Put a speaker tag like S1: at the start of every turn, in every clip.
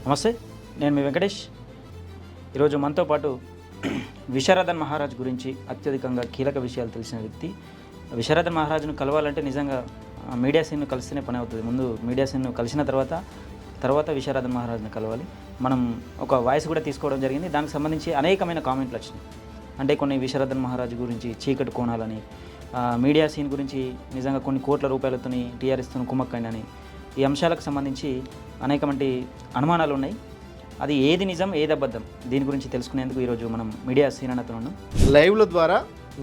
S1: నమస్తే, నేను మీ వెంకటేష్. ఈరోజు మనతో పాటు విశారదన్ మహారాజ్ గురించి అత్యధికంగా కీలక విషయాలు తెలిసిన వ్యక్తి. విశారదన్ మహారాజును కలవాలంటే నిజంగా మీడియా సీన్ను కలిస్తేనే పని అవుతుంది. ముందు మీడియా సీన్ను కలిసిన తర్వాత విశారదన్ మహారాజును కలవాలి. మనం ఒక వాయిస్ కూడా తీసుకోవడం జరిగింది. దానికి సంబంధించి అనేకమైన కామెంట్లు వచ్చినాయి. అంటే కొన్ని విశారదన్ మహారాజు గురించి చీకటి కోణాలని, మీడియా సీన్ గురించి నిజంగా కొన్ని కోట్ల రూపాయలతోని టీఆర్ఎస్తో కుమ్మక్కైందని, ఈ అంశాలకు సంబంధించి అనేకమంది అనుమానాలు ఉన్నాయి. అది ఏది నిజం ఏది అబద్ధం దీని గురించి తెలుసుకునేందుకు ఈరోజు మనం మీడియా సీన్ అన్నతో ఉన్నాం.
S2: లైవ్ల ద్వారా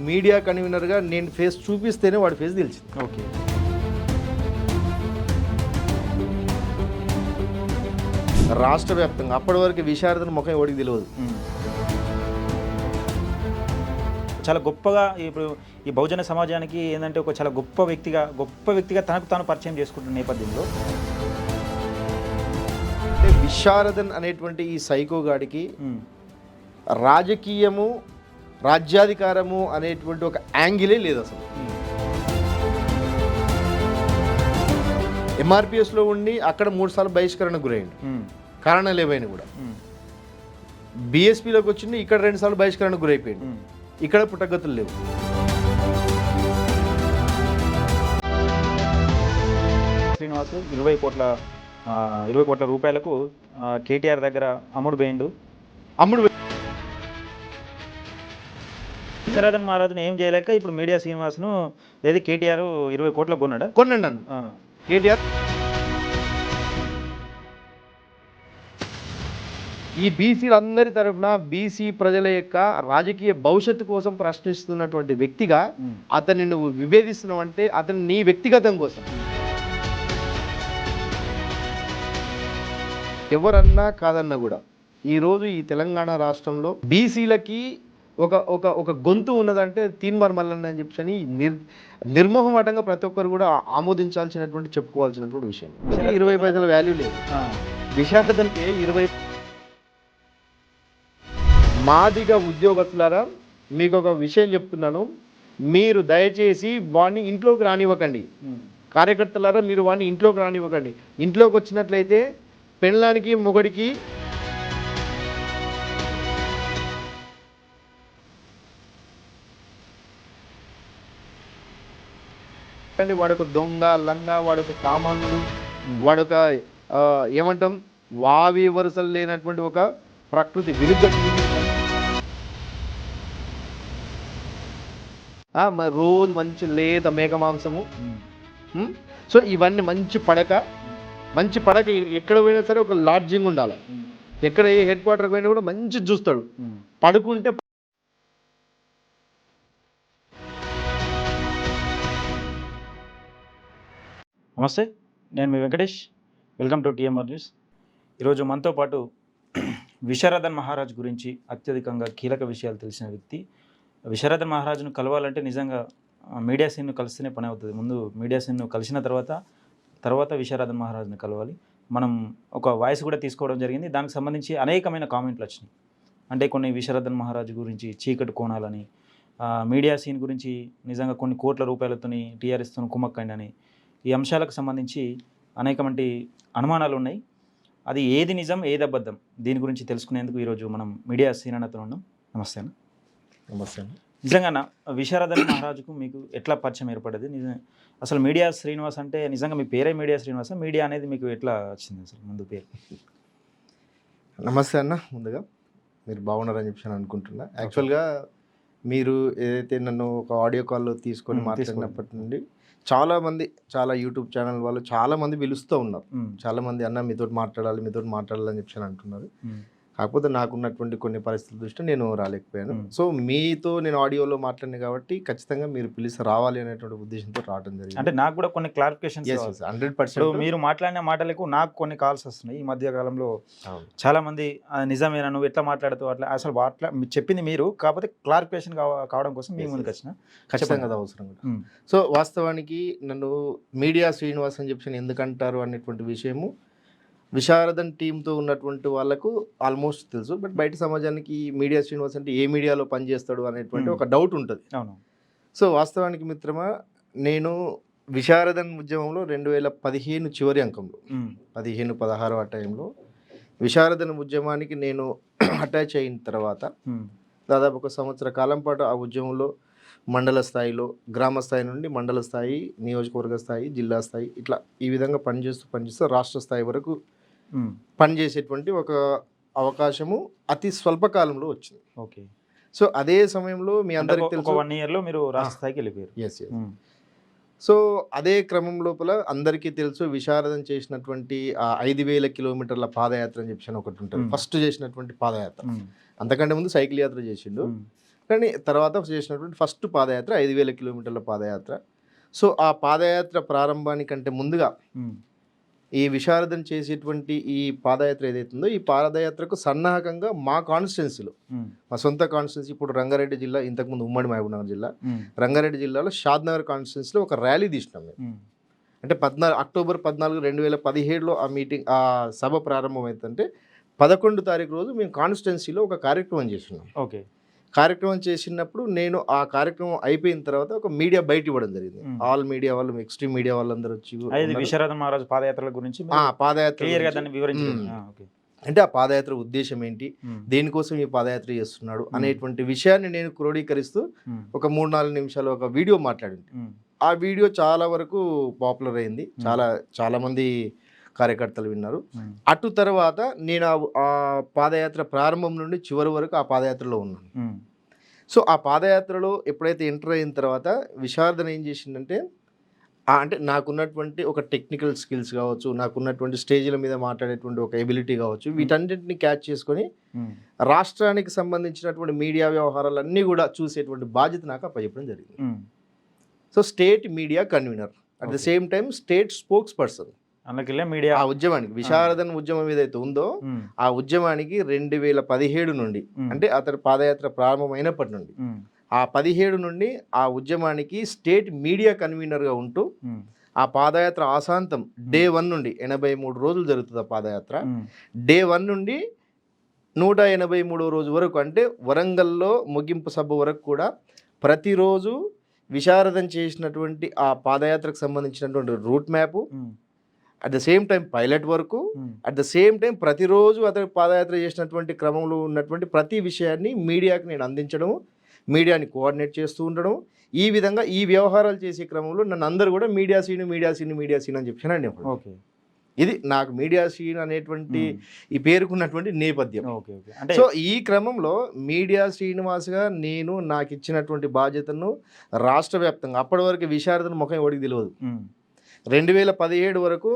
S2: మీడియా కన్వీనర్గా నేను ఫేస్ చూపిస్తేనే వాడి ఫేస్ తెలిసింది.
S1: ఓకే,
S2: రాష్ట్ర వ్యాప్తంగా అప్పటి వరకు విశారదన్ ముఖం ఎవడికి తెలియదు.
S1: చాలా గొప్పగా ఇప్పుడు ఈ బహుజన సమాజానికి ఏంటంటే ఒక చాలా గొప్ప వ్యక్తిగా తనకు తాను పరిచయం చేసుకుంటున్న నేపథ్యంలో
S2: అంటే విశారదన్ అనేటువంటి ఈ సైకో గాడికి రాజకీయము రాజ్యాధికారము అనేటువంటి ఒక యాంగిలే లేదు అసలు. ఎంఆర్పిఎస్లో ఉండి అక్కడ 3 సార్లు బహిష్కరణకు గురైంది, కారణాలు ఏవైనా కూడా. బీఎస్పీలోకి వచ్చింది, ఇక్కడ 2 సార్లు బహిష్కరణకు గురైపోయింది. ఇక్కడ పుట్టగతులు లేవు.
S1: శ్రీనివాసు 20 కోట్ల రూపాయలకు కేటీఆర్ దగ్గర అమ్ముడు విశారదన్ మహారాజును ఏం చేయలేక ఇప్పుడు మీడియా శ్రీనివాస్ను లేదా కేటీఆర్ 20 కోట్ల
S2: కొనండి నన్ను కేటీఆర్. ఈ బీసీలందరి తరఫున బీసీ ప్రజల యొక్క రాజకీయ భవిష్యత్తు కోసం ప్రశ్నిస్తున్నటువంటి వ్యక్తిగా అతన్ని నువ్వు విభేదిస్తున్నావు అంటే అతను నీ వ్యక్తిగతం కోసం. ఎవరన్నా కాదన్నా కూడా ఈరోజు ఈ తెలంగాణ రాష్ట్రంలో బీసీలకి ఒక ఒక ఒక గొంతు ఉన్నదంటే తీన్మార్ మల్లన్న అని చెప్పని నిర్మోహమాటంగా ప్రతి ఒక్కరు కూడా ఆమోదించాల్సినటువంటి చెప్పుకోవాల్సినటువంటి విషయం. 20 పైసల వాల్యూ లేదు విశాఖదానికి. 20 మాదిగా ఉద్యోగస్తులారా, మీకు ఒక విషయం చెప్తున్నాను, మీరు దయచేసి వాడిని ఇంట్లోకి రానివ్వకండి. కార్యకర్తలారా, మీరు వాడిని ఇంట్లోకి రానివ్వకండి. ఇంట్లోకి వచ్చినట్లయితే పెళ్ళానికి మొగడికి వాడొక దొంగ లంగా, వాడొక సామాన్యుడు, వాడొక ఏమంటాం వావి వరుసలు లేనటువంటి ఒక ప్రకృతి విరుద్ధ రోజు మంచి లేత మేక మాంసము. సో ఇవన్నీ మంచి పడక ఎక్కడ పోయినా సరే ఒక లాడ్జింగ్ ఉండాలి. ఎక్కడ ఏ హెడ్ క్వార్టర్కి పోయినా కూడా మంచి చూస్తాడు. పడుకుంటే
S1: నమస్తే, నేను మీ Venkatesh. Welcome to TMR news. ఈరోజు మనతో పాటు విశారదన్ మహారాజ్ గురించి అత్యధికంగా కీలక విషయాలు తెలిసిన వ్యక్తి. విశారదన్ మహారాజును కలవాలంటే నిజంగా మీడియా సీన్ను కలిస్తేనే పని అవుతుంది. ముందు మీడియా సీన్ను కలిసిన తర్వాత విశారదన్ మహారాజును కలవాలి. మనం ఒక వాయిస్ కూడా తీసుకోవడం జరిగింది. దానికి సంబంధించి అనేకమైన కామెంట్లు వచ్చినాయి. అంటే కొన్ని విశారదన్ మహారాజు గురించి చీకటి కోణాలని, మీడియా సీన్ గురించి నిజంగా కొన్ని కోట్ల రూపాయలతోని టీఆర్ఎస్తో కుమ్మక్కైందని, ఈ అంశాలకు సంబంధించి అనేకమంది అనుమానాలు ఉన్నాయి. అది ఏది నిజం ఏది అబద్ధం దీని గురించి తెలుసుకునేందుకు ఈరోజు మనం మీడియా సీన్ అన్నతో ఉన్నాం. నమస్తే అన్న.
S2: నమస్తే.
S1: నిజంగా విశారదన్ మహారాజుకు మీకు ఎట్లా పరిచయం ఏర్పడేది? అసలు మీడియా శ్రీనివాస్ అంటే నిజంగా మీ పేరే మీడియా శ్రీనివాస? మీడియా అనేది మీకు ఎట్లా వచ్చింది అసలు ముందు పేరు?
S2: నమస్తే అన్న, ముందుగా మీరు బాగున్నారని చెప్పి అనుకుంటున్నా. యాక్చువల్గా మీరు ఏదైతే నన్ను ఒక ఆడియో కాల్లో తీసుకొని మాట్లాడినప్పటి నుండి చాలా యూట్యూబ్ ఛానల్ వాళ్ళు చాలామంది పిలుస్తూ ఉన్నారు. చాలామంది అన్న మీతో మాట్లాడాలని చెప్పి అంటున్నారు. కాకపోతే నాకున్నటువంటి కొన్ని పరిస్థితుల దృష్ట్యా నేను రాలేకపోయాను. సో మీతో నేను ఆడియోలో మాట్లాడినా కాబట్టి ఖచ్చితంగా మీరు పిలిచి రావాలి అనేటువంటి ఉద్దేశంతో రావడం జరిగింది.
S1: అంటే నాకు కూడా కొన్ని క్లారిఫికేషన్స్
S2: 100%
S1: మీరు మాట్లాడిన మాటలకు నాకు కొన్ని కాల్స్ వస్తున్నాయి ఈ మధ్య కాలంలో. చాలా మంది నిజమేనా, నువ్వు ఎట్లా మాట్లాడుతావు, అట్లా అసలు చెప్పింది మీరు, కాకపోతే క్లారిఫికేషన్ కావడం కోసం మీ ముందుకు వచ్చిన
S2: ఖచ్చితంగా అది అవసరం. సో వాస్తవానికి నన్ను మీడియా శ్రీనివాస్ అని చెప్పి ఎందుకంటారు అనేటువంటి విషయము విశారదన్ టీంతో ఉన్నటువంటి వాళ్ళకు ఆల్మోస్ట్ తెలుసు. బట్ బయట సమాజానికి మీడియా శ్రీనివాస్ అంటే ఏ మీడియాలో పనిచేస్తాడు అనేటువంటి ఒక డౌట్ ఉంటుంది.
S1: అవును.
S2: సో వాస్తవానికి మిత్రమా, నేను విశారదన్ ఉద్యమంలో 2015 చివరి అంకంలో 15-16 ఆ టైంలో విశారదన ఉద్యమానికి నేను అటాచ్ అయిన తర్వాత దాదాపు 1 సంవత్సర కాలం పాటు ఆ ఉద్యమంలో మండల స్థాయిలో, గ్రామ స్థాయి నుండి మండల స్థాయి, నియోజకవర్గ స్థాయి, జిల్లా స్థాయి ఇట్లా ఈ విధంగా పనిచేస్తూ రాష్ట్ర స్థాయి వరకు పనిచేసేటువంటి ఒక అవకాశము అతి స్వల్ప కాలంలో వచ్చింది.
S1: ఓకే.
S2: సో అదే సమయంలో మీ అందరికీ తెలుసు
S1: 1 yearలో మీరు రాష్ట్ర స్థాయికి వెళ్ళిపోయారు.
S2: ఎస్. సో అదే క్రమం లోపల అందరికీ తెలుసు విశారదం చేసినటువంటి ఆ 5,000 కిలోమీటర్ల పాదయాత్ర అని చెప్పి ఒకటి ఉంటుంది. ఫస్ట్ చేసినటువంటి పాదయాత్ర, అంతకంటే ముందు సైకిల్ యాత్ర చేసిండు, కానీ తర్వాత చేసినటువంటి ఫస్ట్ పాదయాత్ర 5,000 కిలోమీటర్ల పాదయాత్ర. సో ఆ పాదయాత్ర ప్రారంభానికంటే ముందుగా ఈ విశారదం చేసేటువంటి ఈ పాదయాత్ర ఏదైతుందో ఈ పాదయాత్రకు సన్నాహకంగా మా కాన్స్టిట్యున్సీలో, మా సొంత కాన్స్టిట్యున్సీ, ఇప్పుడు రంగారెడ్డి జిల్లా, ఇంతకుముందు ఉమ్మడి మహబూబ్నగర్ జిల్లా, రంగారెడ్డి జిల్లాలో షాద్నగర్ కాన్స్టిట్యున్సీలో ఒక ర్యాలీ తీసినాం మేము. అంటే అక్టోబర్ 14, 2017లో ఆ మీటింగ్, ఆ సభ ప్రారంభమైందంటే 11 తారీఖు రోజు మేము కాన్స్టిట్యున్సీలో ఒక కార్యక్రమం చేస్తున్నాం.
S1: ఓకే.
S2: కార్యక్రమం చేసినప్పుడు నేను ఆ కార్యక్రమం అయిపోయిన తర్వాత ఒక మీడియా బయట ఇవ్వడం జరిగింది. ఆల్ మీడియా వాళ్ళు, ఎక్స్ట్రీమ్ మీడియా వాళ్ళందరూ వచ్చి
S1: విశారద మహారాజు పాదయాత్రల గురించి
S2: పాదయాత్ర అంటే ఆ పాదయాత్ర ఉద్దేశం ఏంటి, దేనికోసం ఈ పాదయాత్ర చేస్తున్నాడు అనేటువంటి విషయాన్ని నేను క్రోడీకరిస్తూ ఒక 3-4 నిమిషాలు ఒక వీడియో మాట్లాడింది. ఆ వీడియో చాలా వరకు పాపులర్ అయింది, చాలా మంది కార్యకర్తలు విన్నారు. అటు తర్వాత నేను ఆ పాదయాత్ర ప్రారంభం నుండి చివరి వరకు ఆ పాదయాత్రలో ఉన్నాను. సో ఆ పాదయాత్రలో ఎప్పుడైతే ఎంటర్ అయిన తర్వాత విశారదన ఏం చేసిందంటే, అంటే నాకున్నటువంటి ఒక టెక్నికల్ స్కిల్స్ కావచ్చు, నాకున్నటువంటి స్టేజ్ల మీద మాట్లాడేటువంటి ఒక ఎబిలిటీ కావచ్చు, వీటన్నిటిని క్యాచ్ చేసుకొని రాష్ట్రానికి సంబంధించినటువంటి మీడియా వ్యవహారాలన్నీ కూడా చూసేటువంటి బాధ్యత నాకు అప్పచెప్పడం జరిగింది. So state media convener, at the same time state spokes person
S1: media.
S2: ఆ ఉద్యమానికి, విశారదన ఉద్యమం ఏదైతే ఉందో ఆ ఉద్యమానికి 2017 నుండి, అంటే అతడి పాదయాత్ర ప్రారంభమైనప్పటి నుండి ఆ 17 నుండి ఆ ఉద్యమానికి స్టేట్ మీడియా కన్వీనర్గా ఉంటూ ఆ పాదయాత్ర ఆశాంతం డే 1 నుండి 83 రోజులు జరుగుతుంది ఆ పాదయాత్ర. డే 1 నుండి 183వ రోజు వరకు, అంటే వరంగల్లో ముగింపు సభ వరకు కూడా ప్రతిరోజు విశారదం చేసినటువంటి ఆ పాదయాత్రకు సంబంధించినటువంటి route map, at the same time pilot వరకు, అట్ ద సేమ్ టైం ప్రతిరోజు అతను పాదయాత్ర చేసినటువంటి క్రమంలో ఉన్నటువంటి ప్రతి విషయాన్ని మీడియాకి నేను అందించడం, మీడియాని కోఆర్డినేట్ చేస్తూ ఉండడం, ఈ విధంగా ఈ వ్యవహారాలు చేసే క్రమంలో నన్ను అందరూ కూడా మీడియా సీన్ అని చెప్పానండి.
S1: ఓకే.
S2: ఇది నాకు మీడియా సీన్ అనేటువంటి ఈ పేరుకున్నటువంటి నేపథ్యం. సో ఈ క్రమంలో మీడియా శ్రీనివాస్గా నేను నాకు ఇచ్చినటువంటి బాధ్యతను రాష్ట్ర వ్యాప్తంగా, అప్పటి వరకు విశారదన ముఖం ఎవరికి తెలియదు. 2017 వరకు,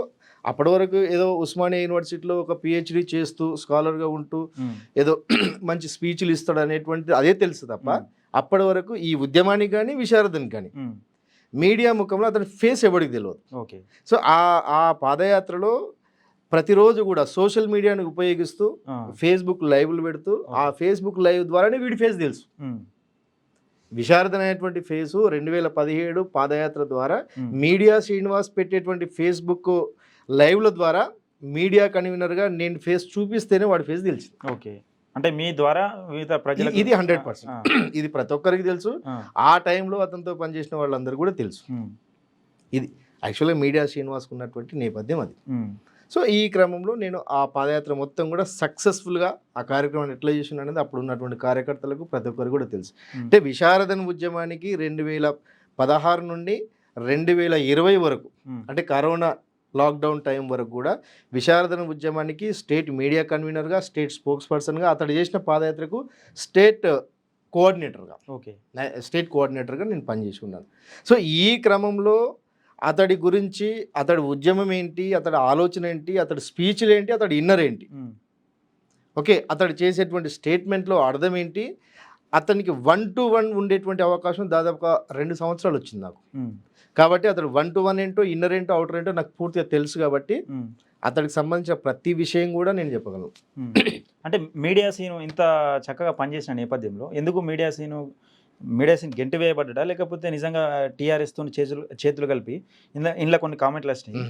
S2: అప్పటి వరకు ఏదో ఉస్మానియా యూనివర్సిటీలో ఒక పిహెచ్డి చేస్తూ స్కాలర్గా ఉంటూ ఏదో మంచి స్పీచ్లు ఇస్తాడు అనేటువంటి అదే తెలుసు తప్ప, అప్పటి వరకు ఈ ఉద్యమానికి కానీ విశారదనికి కానీ మీడియా ముఖంలో అతని ఫేస్ ఎవరికి తెలియదు.
S1: ఓకే.
S2: సో ఆ పాదయాత్రలో ప్రతిరోజు కూడా సోషల్ మీడియాని ఉపయోగిస్తూ ఫేస్బుక్ లైవ్లు పెడుతూ, ఆ ఫేస్బుక్ లైవ్ ద్వారానే వీడి ఫేస్ తెలుసు. విశారదన అనేటువంటి ఫేసు 2017 పాదయాత్ర ద్వారా మీడియా శ్రీనివాస్ పెట్టేటువంటి ఫేస్బుక్ లైవ్ల ద్వారా మీడియా కన్వీనర్గా నేను ఫేస్ చూపిస్తేనే వాడి ఫేస్ తెలిసింది.
S1: ఓకే. అంటే మీ ద్వారా మిగతా ప్రజలకు
S2: ఇది 100%, ఇది ప్రతి ఒక్కరికి తెలుసు. ఆ టైంలో అతనితో పనిచేసిన వాళ్ళందరూ కూడా తెలుసు. ఇది యాక్చువల్గా మీడియా శ్రీనివాస్కు ఉన్నటువంటి నేపథ్యం అది. సో ఈ క్రమంలో నేను ఆ పాదయాత్ర మొత్తం కూడా సక్సెస్ఫుల్గా ఆ కార్యక్రమాన్ని ఎట్లా చేసిన అనేది అప్పుడు ఉన్నటువంటి కార్యకర్తలకు ప్రతి ఒక్కరు కూడా తెలుసు. అంటే విశారదన ఉద్యమానికి 2016 నుండి 2020 వరకు, అంటే కరోనా లాక్డౌన్ టైం వరకు కూడా విశారదన ఉద్యమానికి స్టేట్ మీడియా కన్వీనర్గా, స్టేట్ స్పోక్స్ పర్సన్గా, అతడు చేసిన పాదయాత్రకు స్టేట్ కోఆర్డినేటర్గా నేను పనిచేసి ఉన్నాను. సో ఈ క్రమంలో అతడి గురించి, అతడి ఉద్యమం ఏంటి, అతడి ఆలోచన ఏంటి, అతడి స్పీచ్లు ఏంటి, అతడి ఇన్నర్ ఏంటి, ఓకే, అతడు చేసేటువంటి స్టేట్మెంట్లో అర్థం ఏంటి, అతనికి 1-to-1 ఉండేటువంటి అవకాశం దాదాపుగా 2 సంవత్సరాలు వచ్చింది నాకు. కాబట్టి అతడు 1-to-1 ఏంటో, ఇన్నర్ ఏంటో, అవుటర్ ఏంటో నాకు పూర్తిగా తెలుసు. కాబట్టి అతడికి సంబంధించిన ప్రతి విషయం కూడా నేను చెప్పగలను.
S1: అంటే మీడియా సీను ఇంత చక్కగా పనిచేసిన నేపథ్యంలో ఎందుకు మీడియా సీన్ గెంటి వేయబడ్డా, లేకపోతే నిజంగా టీఆర్ఎస్తో చేతులు కలిపి ఇందులో కొన్ని కామెంట్లు వచ్చినాయి.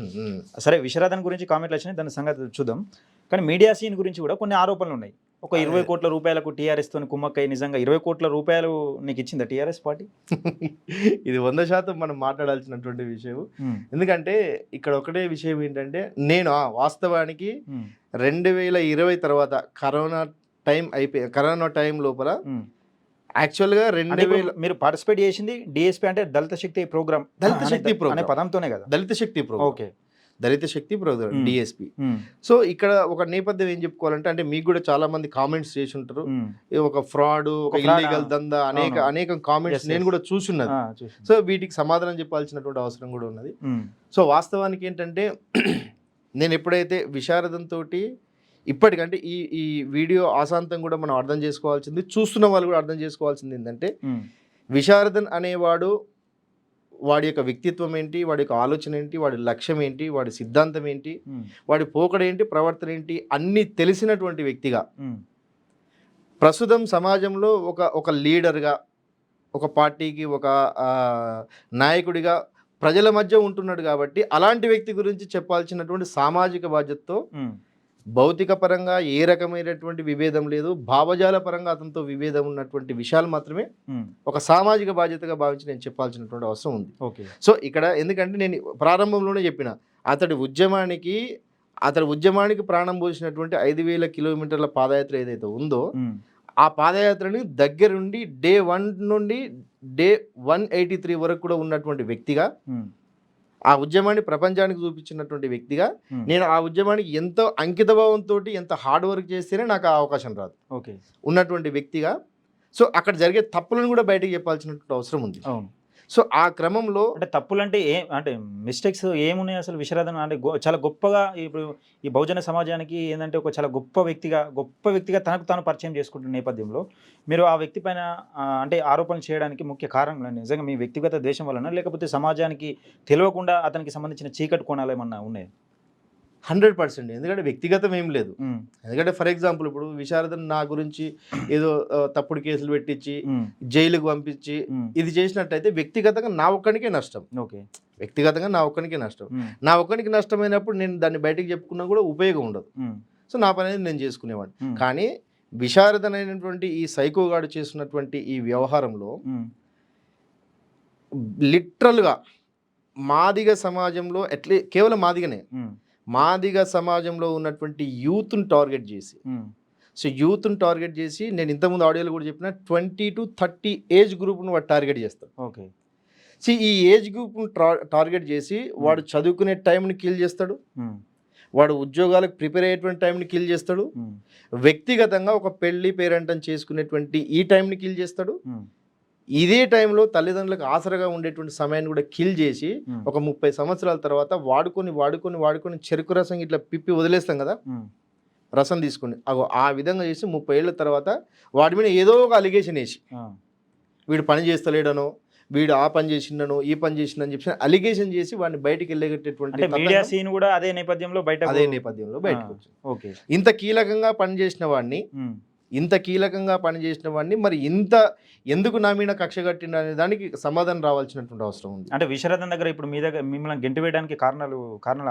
S1: సరే, విశారదన గురించి కామెంట్లు వచ్చినాయి, దాని సంగతి చూద్దాం. కానీ మీడియా సీన్ గురించి కూడా కొన్ని ఆరోపణలు ఉన్నాయి. ఒక 20 కోట్ల రూపాయలకు టీఆర్ఎస్ తోని కుమ్మక్కై నిజంగా 20 కోట్ల రూపాయలు నీకు ఇచ్చిందా టీఆర్ఎస్ పార్టీ?
S2: ఇది 100% మనం మాట్లాడాల్సినటువంటి విషయం. ఎందుకంటే ఇక్కడ ఒకటే విషయం ఏంటంటే నేను వాస్తవానికి 2020 తర్వాత కరోనా టైం లోపల యాక్చువల్గా 2000
S1: మీరు పార్టిసిపేట్ చేసింది డిఎస్పీ అంటే దళిత శక్తి ప్రోగ్రామ్ అనే పదంతోనే కదా?
S2: దళిత శక్తి ప్రోగ్రామ్.
S1: ఓకే,
S2: దళిత శక్తి ప్రోగ్రామ్ డిఎస్పి. సో ఇక్కడ ఒక నేపథ్యం ఏం చెప్పుకోవాలంటే, అంటే మీకు కూడా చాలా మంది కామెంట్స్ చేసి ఉంటారు, ఒక ఫ్రాడ్, ఒక ఇల్లీగల్ దందా, అనేక కామెంట్స్ నేను కూడా చూసున్నది. సో వీటికి సమాధానం చెప్పాల్సినటువంటి అవసరం కూడా ఉన్నది. సో వాస్తవానికి ఏంటంటే నేను ఎప్పుడైతే విశారదంతో ఇప్పటికంటే ఈ వీడియో ఆశాంతం కూడా మనం అర్థం చేసుకోవాల్సింది, చూస్తున్న వాళ్ళు కూడా అర్థం చేసుకోవాల్సింది ఏంటంటే, విశారదన్ అనేవాడు వాడి యొక్క వ్యక్తిత్వం ఏంటి, వాడి యొక్క ఆలోచన ఏంటి, వాడి లక్ష్యం ఏంటి, వాడి సిద్ధాంతం ఏంటి, వాడి పోకడేంటి, ప్రవర్తన ఏంటి అన్నీ తెలిసినటువంటి వ్యక్తిగా ప్రస్తుతం సమాజంలో ఒక లీడర్గా, ఒక పార్టీకి ఒక నాయకుడిగా ప్రజల మధ్య ఉంటున్నాడు. కాబట్టి అలాంటి వ్యక్తి గురించి చెప్పాల్సినటువంటి సామాజిక బాధ్యతతో భౌతిక పరంగా ఏ రకమైనటువంటి విభేదం లేదు, భావజాల పరంగా అతనితో విభేదం ఉన్నటువంటి విషయాలు మాత్రమే ఒక సామాజిక బాధ్యతగా భావించి నేను చెప్పాల్సినటువంటి అవసరం ఉంది. సో ఇక్కడ ఎందుకంటే నేను ప్రారంభంలోనే చెప్పిన, అతడి ఉద్యమానికి ప్రాణం పోసినటువంటి 5,000 కిలోమీటర్ల పాదయాత్ర ఏదైతే ఉందో, ఆ పాదయాత్రని దగ్గరుండి డే 1 నుండి డే 183 వరకు కూడా ఉన్నటువంటి వ్యక్తిగా, ఆ ఉద్యమాన్ని ప్రపంచానికి చూపించినటువంటి వ్యక్తిగా, నేను ఆ ఉద్యమానికి ఎంతో అంకితభావంతో ఎంత హార్డ్ వర్క్ చేస్తేనే నాకు ఆ అవకాశం రాదు ఉన్నటువంటి వ్యక్తిగా. సో అక్కడ జరిగే తప్పులను కూడా బయటకు చెప్పాల్సినటువంటి అవసరం ఉంది. సో ఆ క్రమంలో
S1: అంటే తప్పులు అంటే మిస్టేక్స్ ఏమున్నాయి అసలు? విశారదన్ అంటే చాలా గొప్పగా ఇప్పుడు ఈ బహుజన సమాజానికి ఏంటంటే ఒక చాలా గొప్ప వ్యక్తిగా తనకు తాను పరిచయం చేసుకుంటున్న నేపథ్యంలో మీరు ఆ వ్యక్తి పైన అంటే ఆరోపణలు చేయడానికి ముఖ్య కారణం నిజంగా మీ వ్యక్తిగత ద్వేషం వలన, లేకపోతే సమాజానికి తెలియకుండా అతనికి సంబంధించిన చీకటి కోణాలు ఏమన్నా ఉన్నాయి?
S2: 100%. ఎందుకంటే వ్యక్తిగతం ఏం లేదు. ఎందుకంటే ఫర్ ఎగ్జాంపుల్ ఇప్పుడు విశారదన్ నా గురించి ఏదో తప్పుడు కేసులు పెట్టించి జైలుకు పంపించి ఇది చేసినట్టయితే వ్యక్తిగతంగా నా ఒక్కడికే నష్టం. నా ఒక్కడికి నష్టమైనప్పుడు నేను దాన్ని బయటకు చెప్పుకున్నా కూడా ఉపయోగం ఉండదు. సో నా పని అనేది నేను చేసుకునేవాడిని. కానీ విశారదన్ అయినటువంటి ఈ సైకోగాడు చేస్తున్నటువంటి ఈ వ్యవహారంలో లిటరల్గా మాదిగ సమాజంలో కేవలం మాదిగ సమాజంలో ఉన్నటువంటి యూత్ని టార్గెట్ చేసి నేను ఇంతకుముందు ఆడియోలో కూడా చెప్పిన 20 to 30 ఏజ్ గ్రూప్ను వాడు టార్గెట్ చేస్తాడు. ఈ ఏజ్ గ్రూప్ను టార్గెట్ చేసి వాడు చదువుకునే టైంని కిల్ చేస్తాడు, వాడు ఉద్యోగాలకు ప్రిపేర్ అయ్యేటువంటి టైంని కిల్ చేస్తాడు, వ్యక్తిగతంగా ఒక పెళ్లి పేరెంటం చేసుకునేటువంటి ఈ టైంని కిల్ చేస్తాడు. ఇదే టైంలో తల్లిదండ్రులకు ఆసరగా ఉండేటువంటి సమయాన్ని కూడా కిల్ చేసి ఒక 30 సంవత్సరాల తర్వాత వాడుకొని చెరుకు రసం ఇట్లా పిప్పి వదిలేస్తాం కదా, రసం తీసుకుని ఆ విధంగా చేసి 30 ఏళ్ళ తర్వాత వాడి మీద ఏదో ఒక అలిగేషన్ వేసి, వీడు పని చేస్తలేడనో, వీడు ఆ పని చేసిండనో, ఈ పని చేసిండని చెప్పి అలిగేషన్ చేసి వాడిని బయటికి వెళ్ళగట్టేటువంటి
S1: మీడియా సీన్ కూడా అదే నేపథ్యంలో
S2: బయటకు వచ్చింది. ఇంత కీలకంగా పనిచేసిన వాడిని మరి ఎందుకు నా మీద కక్ష కట్టిండు అనే దానికి సమాధానం రావాల్సినటువంటి అవసరం ఉంది.
S1: అంటే విశారదన్ దగ్గర ఇప్పుడు మీ దగ్గర మిమ్మల్ని గెంటి వేయడానికి కారణాలు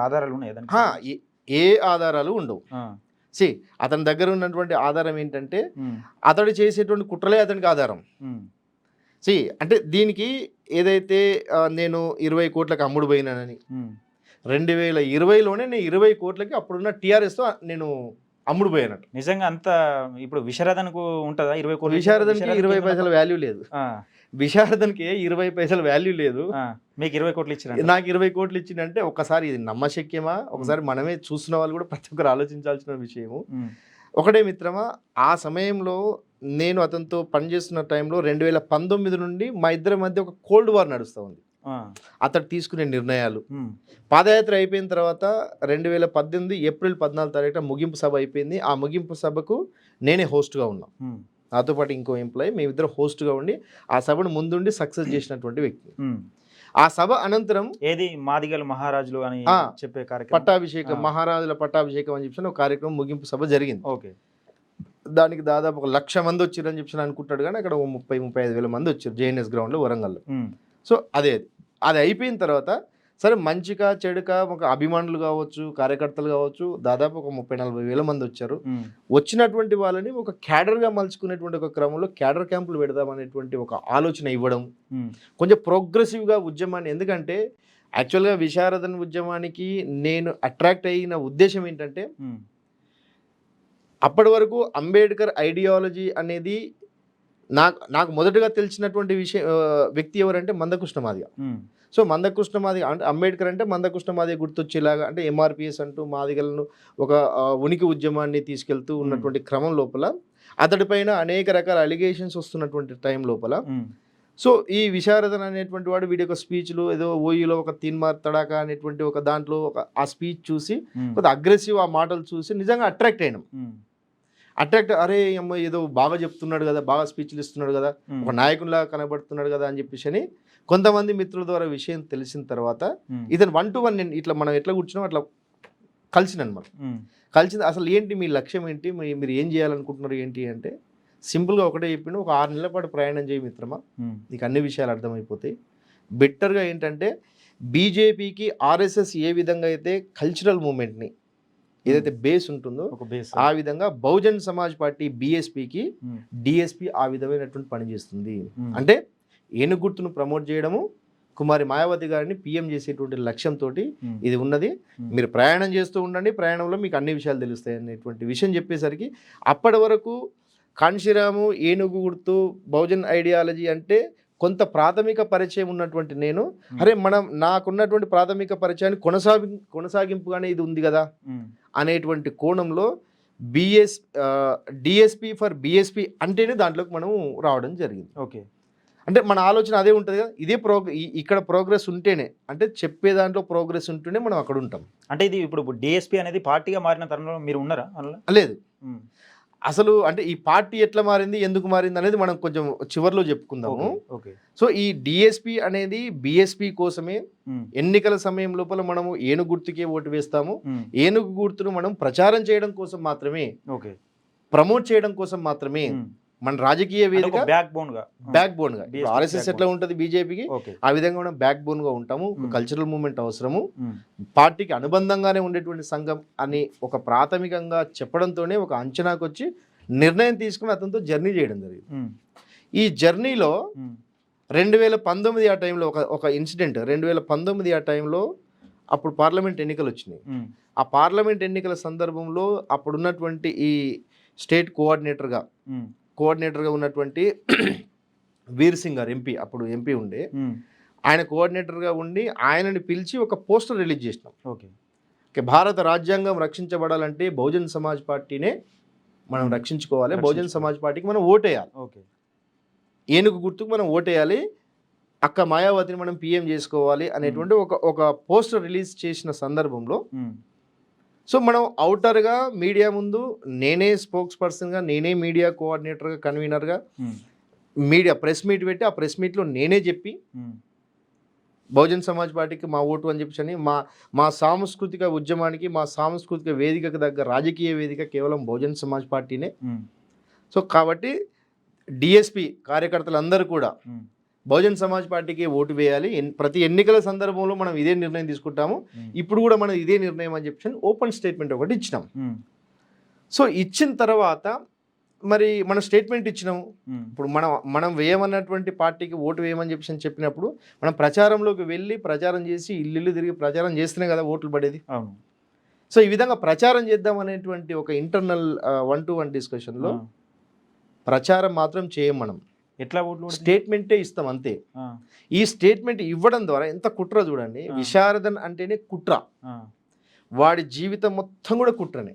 S1: ఆధారాలు ఉన్నాయి?
S2: ఏ ఆధారాలు ఉండవు. అతని దగ్గర ఉన్నటువంటి ఆధారం ఏంటంటే అతడు చేసేటువంటి కుట్రలే అతనికి ఆధారం. అంటే దీనికి ఏదైతే నేను 20 కోట్లకు అమ్ముడు పోయినానని 2020లోనే నేను 20 కోట్లకి అప్పుడున్న టీఆర్ఎస్తో నేను అమ్ముడు పోయానట్టు.
S1: నిజంగా అంత ఇప్పుడు విశారదన్కు ఉంటుందా 20 కోట్లు?
S2: విశారదన్కి 20 పైసల వాల్యూ లేదు. విశారదన్కి 20 పైసల వాల్యూ లేదు.
S1: మీకు 20 కోట్లు ఇచ్చిన?
S2: నాకు 20 కోట్లు ఇచ్చిందంటే ఒకసారి ఇది నమ్మశక్యమా? ఒకసారి మనమే చూసిన వాళ్ళు కూడా ప్రతి ఒక్కరు ఆలోచించాల్సిన విషయము. ఒకటే మిత్రమా, ఆ సమయంలో నేను అతనితో పనిచేస్తున్న టైంలో 2019 నుండి మా ఇద్దరి మధ్య ఒక కోల్డ్ వార్ నడుస్తూ ఉంది. అతడు తీసుకునే నిర్ణయాలు, పాదయాత్ర అయిపోయిన తర్వాత 2018 ఏప్రిల్ 14 తారీఖున ముగింపు సభ అయిపోయింది. ఆ ముగింపు సభకు నేనే హోస్ట్గా ఉన్నా, నాతో పాటు ఇంకో ఎంప్లాయీ, మేమిద్దరం హోస్ట్గా ఉండి ఆ సభను ముందుండి సక్సెస్ చేసినటువంటి వ్యక్తి. ఆ సభ అనంతరం
S1: ఏది మాదిగల మహారాజులు అని చెప్పే కార్యక్రమం,
S2: పట్టాభిషేకం, మహారాజుల పట్టాభిషేకం అని చెప్పి ఒక కార్యక్రమం ముగింపు సభ జరిగింది. దానికి దాదాపు 1,00,000 మంది వచ్చారని చెప్పి అనుకుంటాడు, కానీ అక్కడ 30-35 వేల మంది వచ్చారు జేఎన్ఎస్ గ్రౌండ్లో, వరంగల్లో. సో అది అయిపోయిన తర్వాత సరే మంచిగా చెడుక ఒక అభిమానులు కావచ్చు, కార్యకర్తలు కావచ్చు, దాదాపు ఒక 30-40 వేల మంది వచ్చారు. వచ్చినటువంటి వాళ్ళని ఒక క్యాడర్గా మలుచుకునేటువంటి ఒక క్రమంలో క్యాడర్ క్యాంపులు పెడదామనేటువంటి ఒక ఆలోచన ఇవ్వడం, కొంచెం ప్రోగ్రెసివ్గా ఉద్యమాన్ని. ఎందుకంటే యాక్చువల్గా విశారదన్ ఉద్యమానికి నేను అట్రాక్ట్ అయిన ఉద్దేశం ఏంటంటే, అప్పటి వరకు అంబేద్కర్ ఐడియాలజీ అనేది నాకు మొదటగా తెలిసినటువంటి వ్యక్తి ఎవరంటే మందకృష్ణ మాదిగ. సో మందకృష్ణ మాదిగ అంటే అంబేద్కర్ అంటే మందకృష్ణ మాదిగ గుర్తొచ్చేలాగా, అంటే ఎంఆర్పిఎస్ అంటూ మాదిగలను ఒక ఉనికి ఉద్యమాన్ని తీసుకెళ్తూ ఉన్నటువంటి క్రమం లోపల అతడిపైన అనేక రకాల అలిగేషన్స్ వస్తున్నటువంటి టైం లోపల సో ఈ విశారదన్ అనేటువంటి వాడు వీడి యొక్క స్పీచ్లు ఏదో ఓయూలో ఒక తీన్మార్ తడాకా అనేటువంటి ఒక దాంట్లో ఒక ఆ స్పీచ్ చూసి కొద్దిగా అగ్రెసివ్ ఆ మాటలు చూసి నిజంగా అట్రాక్ట్ అయినాం. అరే అమ్మ ఏదో బాగా చెప్తున్నాడు కదా, బాగా స్పీచ్లు ఇస్తున్నాడు కదా, ఒక నాయకునిలాగా కనబడుతున్నాడు కదా అని చెప్పేసి అని కొంతమంది మిత్రుల ద్వారా విషయం తెలిసిన తర్వాత ఇతను 1-to-1 నేను ఇట్లా మనం ఎట్లా కూర్చున్నాం అట్లా కలిసినమాట. కలిసింది అసలు ఏంటి మీ లక్ష్యం ఏంటి, మీరు ఏం చేయాలనుకుంటున్నారు ఏంటి అంటే సింపుల్గా ఒకటే చెప్పిండు, ఒక 6 నెలల పాటు ప్రయాణం చేయి మిత్రమా, నీకు అన్ని విషయాలు అర్థమైపోతాయి. బెటర్గా ఏంటంటే బీజేపీకి ఆర్ఎస్ఎస్ ఏ విధంగా అయితే కల్చరల్ మూమెంట్ని ఏదైతే బేస్ ఉంటుందో ఆ విధంగా బహుజన్ సమాజ్ పార్టీ బీఎస్పీకి డిఎస్పీ ఆ విధమైనటువంటి పని చేస్తుంది. అంటే ఏనుగు గుర్తును ప్రమోట్ చేయడము, కుమారి మాయావతి గారిని పీఎం చేసేటువంటి లక్ష్యంతో ఇది ఉన్నది. మీరు ప్రయాణం చేస్తూ ఉండండి, ప్రయాణంలో మీకు అన్ని విషయాలు తెలుస్తాయి అనేటువంటి విషయం చెప్పేసరికి అప్పటి వరకు కాన్షీరాము, ఏనుగు గుర్తు, బహుజన్ ఐడియాలజీ అంటే కొంత ప్రాథమిక పరిచయం ఉన్నటువంటి నేను నాకున్నటువంటి ప్రాథమిక పరిచయాన్ని కొనసాగింపుగానే ఇది ఉంది కదా అనేటువంటి కోణంలో డిఎస్పీ ఫర్ బిఎస్పీ అంటేనే దాంట్లోకి మనం రావడం జరిగింది.
S1: ఓకే,
S2: అంటే మన ఆలోచన అదే ఉంటుంది కదా, ఇదే ఇక్కడ ప్రోగ్రెస్ ఉంటేనే, అంటే చెప్పే దాంట్లో ప్రోగ్రెస్ ఉంటేనే మనం అక్కడ ఉంటాం.
S1: అంటే ఇది ఇప్పుడు డిఎస్పీ అనేది పార్టీగా మారిన తరుణంలో మీరు ఉన్నారా?
S2: లేదు, అసలు అంటే ఈ పార్టీ ఎట్లా మారింది, ఎందుకు మారింది అనేది మనం కొంచెం చివరిలో చెప్పుకుందాము. సో ఈ డిఎస్పీ అనేది బిఎస్పీ కోసమే. ఎన్నికల సమయం లోపల మనము ఏనుగు గుర్తుకే ఓటు వేస్తాము. ఏనుగు గుర్తును మనం ప్రచారం చేయడం కోసం మాత్రమే, ప్రమోట్ చేయడం కోసం మాత్రమే మన రాజకీయ వేదిక బ్యాక్ బోన్ గా ఆర్ఎస్ఎస్ ఎట్లా ఉంటుంది బీజేపీకి, ఆ విధంగా మనం బ్యాక్ బోన్ గా ఉంటాము. కల్చరల్ మూవ్మెంట్ అవసరము, పార్టీకి అనుబంధంగానే ఉండేటువంటి సంఘం అని ఒక ప్రాథమికంగా చెప్పడంతోనే ఒక అంచనాకు వచ్చి నిర్ణయం తీసుకుని అతనితో జర్నీ చేయడం జరిగింది. ఈ జర్నీలో 2019 ఆ టైంలో ఒక ఇన్సిడెంట్, 2019 ఆ టైంలో అప్పుడు పార్లమెంట్ ఎన్నికలు వచ్చినాయి. ఆ పార్లమెంట్ ఎన్నికల సందర్భంలో అప్పుడున్నటువంటి ఈ స్టేట్ కోఆర్డినేటర్గా ఉన్నటువంటి వీర్ సింగ్ గారు ఎంపీ, అప్పుడు ఎంపీ ఉండే ఆయన కోఆర్డినేటర్గా ఉండి ఆయనని పిలిచి ఒక పోస్టర్ రిలీజ్ చేసినాం. ఓకే, భారత రాజ్యాంగం రక్షించబడాలంటే బహుజన్ సమాజ్ పార్టీనే మనం రక్షించుకోవాలి, బహుజన్ సమాజ్ పార్టీకి మనం ఓటేయాలి, ఏనుగు గుర్తుకు మనం ఓటేయాలి, అక్క మాయావతిని మనం పీఎం చేసుకోవాలి అనేటువంటి ఒక పోస్టర్ రిలీజ్ చేసిన సందర్భంలో సో మనం అవుటర్గా మీడియా ముందు నేనే స్పోక్స్ పర్సన్గా, నేనే మీడియా కోఆర్డినేటర్గా, కన్వీనర్గా మీడియా ప్రెస్ మీట్ పెట్టి ఆ ప్రెస్ మీట్లో నేనే చెప్పి బహుజన్ సమాజ్ పార్టీకి మా ఓటు అని చెప్పి మా సాంస్కృతిక ఉద్యమానికి, మా సాంస్కృతిక వేదికకు దగ్గర రాజకీయ వేదిక కేవలం బహుజన్ సమాజ్ పార్టీనే. సో కాబట్టి డిఎస్పీ కార్యకర్తలందరూ కూడా బహుజన్ సమాజ్ పార్టీకి ఓటు వేయాలి, ప్రతి ఎన్నికల సందర్భంలో మనం ఇదే నిర్ణయం తీసుకుంటాము, ఇప్పుడు కూడా మనం ఇదే నిర్ణయం అని చెప్పి ఓపెన్ స్టేట్మెంట్ ఒకటి ఇచ్చినాం. సో ఇచ్చిన తర్వాత మరి మనం స్టేట్మెంట్ ఇచ్చినాము, ఇప్పుడు మనం వేయమన్నటువంటి పార్టీకి ఓటు వేయమని చెప్పినప్పుడు మనం ప్రచారంలోకి వెళ్ళి ప్రచారం చేసి ఇల్లు తిరిగి ప్రచారం చేస్తేనే కదా ఓట్లు పడేది. సో ఈ విధంగా ప్రచారం చేద్దాం అనేటువంటి ఒక ఇంటర్నల్ 1-to-1 డిస్కషన్లో ప్రచారం మాత్రం చేయం, మనం
S1: ఎట్లా ఓట్లు
S2: స్టేట్మెంటే ఇస్తాం అంతే. ఈ స్టేట్మెంట్ ఇవ్వడం ద్వారా ఎంత కుట్ర చూడండి. విశారదన్ అంటేనే కుట్ర, వాడి జీవితం మొత్తం కూడా కుట్రనే,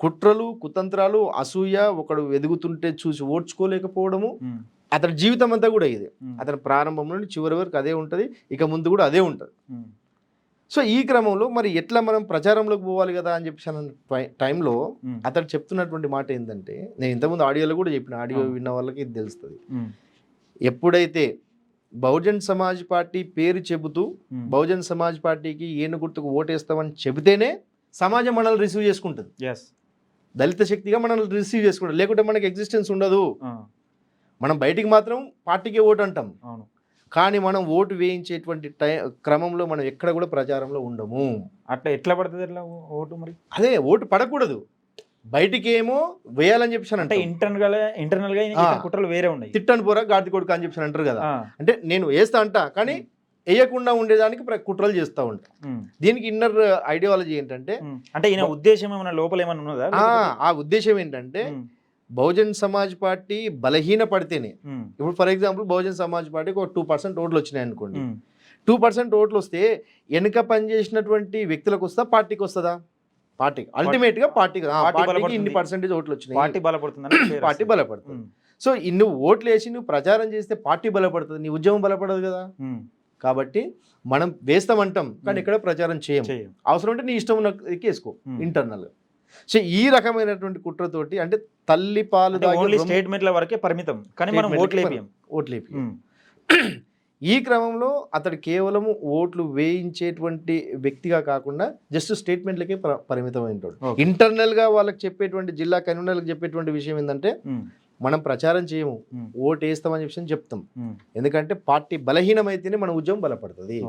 S2: కుట్రలు, కుతంత్రాలు, అసూయ, ఒకడు ఎదుగుతుంటే చూసి ఓడ్చుకోలేకపోవడము, అతని జీవితం అంతా కూడా ఇదే. అతని ప్రారంభం నుండి చివరి వరకు అదే ఉంటుంది, ఇక ముందు కూడా అదే ఉంటుంది. సో ఈ క్రమంలో మరి ఎట్లా మనం ప్రచారంలోకి పోవాలి కదా అని చెప్పి టైంలో అతడు చెప్తున్నటువంటి మాట ఏంటంటే, నేను ఇంతకుముందు ఆడియోలో కూడా చెప్పిన, ఆడియో విన్న వాళ్ళకి ఇది తెలుస్తుంది. ఎప్పుడైతే బహుజన్ సమాజ్ పార్టీ పేరు చెబుతూ బహుజన్ సమాజ్ పార్టీకి ఏనుగు గుర్తుకు ఓటేస్తామని చెబితేనే సమాజం మనల్ని రిసీవ్ చేసుకుంటుంది, దళిత శక్తిగా మనల్ని రిసీవ్ చేసుకుంటుంది. లేకుంటే మనకి ఎగ్జిస్టెన్స్ ఉండదు. మనం బయటికి మాత్రం పార్టీకే ఓటు అంటాం, కానీ మనం ఓటు వేయించేటువంటి క్రమంలో మనం ఎక్కడ కూడా ప్రచారంలో ఉండము.
S1: అట్లా ఎట్లా పడుతుంది ఎట్లా ఓటు మరి?
S2: అదే ఓటు పడకూడదు, బయటికి ఏమో వేయాలని చెప్పి
S1: అంటే ఇంటర్నల్ గా కుట్రలు వేరే ఉన్నాయి.
S2: తిట్టని పోరా గాడి కొడుకు అని చెప్పి అంటారు కదా. అంటే నేను వేస్తా అంట కానీ వేయకుండా ఉండేదానికి కుట్రలు చేస్తూ ఉంటా. దీనికి ఇన్నర్ ఐడియాలజీ ఏంటంటే,
S1: అంటే ఈయన ఉద్దేశం ఏమైనా లోపల ఏమైనా ఉన్నదా?
S2: ఆ ఉద్దేశం ఏంటంటే బహుజన్ సమాజ్ పార్టీ బలహీన పడితేనే, ఇప్పుడు ఫర్ ఎగ్జాంపుల్ బహుజన్ సమాజ్ పార్టీకి ఒక 2% ఓట్లు వచ్చినాయి అనుకోండి. 2% ఓట్లు వస్తే వెనుక పనిచేసినటువంటి వ్యక్తులకు వస్తా, పార్టీకి వస్తుందా? పార్టీకి అల్టిమేట్ గా పార్టీకి ఇన్ని పర్సెంటేజ్ ఓట్లు వచ్చినాయి,
S1: పార్టీ బలపడుతుంది,
S2: పార్టీ బలపడుతుంది. సో నువ్వు ఓట్లు వేసి నువ్వు ప్రచారం చేస్తే పార్టీ బలపడుతుంది, నీ ఉద్యమం బలపడదు కదా. కాబట్టి మనం వేస్తామంటాం కానీ ఎక్కడ ప్రచారం చేయం. అవసరం అంటే నీ ఇష్టం వేసుకో ఇంటర్నల్ గా. సో ఈ రకమైనటువంటి కుట్రతోటి, అంటే తల్లి పాలు
S1: స్టేట్మెంట్ల వరకే పరిమితం కానీ మనం ఓట్లు
S2: ఈ క్రమంలో అతడు కేవలం ఓట్లు వేయించేటువంటి వ్యక్తిగా కాకుండా జస్ట్ స్టేట్మెంట్లకే పరిమితమైనటువంటి. ఇంటర్నల్ గా వాళ్ళకి చెప్పేటువంటి జిల్లా కన్వీనర్లకు చెప్పేటువంటి విషయం ఏంటంటే, మనం ప్రచారం చేయము, ఓటు వేస్తామని చెప్పి చెప్తాం. ఎందుకంటే పార్టీ బలహీనమైతేనే మన ఉద్యమం బలపడుతుంది.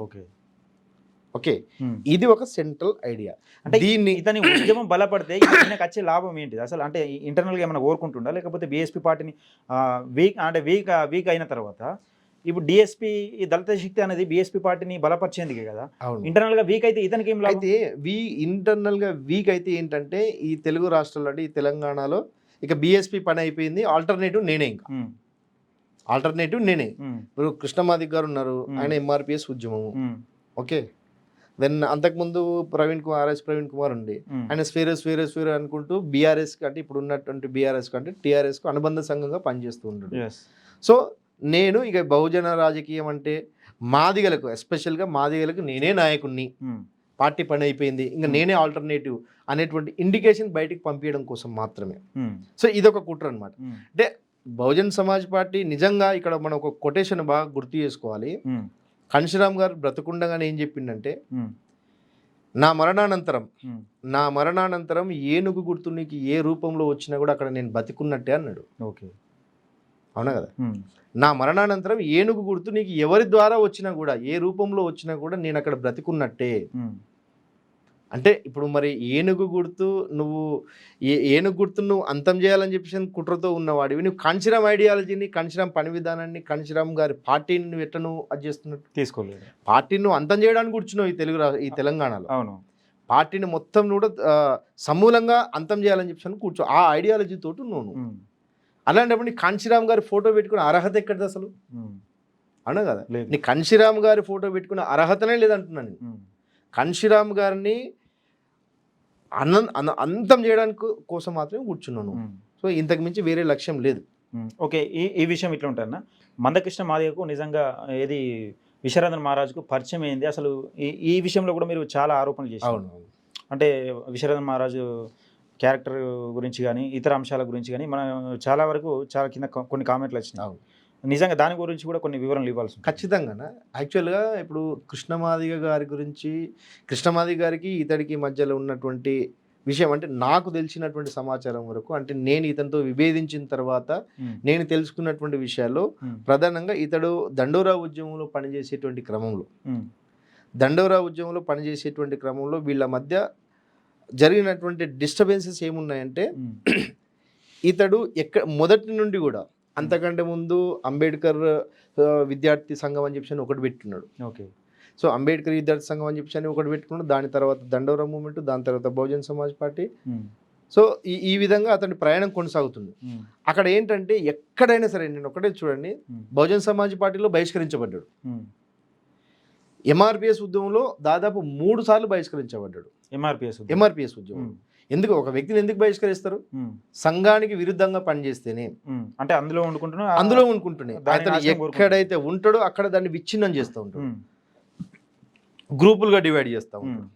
S2: ఓకే, ఇది ఒక సెంట్రల్ ఐడియా.
S1: అంటే దీన్ని ఇతని ఉద్యమం బలపడితే ఈయనకు వచ్చే లాభం ఏంటిది అసలు? అంటే ఇంటర్నల్గా ఏమైనా కోరుకుంటుండా, లేకపోతే బీఎస్పీ పార్టీని వీక్ అయిన తర్వాత ఇప్పుడు డిఎస్పీ దళిత శక్తి అనేది బీఎస్పీ పార్టీని బలపరిచేందుకే కదా. ఇంటర్నల్ గా వీక్ అయితే ఇతనికి ఏం
S2: అయితే ఇంటర్నల్ గా వీక్ అయితే ఏంటంటే, ఈ తెలుగు రాష్ట్రాల్లో అంటే ఈ తెలంగాణలో ఇక బీఎస్పీ పని అయిపోయింది, ఆల్టర్నేటివ్ నేనే. ఇంకా ఆల్టర్నేటివ్ నేనే. ఇప్పుడు కృష్ణమాదిక్ గారు ఉన్నారు, ఆయన ఎంఆర్పిఎస్ ఉద్యమము. ఓకే, దెన్ అంతకుముందు ఆర్ఎస్ ప్రవీణ్ కుమార్ ఉండి ఆయన స్వేరో అనుకుంటూ బీఆర్ఎస్ అంటే ఇప్పుడు ఉన్నటువంటి బీఆర్ఎస్ కంటే టీఆర్ఎస్ కు అనుబంధ సంఘంగా పనిచేస్తూ ఉన్నాడు. సో నేను ఇక బహుజన రాజకీయం అంటే మాదిగలకు, ఎస్పెషల్గా మాదిగలకు నేనే నాయకుడిని, పార్టీ పని అయిపోయింది, ఇంకా నేనే ఆల్టర్నేటివ్ అనేటువంటి ఇండికేషన్ బయటికి పంపించడం కోసం మాత్రమే. సో ఇదొక కుట్ర అనమాట. అంటే బహుజన్ సమాజ్ పార్టీ నిజంగా ఇక్కడ మనం ఒక కొటేషన్ బాగా గుర్తు చేసుకోవాలి. కాంశీరామ్ గారు బ్రతుకుండగానే ఏం చెప్పిండంటే, నా మరణానంతరం ఏనుగు గుర్తు నీకు ఏ రూపంలో వచ్చినా కూడా అక్కడ నేను బతికున్నట్టే అన్నాడు.
S1: ఓకే,
S2: అవునా కదా. నా మరణానంతరం ఏనుగు గుర్తు నీకు ఎవరి ద్వారా వచ్చినా కూడా, ఏ రూపంలో వచ్చినా కూడా నేను అక్కడ బ్రతికున్నట్టే. అంటే ఇప్పుడు మరి ఏనుగు గుర్తు నువ్వు అంతం చేయాలని చెప్పేసి కుట్రతో ఉన్నవాడివి, నువ్వు కాంశీరామ్ ఐడియాలజీని, కాంశీరామ్ పని విధానాన్ని, కాంశీరామ్ గారి పార్టీని నువ్వు ఎట్లా నువ్వు అది చేస్తున్నట్టు
S1: తీసుకోలేదు.
S2: పార్టీని నువ్వు అంతం చేయడానికి కూర్చున్నావు ఈ తెలంగాణలో.
S1: అవును,
S2: పార్టీని మొత్తం కూడా సమూలంగా అంతం చేయాలని చెప్పేసి కూర్చో, ఆ ఐడియాలజీ తోటి నువ్వు. అలాంటప్పుడు నీ కాంశీరామ్ గారి ఫోటో పెట్టుకునే అర్హత ఎక్కడిది అసలు? అవునా కదా. నీ కాంశీరామ్ గారి ఫోటో పెట్టుకునే అర్హతనే లేదంటున్నాను. కాంశీరామ్ గారిని అంతం చేయడానికి కోసం మాత్రమే కూర్చున్నాను. సో ఇంతకు మించి వేరే లక్ష్యం లేదు.
S1: ఓకే, ఈ విషయం ఇట్లా ఉంటారన్నా. మందకృష్ణ మాదిగకు నిజంగా ఏది విశ్వనాథన్ మహారాజుకు పరిచయం అయింది అసలు? ఈ విషయంలో కూడా మీరు చాలా ఆరోపణలు చేశారు. అంటే విశ్వనాథన్ మహారాజు క్యారెక్టర్ గురించి కానీ ఇతర అంశాల గురించి కానీ మనం చాలా వరకు చాలా కింద కొన్ని కామెంట్లు వచ్చినాయి. నిజంగా దాని గురించి కూడా కొన్ని వివరణలు ఇవ్వాల్సి
S2: ఖచ్చితంగా. యాక్చువల్గా ఇప్పుడు కృష్ణమాదిగ గారికి ఇతడికి మధ్యలో ఉన్నటువంటి విషయం అంటే నాకు తెలిసినటువంటి సమాచారం వరకు, అంటే నేను ఇతనితో విభేదించిన తర్వాత నేను తెలుసుకున్నటువంటి విషయాల్లో ప్రధానంగా ఇతడు దండోరా ఉద్యమంలో పనిచేసేటువంటి క్రమంలో వీళ్ళ మధ్య జరిగినటువంటి డిస్టర్బెన్సెస్ ఏమున్నాయంటే, ఇతడు మొదటి నుండి కూడా, అంతకంటే ముందు అంబేద్కర్ విద్యార్థి సంఘం అని చెప్పి ఒకటి పెట్టుకున్నాడు.
S1: ఓకే,
S2: సో అంబేద్కర్ విద్యార్థి సంఘం అని చెప్పి ఒకటి పెట్టుకున్నాడు. దాని తర్వాత దండోరా మూవ్మెంట్, దాని తర్వాత బహుజన్ సమాజ్ పార్టీ. సో ఈ విధంగా అతని ప్రయాణం కొనసాగుతుంది. అక్కడ ఏంటంటే ఎక్కడైనా సరే, నేను ఒకటే చూడండి, బహుజన్ సమాజ్ పార్టీలో బహిష్కరించబడ్డాడు. ఎంఆర్పిఎస్ ఉద్యమంలో దాదాపు 3 సార్లు బహిష్కరించబడ్డాడు. ఎంఆర్పిఎస్ ఉద్యమం. ఎందుకు ఒక వ్యక్తిని ఎందుకు బహిష్కరిస్తారు? సంఘానికి విరుద్ధంగా పనిచేస్తేనే.
S1: అంటే అందులో
S2: ఉండుకుంటున్నాయి అతను ఎక్కడైతే ఉంటాడో అక్కడ దాన్ని విచ్ఛిన్నం చేస్తూ ఉంటాడు, గ్రూపులుగా డివైడ్ చేస్తూ ఉంటాడు.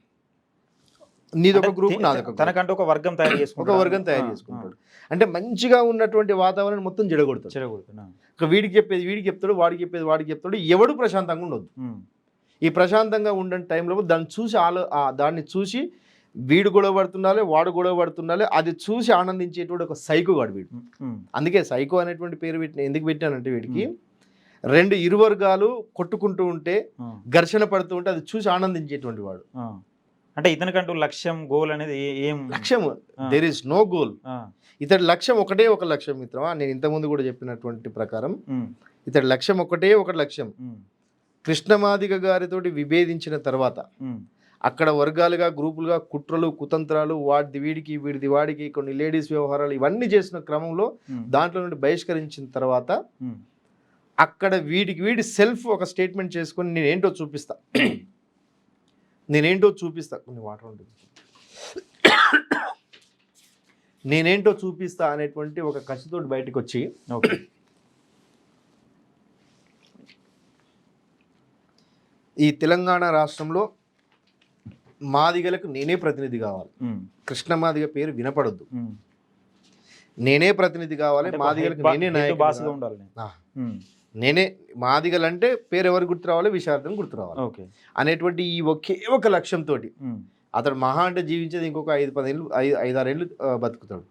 S2: నీదొక గ్రూప్, నాదొక,
S1: తనకంటే ఒక వర్గం తయారు
S2: చేసుకుంటాడు. అంటే మంచిగా ఉన్నటువంటి వాతావరణం మొత్తం చెడగొడతాడు. వీడికి చెప్పేది వీడికి చెప్తాడు, వాడికి చెప్పేది వాడికి చెప్తాడు. ఎవడు ప్రశాంతంగా ఉండొద్దు. ఈ ప్రశాంతంగా ఉండే టైంలో దాన్ని చూసి వీడు గొడవ పడుతుండాలి, వాడు గొడవ పడుతుండాలి, అది చూసి ఆనందించేటువంటి ఒక సైకో గాడు వీడు. అందుకే సైకో అనేటువంటి పేరు ఎందుకు పెట్టానంటే, వీడికి రెండు ఇరు వర్గాలు కొట్టుకుంటూ ఉంటే, ఘర్షణ పడుతూ ఉంటే అది చూసి ఆనందించేటువంటి వాడు.
S1: అంటే ఇతనికంటూ లక్ష్యం గోల్ అనేది ఏం
S2: లక్ష్యం దేర్ ఇస్ నో గోల్. ఇతడి లక్ష్యం ఒకటే ఒక లక్ష్యం మిత్రమా. నేను ఇంతకుముందు కూడా చెప్పినటువంటి ప్రకారం ఇతడి లక్ష్యం ఒకటే ఒక లక్ష్యం. కృష్ణమాదిగ గారితోటి విభేదించిన తర్వాత అక్కడ వర్గాలుగా గ్రూపులుగా కుట్రలు కుతంత్రాలు వాడిది వీడికి వీడిది వాడికి కొన్ని లేడీస్ వ్యవహారాలు ఇవన్నీ చేసిన క్రమంలో దాంట్లో నుండి బహిష్కరించిన తర్వాత అక్కడ వీడి సెల్ఫ్ ఒక స్టేట్మెంట్ చేసుకొని నేనేంటో చూపిస్తా కొన్ని వాటర్ ఉంటుంది, నేనేంటో చూపిస్తా అనేటువంటి ఒక కసితోటి బయటకు వచ్చి ఈ తెలంగాణ రాష్ట్రంలో మాదిగలకు నేనే ప్రతినిధి కావాలి, కృష్ణ మాదిగ పేరు వినపడొద్దు, నేనే ప్రతినిధి కావాలి, మాదిగలకు నేనే నాయకుడు, నేనే మాదిగలంటే పేరు ఎవరు గుర్తు రావాలి, విశారదం గుర్తు రావాలి అనేటువంటి ఈ ఒకే ఒక లక్ష్యంతో అతడు మహా అంటే జీవించేది ఇంకొక 5-6 ఏళ్ళు బతుకుతాడు.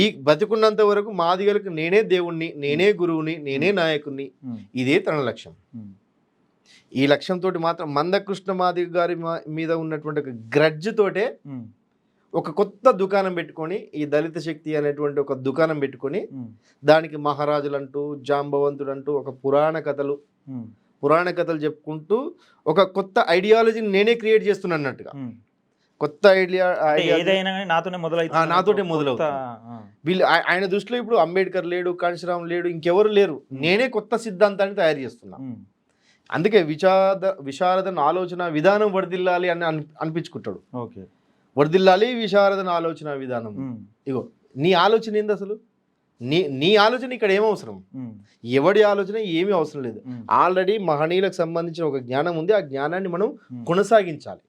S2: ఈ బతుకున్నంత వరకు మాదిగలకు నేనే దేవుణ్ణి, నేనే గురువుని, నేనే నాయకుడిని, ఇదే తన లక్ష్యం. ఈ లక్ష్యంతో మాత్రం మందకృష్ణ మాదిగ గారి మీద ఉన్నటువంటి ఒక గ్రడ్జ్ తోటే ఒక కొత్త దుకాణం పెట్టుకొని, ఈ దళిత శక్తి అనేటువంటి ఒక దుకాణం పెట్టుకొని దానికి మహారాజులంటూ జాంబవంతుడంటూ ఒక పురాణ కథలు చెప్పుకుంటూ ఒక కొత్త ఐడియాలజీని నేనే క్రియేట్ చేస్తున్నట్టుగా, కొత్త నాతోటే మొదలవుతుంది. వీళ్ళు ఆయన దృష్టిలో ఇప్పుడు అంబేద్కర్ లేడు, కాంశీరామ్ లేడు, ఇంకెవరు లేరు, నేనే కొత్త సిద్ధాంతాన్ని తయారు చేస్తున్నా. అందుకే విశారదన్ ఆలోచన విధానం వర్దిల్లాలి అని అనిపించుకుంటాడు. వర్దిల్లాలి విశారదన్ ఆలోచన విధానం. ఇగో నీ ఆలోచన ఏంది అసలు? నీ ఆలోచన ఇక్కడ ఏమవసరం? ఎవడి ఆలోచన ఏమీ అవసరం లేదు. ఆల్రెడీ మహనీయులకు సంబంధించిన ఒక జ్ఞానం ఉంది, ఆ జ్ఞానాన్ని మనం కొనసాగించాలి,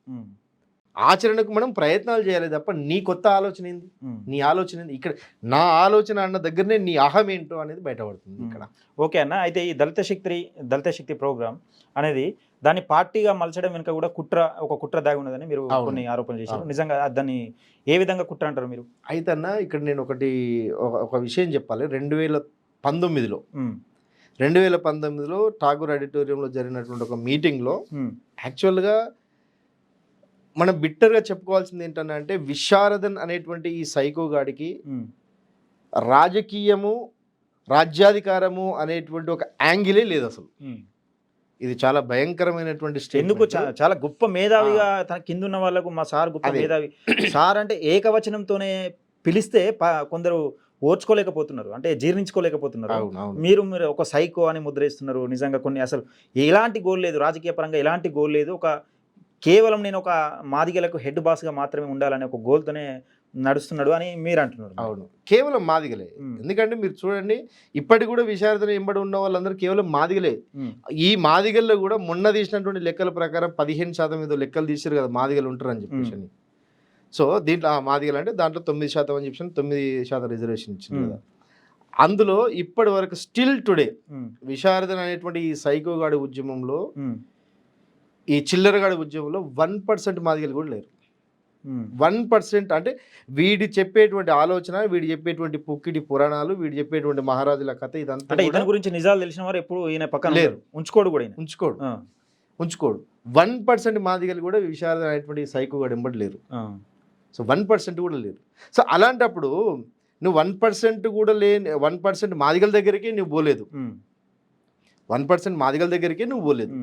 S2: ఆచరణకు మనం ప్రయత్నాలు చేయాలి తప్ప నీ కొత్త ఆలోచన ఏంది, నీ ఆలోచన ఏంది? ఇక్కడ నా ఆలోచన అన్న దగ్గరనే నీ అహం ఏంటో అనేది బయటపడుతుంది ఇక్కడ.
S1: ఓకే అన్న, అయితే ఈ దళిత శక్తి ప్రోగ్రామ్ అనేది దాన్ని పార్టీగా మలచడం వెనుక కూడా ఒక కుట్ర దాగి ఉన్నదని మీరు కొన్ని ఆరోపణలు చేశారు. నిజంగా దాన్ని ఏ విధంగా కుట్ర అంటారు మీరు?
S2: అయితే అన్న ఇక్కడ నేను ఒక విషయం చెప్పాలి. 2019లో ఠాగూర్ ఆడిటోరియంలో జరిగినటువంటి ఒక మీటింగ్లో యాక్చువల్గా మనం బిట్టర్గా చెప్పుకోవాల్సింది ఏంటంటే, విశారదన్ అనేటువంటి ఈ సైకో గాడికి రాజ్యాధికారము అనేటువంటి ఒక యాంగిలే లేదు అసలు. ఇది చాలా భయంకరమైనటువంటి
S1: ఎందుకు చాలా గొప్ప మేధావిగా తన కింద ఉన్న వాళ్ళకు మా సార్ గొప్ప మేధావి సార్ అంటే ఏకవచనంతోనే పిలిస్తే కొందరు ఓర్చుకోలేకపోతున్నారు, అంటే జీర్ణించుకోలేకపోతున్నారు. మీరు ఒక సైకో అని ముద్రేస్తున్నారు. నిజంగా కొన్ని అసలు ఎలాంటి గోల్ లేదు, రాజకీయ పరంగా ఎలాంటి గోల్ లేదు, కేవలం నేను ఒక మాదిగలకు హెడ్ బాస్గా మాత్రమే ఉండాలనే ఒక గోల్తోనే నడుస్తున్నాడు అని మీరు అంటున్నారు.
S2: అవును, కేవలం మాదిగలే. ఎందుకంటే మీరు చూడండి, ఇప్పటికి కూడా విశారదన ఎంబడి ఉన్న వాళ్ళందరూ కేవలం మాదిగలే. ఈ మాదిగల్లో కూడా మొన్న తీసినటువంటి లెక్కల ప్రకారం 15% ఏదో లెక్కలు తీసారు కదా మాదిగలు ఉంటారని చెప్పేసి. సో దీంట్లో మాదిగలు అంటే దాంట్లో 9% అని చెప్పి 9% రిజర్వేషన్ ఇచ్చింది కదా. అందులో ఇప్పటి వరకు స్టిల్ టుడే విశారదన అనేటువంటి ఈ సైకోగాడి ఉద్యమంలో, ఈ చిల్లరగాడి ఉద్యమంలో 1% మాదిగలు కూడా లేరు. 1% అంటే వీడి చెప్పేటువంటి ఆలోచన, వీడి చెప్పేటువంటి పుక్కిడి పురాణాలు, వీడి చెప్పేటువంటి మహారాజుల కథ ఇదంతా,
S1: అంటే ఇతని గురించి నిజాలు తెలిసిన వారు ఎప్పుడు ఈయన పక్కన లేరు, ఉంచుకోడు.
S2: 1% మాదిగలు కూడా విశారద అనేటువంటి సైకో గాడు ఎంబడి లేరు. సో 1% కూడా లేరు. సో అలాంటప్పుడు నువ్వు 1% కూడా 1% మాదిగల దగ్గరికి నువ్వు పోలేదు, 1% మాదిగల దగ్గరికి నువ్వు పోలేదు.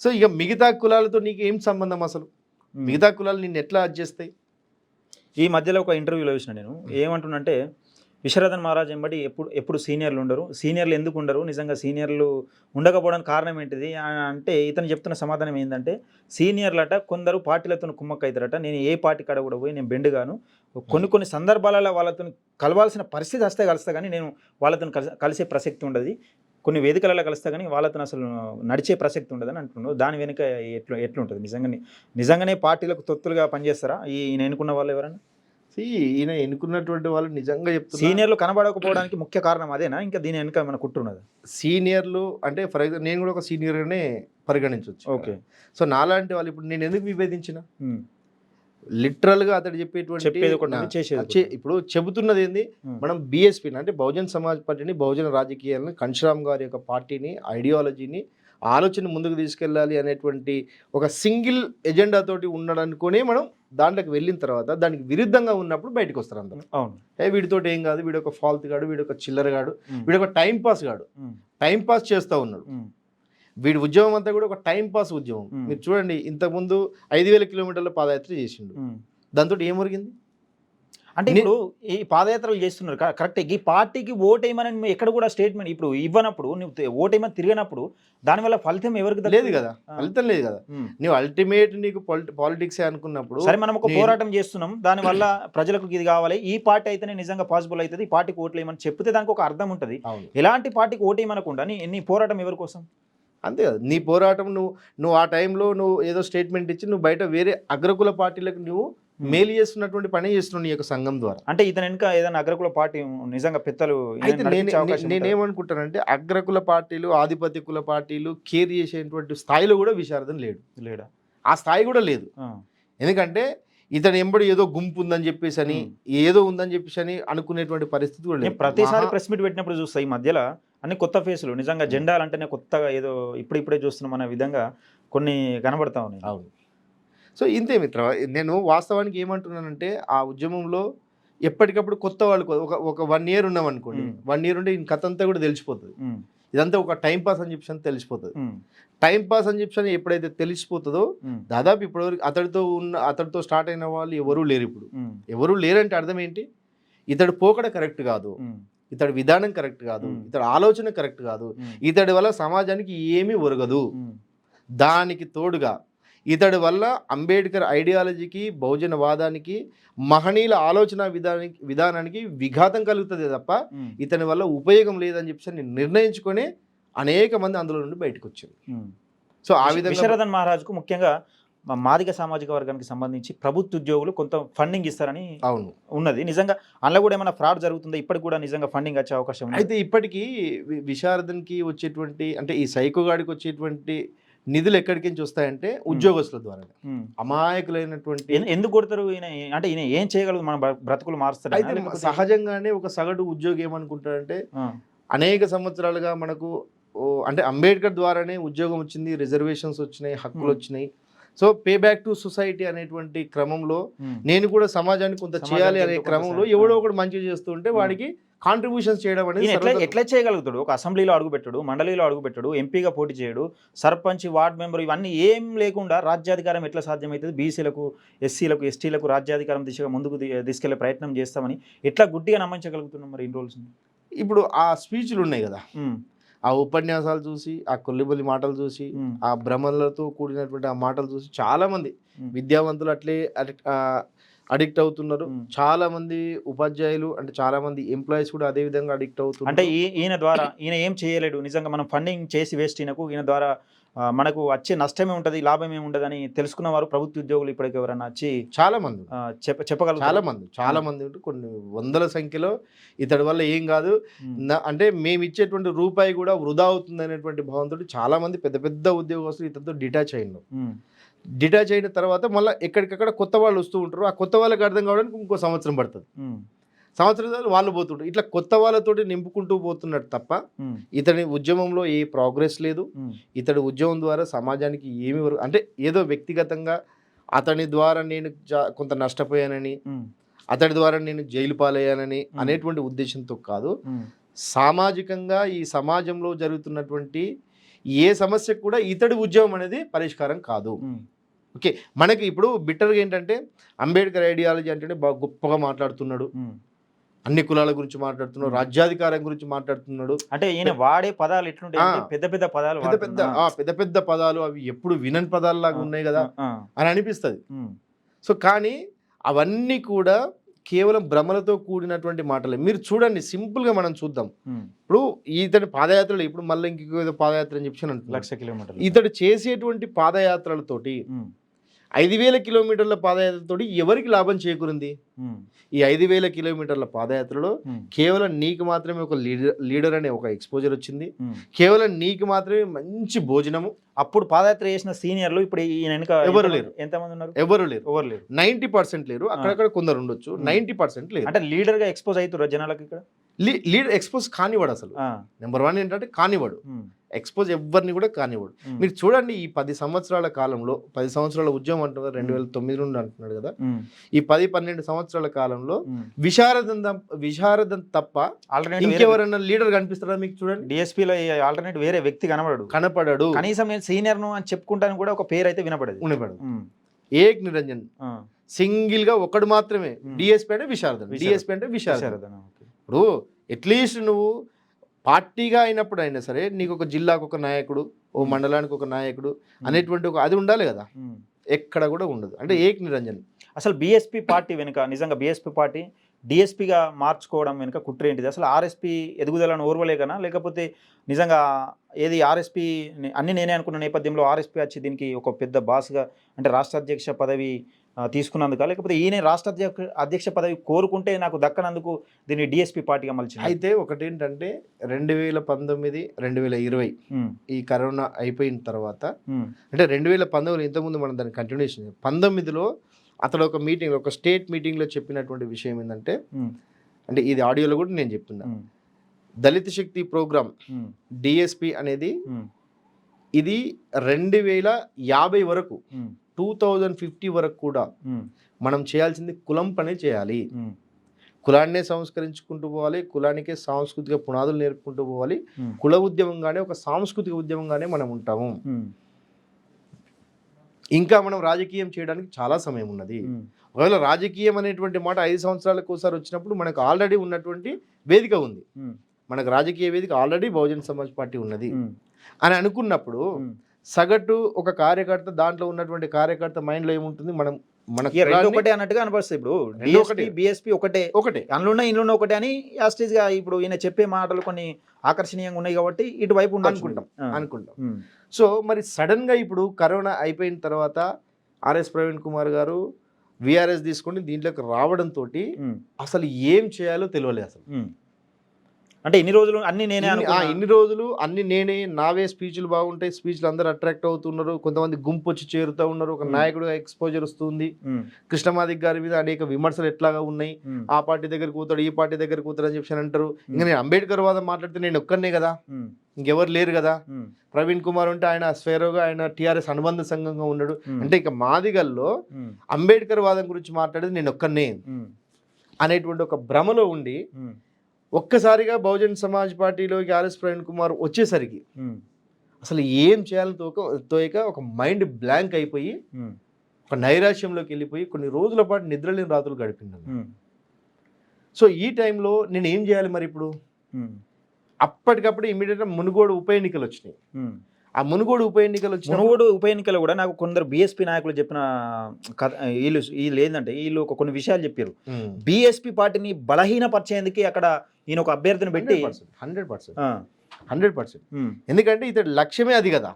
S2: సో ఇక మిగతా కులాలతో నీకు ఏం సంబంధం అసలు? మిగతా కులాలు నిన్ను ఎట్లా అడ్జేస్తాయి?
S1: ఈ మధ్యలో ఒక ఇంటర్వ్యూలో చూసిన నేను ఏమంటున్నంటే, విశారదన్ మహారాజ్ ఎంబడి ఎప్పుడు సీనియర్లు ఉండరు, సీనియర్లు ఎందుకు ఉండరు, నిజంగా సీనియర్లు ఉండకపోవడానికి కారణం ఏంటిది అంటే ఇతను చెప్తున్న సమాధానం ఏంటంటే, సీనియర్లట కొందరు పార్టీలతో కుమ్మక్క అవుతారట. నేను ఏ పార్టీ కాడ కూడా పోయి నేను బెండుగాను, కొన్ని సందర్భాలలో వాళ్ళతో కలవాల్సిన పరిస్థితి కలుస్తా కానీ నేను వాళ్ళతో కలిసే ప్రసక్తి ఉండదు, కొన్ని వేదికలలో కలుస్తా కానీ వాళ్ళతో అసలు నడిచే ప్రసక్తి ఉండదని అంటున్నాడు. దాని వెనుక ఎట్లుంటుంది? నిజంగానే పార్టీలకు తొత్తులుగా పనిచేస్తారా ఈయన ఎన్నుకున్న వాళ్ళు ఎవరైనా?
S2: ఈయన ఎన్నుకున్నటువంటి వాళ్ళు నిజంగా చెప్తున్నారు,
S1: సీనియర్లు కనబడకపోవడానికి ముఖ్య కారణం అదేనా, ఇంకా దీని వెనుక మన కుట్రున్నది?
S2: సీనియర్లు అంటే ఫర్ ఎగ్జాంపుల్ నేను కూడా ఒక సీనియర్గానే పరిగణించవచ్చు.
S1: ఓకే.
S2: సో నాలాంటి వాళ్ళు ఇప్పుడు నేను ఎందుకు విభేదించిన, లిటరల్గా అతడు చెప్పేటువంటి
S1: చెప్పేది ఒకటి ఉంది, చేసేది ఒకటి.
S2: ఇప్పుడు చెబుతున్నది ఏంది, మనం బీఎస్పీని అంటే బహుజన్ సమాజ్ పార్టీని, బహుజన రాజకీయాలను, కన్షరామ్ గారి యొక్క పార్టీని, ఐడియాలజీని, ఆలోచన ముందుకు తీసుకెళ్ళాలి అనేటువంటి ఒక సింగిల్ ఎజెండా తోటి ఉండడానికోనే మనం దాంట్లోకి వెళ్ళిన తర్వాత దానికి విరుద్ధంగా ఉన్నప్పుడు బయటకు వస్తారు అందరూ.
S1: అవును.
S2: వీడితోటి ఏం కాదు, వీడు ఒక ఫాల్త్ గాడు, వీడు ఒక చిల్లరగాడు, వీడు ఒక టైం పాస్ గాడు, టైం పాస్ చేస్తూ ఉన్నాడు. వీడి ఉద్యమం అంతా కూడా ఒక టైం పాస్ ఉద్యమం. మీరు చూడండి, ఇంతకుముందు 5,000 కిలోమీటర్ల పాదయాత్ర చేసిండు, దాంతో ఏం ఒరిగింది?
S1: అంటే ఇప్పుడు ఈ పాదయాత్రలు చేస్తున్నారు కరెక్ట్. ఈ పార్టీకి ఓటేయమని ఎక్కడ కూడా స్టేట్మెంట్ ఇప్పుడు ఇవ్వనప్పుడు, నువ్వు ఓటేయమని తిరిగినప్పుడు దానివల్ల ఫలితం ఎవరికి
S2: లేదు కదా, ఫలితం లేదు కదా. నువ్వు అల్టిమేట్ నీకు పాలిటిక్స్ అనుకున్నప్పుడు
S1: సరే మనం ఒక పోరాటం చేస్తున్నాం, దానివల్ల ప్రజలకు ఇది కావాలి, ఈ పార్టీ అయితేనే నిజంగా పాసిబుల్ అవుతుంది, ఈ పార్టీకి ఓట్లేయమని చెప్తే దానికి ఒక అర్థం ఉంటుంది. ఎలాంటి పార్టీకి ఓటేయమనకుండా నీ పోరాటం ఎవరి కోసం?
S2: అంతే కదా, నీ పోరాటం నువ్వు ఆ టైంలో నువ్వు ఏదో స్టేట్మెంట్ ఇచ్చి నువ్వు బయట వేరే అగ్రకుల పార్టీలకు నువ్వు మేలు చేస్తున్నటువంటి పని చేస్తున్నావు నీ యొక్క సంఘం ద్వారా.
S1: అంటే ఇతను వెనుక ఏదైనా అగ్రకుల పార్టీ నిజంగా పెద్దలు.
S2: అయితే నేనేమనుకుంటానంటే అగ్రకుల పార్టీలు, ఆధిపత్య కుల పార్టీలు కేర్ చేసేటువంటి స్థాయిలో కూడా విశారదం లేడా, ఆ స్థాయి కూడా లేదు. ఎందుకంటే ఇతను ఎంబడి ఏదో గుంపు ఉందని చెప్పేసి అని, ఏదో ఉందని చెప్పేసి అని అనుకునేటువంటి పరిస్థితి కూడా లేదు.
S1: ప్రతిసారి ప్రెస్ మీట్ పెట్టినప్పుడు చూస్తా ఈ మధ్యలో అన్ని కొత్త ఫేసులు, నిజంగా జెండాలు అంటేనే కొత్తగా ఏదో ఇప్పుడే చూస్తున్నాం అనే విధంగా కొన్ని కనబడతా ఉన్నాయి.
S2: అవును. సో ఇంతే మిత్ర, నేను వాస్తవానికి ఏమంటున్నానంటే ఆ ఉద్యమంలో ఎప్పటికప్పుడు కొత్త వాళ్ళు ఒక 1 year ఉన్నాం అనుకోండి, 1 year ఉంటే ఈ కథ అంతా కూడా తెలిసిపోతుంది. ఇదంతా ఒక టైం పాస్ అని చెప్పి తెలిసిపోతుంది. టైం పాస్ అని చెప్పి ఎప్పుడైతే తెలిసిపోతుందో దాదాపు ఇప్పటివరకు అతడితో స్టార్ట్ అయిన వాళ్ళు ఎవరూ లేరు. ఇప్పుడు ఎవరూ లేరంటే అర్థం ఏంటి? ఇతడు పోకడ కరెక్ట్ కాదు, ఇతడి విధానం కరెక్ట్ కాదు, ఇతడి ఆలోచన కరెక్ట్ కాదు, ఇతడి వల్ల సమాజానికి ఏమీ ఒరగదు. దానికి తోడుగా ఇతడి వల్ల అంబేద్కర్ ఐడియాలజీకి, బహుజన వాదానికి, మహనీయుల ఆలోచన విధానానికి విఘాతం కలుగుతుంది తప్ప ఇతని వల్ల ఉపయోగం లేదని చెప్పి నిర్ణయించుకొని అనేక మంది అందులో నుండి బయటకు వచ్చారు. సో ఆ విధంగా
S1: విశారదన్ మహారాజ్కు ముఖ్యంగా మాదిగ సామాజిక వర్గానికి సంబంధించి ప్రభుత్వ ఉద్యోగులు కొంత ఫండింగ్ ఇస్తారని ఉన్నది. నిజంగా అందులో కూడా ఏమైనా ఫ్రాడ్ జరుగుతుందా? ఇప్పటికి కూడా నిజంగా ఫండింగ్ వచ్చే అవకాశం ఉంది?
S2: అయితే ఇప్పటికీ విశారదన్కి వచ్చేటువంటి, అంటే ఈ సైకోగాడికి వచ్చేటువంటి నిధులు ఎక్కడికి నుంచి వస్తాయంటే ఉద్యోగస్తుల ద్వారా. అమాయకులైనటువంటి
S1: ఎందుకు కొడతారు ఈయన? అంటే ఈయన ఏం చేయగలదు? మన బ్రతుకులు మారుస్తారు.
S2: అయితే సహజంగానే ఒక సగటు ఉద్యోగి ఏమనుకుంటాడంటే, అనేక సంవత్సరాలుగా మనకు అంటే అంబేద్కర్ ద్వారానే ఉద్యోగం వచ్చింది, రిజర్వేషన్స్ వచ్చినాయి, హక్కులు వచ్చినాయి. So pay back to society అనేటువంటి క్రమంలో నేను కూడా సమాజానికి కొంత చేయాలి అనే క్రమంలో ఎవడో ఒకటి మంచి చేస్తుంటే వాడికి కాంట్రిబ్యూషన్స్ చేయడం అనేది
S1: ఎట్లా చేయగలుగుతాడు? ఒక అసెంబ్లీలో అడుగుపెట్టాడు, మండలిలో అడుగుపెట్టాడు, ఎంపీగా పోటీ చేయడు, సర్పంచ్, వార్డు మెంబర్ ఇవన్నీ ఏం లేకుండా రాజ్యాధికారం ఎట్లా సాధ్యమవుతుంది? బీసీలకు, ఎస్సీలకు, ఎస్టీలకు రాజ్యాధికారం దిశగా ముందుకు తీసుకెళ్లే ప్రయత్నం చేస్తామని ఎట్లా గుడ్డిగా నమ్మించగలుగుతున్నాం మరి ఇన్ని రోజులు?
S2: ఇప్పుడు ఆ స్పీచ్లు ఉన్నాయి కదా, ఆ ఉపన్యాసాలు చూసి, ఆ కొల్లిబొల్లి మాటలు చూసి, ఆ భ్రమలతో కూడినటువంటి ఆ మాటలు చూసి చాలా మంది విద్యావంతులు అట్లే అడిక్ట్ అవుతున్నారు. చాలా మంది ఉపాధ్యాయులు, అంటే చాలా మంది ఎంప్లాయీస్ కూడా అదే విధంగా అడిక్ట్ అవుతున్నారు.
S1: అంటే ఈయన ద్వారా ఈయన ఏం చేయలేడు, నిజంగా మనం ఫండింగ్ చేసి వేస్ట్ ఈయన ద్వారా మనకు వచ్చే నష్టమే ఉంటుంది, లాభం ఏమి ఉండదని తెలుసుకున్న వారు ప్రభుత్వ ఉద్యోగులు ఇప్పటికి ఎవరైనా వచ్చి చాలా మంది చెప్పగలరు. చాలా మంది కొన్ని వందల సంఖ్యలో ఇతడి వల్ల ఏం కాదు, అంటే మేము ఇచ్చేటువంటి రూపాయి కూడా వృధా అవుతుంది అనేటువంటి భావంతో చాలా మంది పెద్ద పెద్ద ఉద్యోగస్తులు ఇతనితో డిటాచ్ అయినారు. డిటాచ్ అయిన తర్వాత మళ్ళీ ఎక్కడికక్కడ కొత్త వాళ్ళు వస్తూ ఉంటారు. ఆ కొత్త వాళ్ళకి అర్థం కావడానికి ఇంకో సంవత్సరం పడుతుంది. సంవత్సరాలు వాళ్ళు పోతుంటారు. ఇట్లా కొత్త వాళ్ళతోటి నింపుకుంటూ పోతున్నట్టు తప్ప ఇతని ఉద్యమంలో ఏ ప్రోగ్రెస్ లేదు. ఇతడి ఉద్యమం ద్వారా సమాజానికి ఏమి అంటే ఏదో వ్యక్తిగతంగా అతని ద్వారా నేను కొంత నష్టపోయానని, అతడి ద్వారా నేను జైలు పాలయ్యానని అనేటువంటి ఉద్దేశంతో కాదు. సామాజికంగా ఈ సమాజంలో జరుగుతున్నటువంటి ఏ సమస్యకు కూడా ఇతడి ఉద్యమం అనేది పరిష్కారం కాదు. ఓకే, మనకి ఇప్పుడు బిట్టర్గా ఏంటంటే అంబేద్కర్ ఐడియాలజీ అంటేనే బాగా గొప్పగా మాట్లాడుతున్నాడు, అన్ని కులాల గురించి మాట్లాడుతున్నాడు, రాజ్యాధికారం గురించి మాట్లాడుతున్నాడు. అంటే ఈయన వాడే పదాలు ఎట్లుంటాయి? పెద్ద పెద్ద
S2: పదాలు, అవి ఎప్పుడు వినని పదాలు లాగా ఉన్నాయి కదా అని అనిపిస్తుంది. సో కానీ అవన్నీ కూడా కేవలం భ్రమలతో కూడినటువంటి మాటలే. మీరు చూడండి, సింపుల్గా మనం చూద్దాం. ఇప్పుడు ఇతని పాదయాత్రలు, ఇప్పుడు మళ్ళీ ఇంకేదో పాదయాత్ర అని చెప్పి 1,00,000 కిలోమీటర్లు ఇతడు చేసేటువంటి పాదయాత్రలతోటి 5,000 కిలోమీటర్ల పాదయాత్రతోటి ఎవరికి లాభం చేకూరింది? ఈ 5,000 కిలోమీటర్ల పాదయాత్రలో కేవలం నీకు మాత్రమే ఒక లీడర్ అనే ఒక ఎక్స్పోజర్ వచ్చింది. కేవలం నీకు మాత్రమే మంచి భోజనము.
S1: అప్పుడు పాదయాత్ర చేసిన సీనియర్లు ఇప్పుడు ఈయన వెనుక
S2: ఎవరు లేరు.
S1: ఎంతమంది ఉన్నారు?
S2: ఎవరు లేరు.
S1: 90%
S2: లేరు. అక్కడక్కడ కొందరు ఉండొచ్చు. 90% లేరు.
S1: అంటే లీడర్ గా ఎక్స్పోజ్ అవుతారు జనాలకు. ఇక్కడ
S2: లీడర్ ఎక్స్పోజ్ కానివాడు. అసలు నెంబర్ 1 ఏంటంటే కానివాడు. ఎక్స్పోజ్ ఎవరిని కూడా కానివాడు. మీరు చూడండి, ఈ 10 సంవత్సరాల కాలంలో, 10 సంవత్సరాల ఉద్యమం అంటున్నారు, 2009 నుండి అంటున్నాడు కదా, ఈ 10-12 సంవత్సరాల కాలంలో విశారదం తప్ప ఇంకెవరైనా లీడర్ కనిపిస్తారా మీకు? చూడండి,
S1: డిఎస్పీలో ఆల్టర్నేట్ వేరే వ్యక్తి కనపడాడు. కనీసం నేను సీనియర్ ను అని చెప్పుకుంటాను కూడా ఒక పేరు అయితే వినపడదు.
S2: ఏక్ నిరంజన్ సింగిల్ గా ఒకడు మాత్రమే. డిఎస్పీ అంటే విశారదన్. ఇప్పుడు అట్లీస్ట్ నువ్వు పార్టీగా అయినప్పుడు అయినా సరే నీకు ఒక జిల్లాకు ఒక నాయకుడు, ఓ మండలానికి ఒక నాయకుడు అనేటువంటి ఒక అది ఉండాలి కదా. ఎక్కడ కూడా ఉండదు. అంటే ఏక్ నిరంజన్.
S1: అసలు బీఎస్పీ పార్టీ వెనుక నిజంగా బీఎస్పీ పార్టీ డిఎస్పీగా మార్చుకోవడం వెనుక కుట్ర ఏంటిది? అసలు ఆర్ఎస్పీ ఎదుగుదలను ఓర్వలేకనా, లేకపోతే నిజంగా ఏది ఆర్ఎస్పీ అన్ని నేనే అనుకున్న నేపథ్యంలో ఆర్ఎస్పీ వచ్చి దీనికి ఒక పెద్ద బాస్గా అంటే రాష్ట్ర అధ్యక్ష పదవి తీసుకున్నందుక, లేకపోతే ఈయన రాష్ట్ర అధ్యక్ష పదవి కోరుకుంటే నాకు దక్కనందుకు దీన్ని డిఎస్పీ పార్టీగా మలిచింది?
S2: అయితే ఒకటి ఏంటంటే 2019, 2020 ఈ కరోనా అయిపోయిన తర్వాత, అంటే 2019 ఇంతకుముందు మనం దాని కంటిన్యూషన్, 19లో అతను ఒక మీటింగ్, ఒక స్టేట్ మీటింగ్లో చెప్పినటువంటి విషయం ఏంటంటే, అంటే ఇది ఆడియోలో కూడా నేను చెప్తున్నా, దళిత శక్తి ప్రోగ్రామ్ డిఎస్పి అనేది ఇది 2050 వరకు 2050 వరకు కూడా మనం చేయాల్సింది కులం పని చేయాలి. కులాన్నే సంస్కరించుకుంటూ పోవాలి, కులానికే సాంస్కృతిక పునాదులు నేర్పుకుంటూ పోవాలి. కుల ఉద్యమంగానే ఒక సాంస్కృతిక ఉద్యమంగానే మనం ఉంటాము. ఇంకా మనం రాజకీయం చేయడానికి చాలా సమయం ఉన్నది. ఒకవేళ రాజకీయం అనేటువంటి మాట 5 సంవత్సరాలకు ఒకసారి వచ్చినప్పుడు మనకు ఆల్రెడీ ఉన్నటువంటి వేదిక ఉంది. మనకు రాజకీయ వేదిక ఆల్రెడీ బహుజన్ సమాజ్ పార్టీ ఉన్నది అని అనుకున్నప్పుడు సగటు ఒక కార్యకర్త, దాంట్లో ఉన్నటువంటి కార్యకర్త మైండ్లో ఏముంటుంది, మనం
S1: ఒకటే అన్నట్టుగా అనిపిస్తుంది. ఇప్పుడు బీఎస్పీ ఒకటే అందులో ఇంట్లో ఒకటే అని యాస్టేజ్ గా ఇప్పుడు ఈయన చెప్పే మాటలు కొన్ని ఆకర్షణీయంగా ఉన్నాయి కాబట్టి ఇటువైపు అనుకుంటాం. సో మరి సడన్ గా ఇప్పుడు కరోనా అయిపోయిన తర్వాత ఆర్ఎస్ ప్రవీణ్ కుమార్ గారు విఆర్ఎస్ తీసుకొని దీంట్లోకి రావడంతో అసలు ఏం చేయాలో తెలియలేదు. అసలు అంటే ఇన్ని రోజులు
S2: అన్ని నేనే, నావే స్పీచ్లు బాగుంటాయి, స్పీచ్లు అందరూ అట్రాక్ట్ అవుతున్నారు, కొంతమంది గుంపు వచ్చి చేరుతూ ఉన్నారు, ఒక నాయకుడు ఎక్స్పోజర్ వస్తుంది. కృష్ణమాదిక్ గారి మీద అనేక విమర్శలు ఎట్లాగా ఉన్నాయి, ఆ పార్టీ దగ్గర కూతాడు, ఈ పార్టీ దగ్గర కూతాడు అని చెప్పి అంటారు. ఇంకా నేను అంబేద్కర్ వాదం మాట్లాడితే నేను ఒక్కనే కదా, ఇంకెవరు లేరు కదా. ప్రవీణ్ కుమార్ ఉంటే ఆయన స్వేరోగా ఆయన టీఆర్ఎస్ అనుబంధ సంఘంగా ఉన్నాడు. అంటే ఇక మాదిగల్లో అంబేద్కర్ వాదం గురించి మాట్లాడేది నేను ఒక్కనే అనేటువంటి ఒక భ్రమలో ఉండి ఒక్కసారిగా బహుజన్ సమాజ్ పార్టీలోకి ఆర్ఎస్ ప్రవీణ్ కుమార్ వచ్చేసరికి అసలు ఏం చేయాలని తోయక ఒక మైండ్ బ్లాంక్ అయిపోయి ఒక నైరాశ్యంలోకి వెళ్ళిపోయి కొన్ని రోజుల పాటు నిద్రలేని రాత్రులు గడిపింది. సో ఈ టైంలో నేను ఏం చేయాలి మరి ఇప్పుడు? అప్పటికప్పుడు ఇమీడియట్గా మునుగోడు ఉప ఎన్నికలు వచ్చినాయి. ఆ మునుగోడు ఉప ఎన్నికలు కూడా నాకు కొందరు బీఎస్పీ నాయకులు చెప్పిన కథ, వీళ్ళు ఏంటంటే వీళ్ళు కొన్ని విషయాలు చెప్పారు. బీఎస్పీ పార్టీని బలహీనపరిచేందుకు అక్కడ ఈయన ఒక అభ్యర్థిని పెట్టి 100%. ఎందుకంటే ఇతడి లక్ష్యమే అది కదా,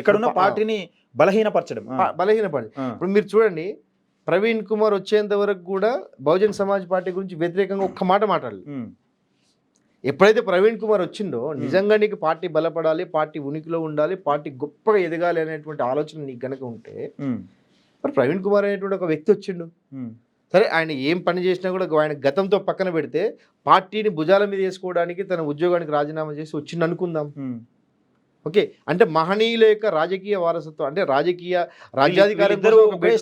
S1: ఎక్కడున్న పార్టీని బలహీనపరచడం.
S2: ఇప్పుడు మీరు చూడండి, ప్రవీణ్ కుమార్ వచ్చేంత వరకు కూడా బహుజన్ సమాజ్ పార్టీ గురించి వ్యతిరేకంగా ఒక్క మాట మాట్లాడలేదు. ఎప్పుడైతే ప్రవీణ్ కుమార్ వచ్చిండో నిజంగా నీకు పార్టీ బలపడాలి, పార్టీ ఉనికిలో ఉండాలి, పార్టీ గొప్పగా ఎదగాలి అనేటువంటి ఆలోచన నీకు గనక ఉంటే మరి ప్రవీణ్ కుమార్ అనేటువంటి ఒక వ్యక్తి వచ్చిండు. సరే, ఆయన ఏం పని చేసినా కూడా ఆయన గతంతో పక్కన పెడితే పార్టీని భుజాల మీద వేసుకోవడానికి తన ఉద్యోగానికి రాజీనామా చేసి వచ్చిండు అనుకుందాం. ఓకే, అంటే మహనీయుల యొక్క రాజకీయ వారసత్వం, అంటే రాజ్యాధికారం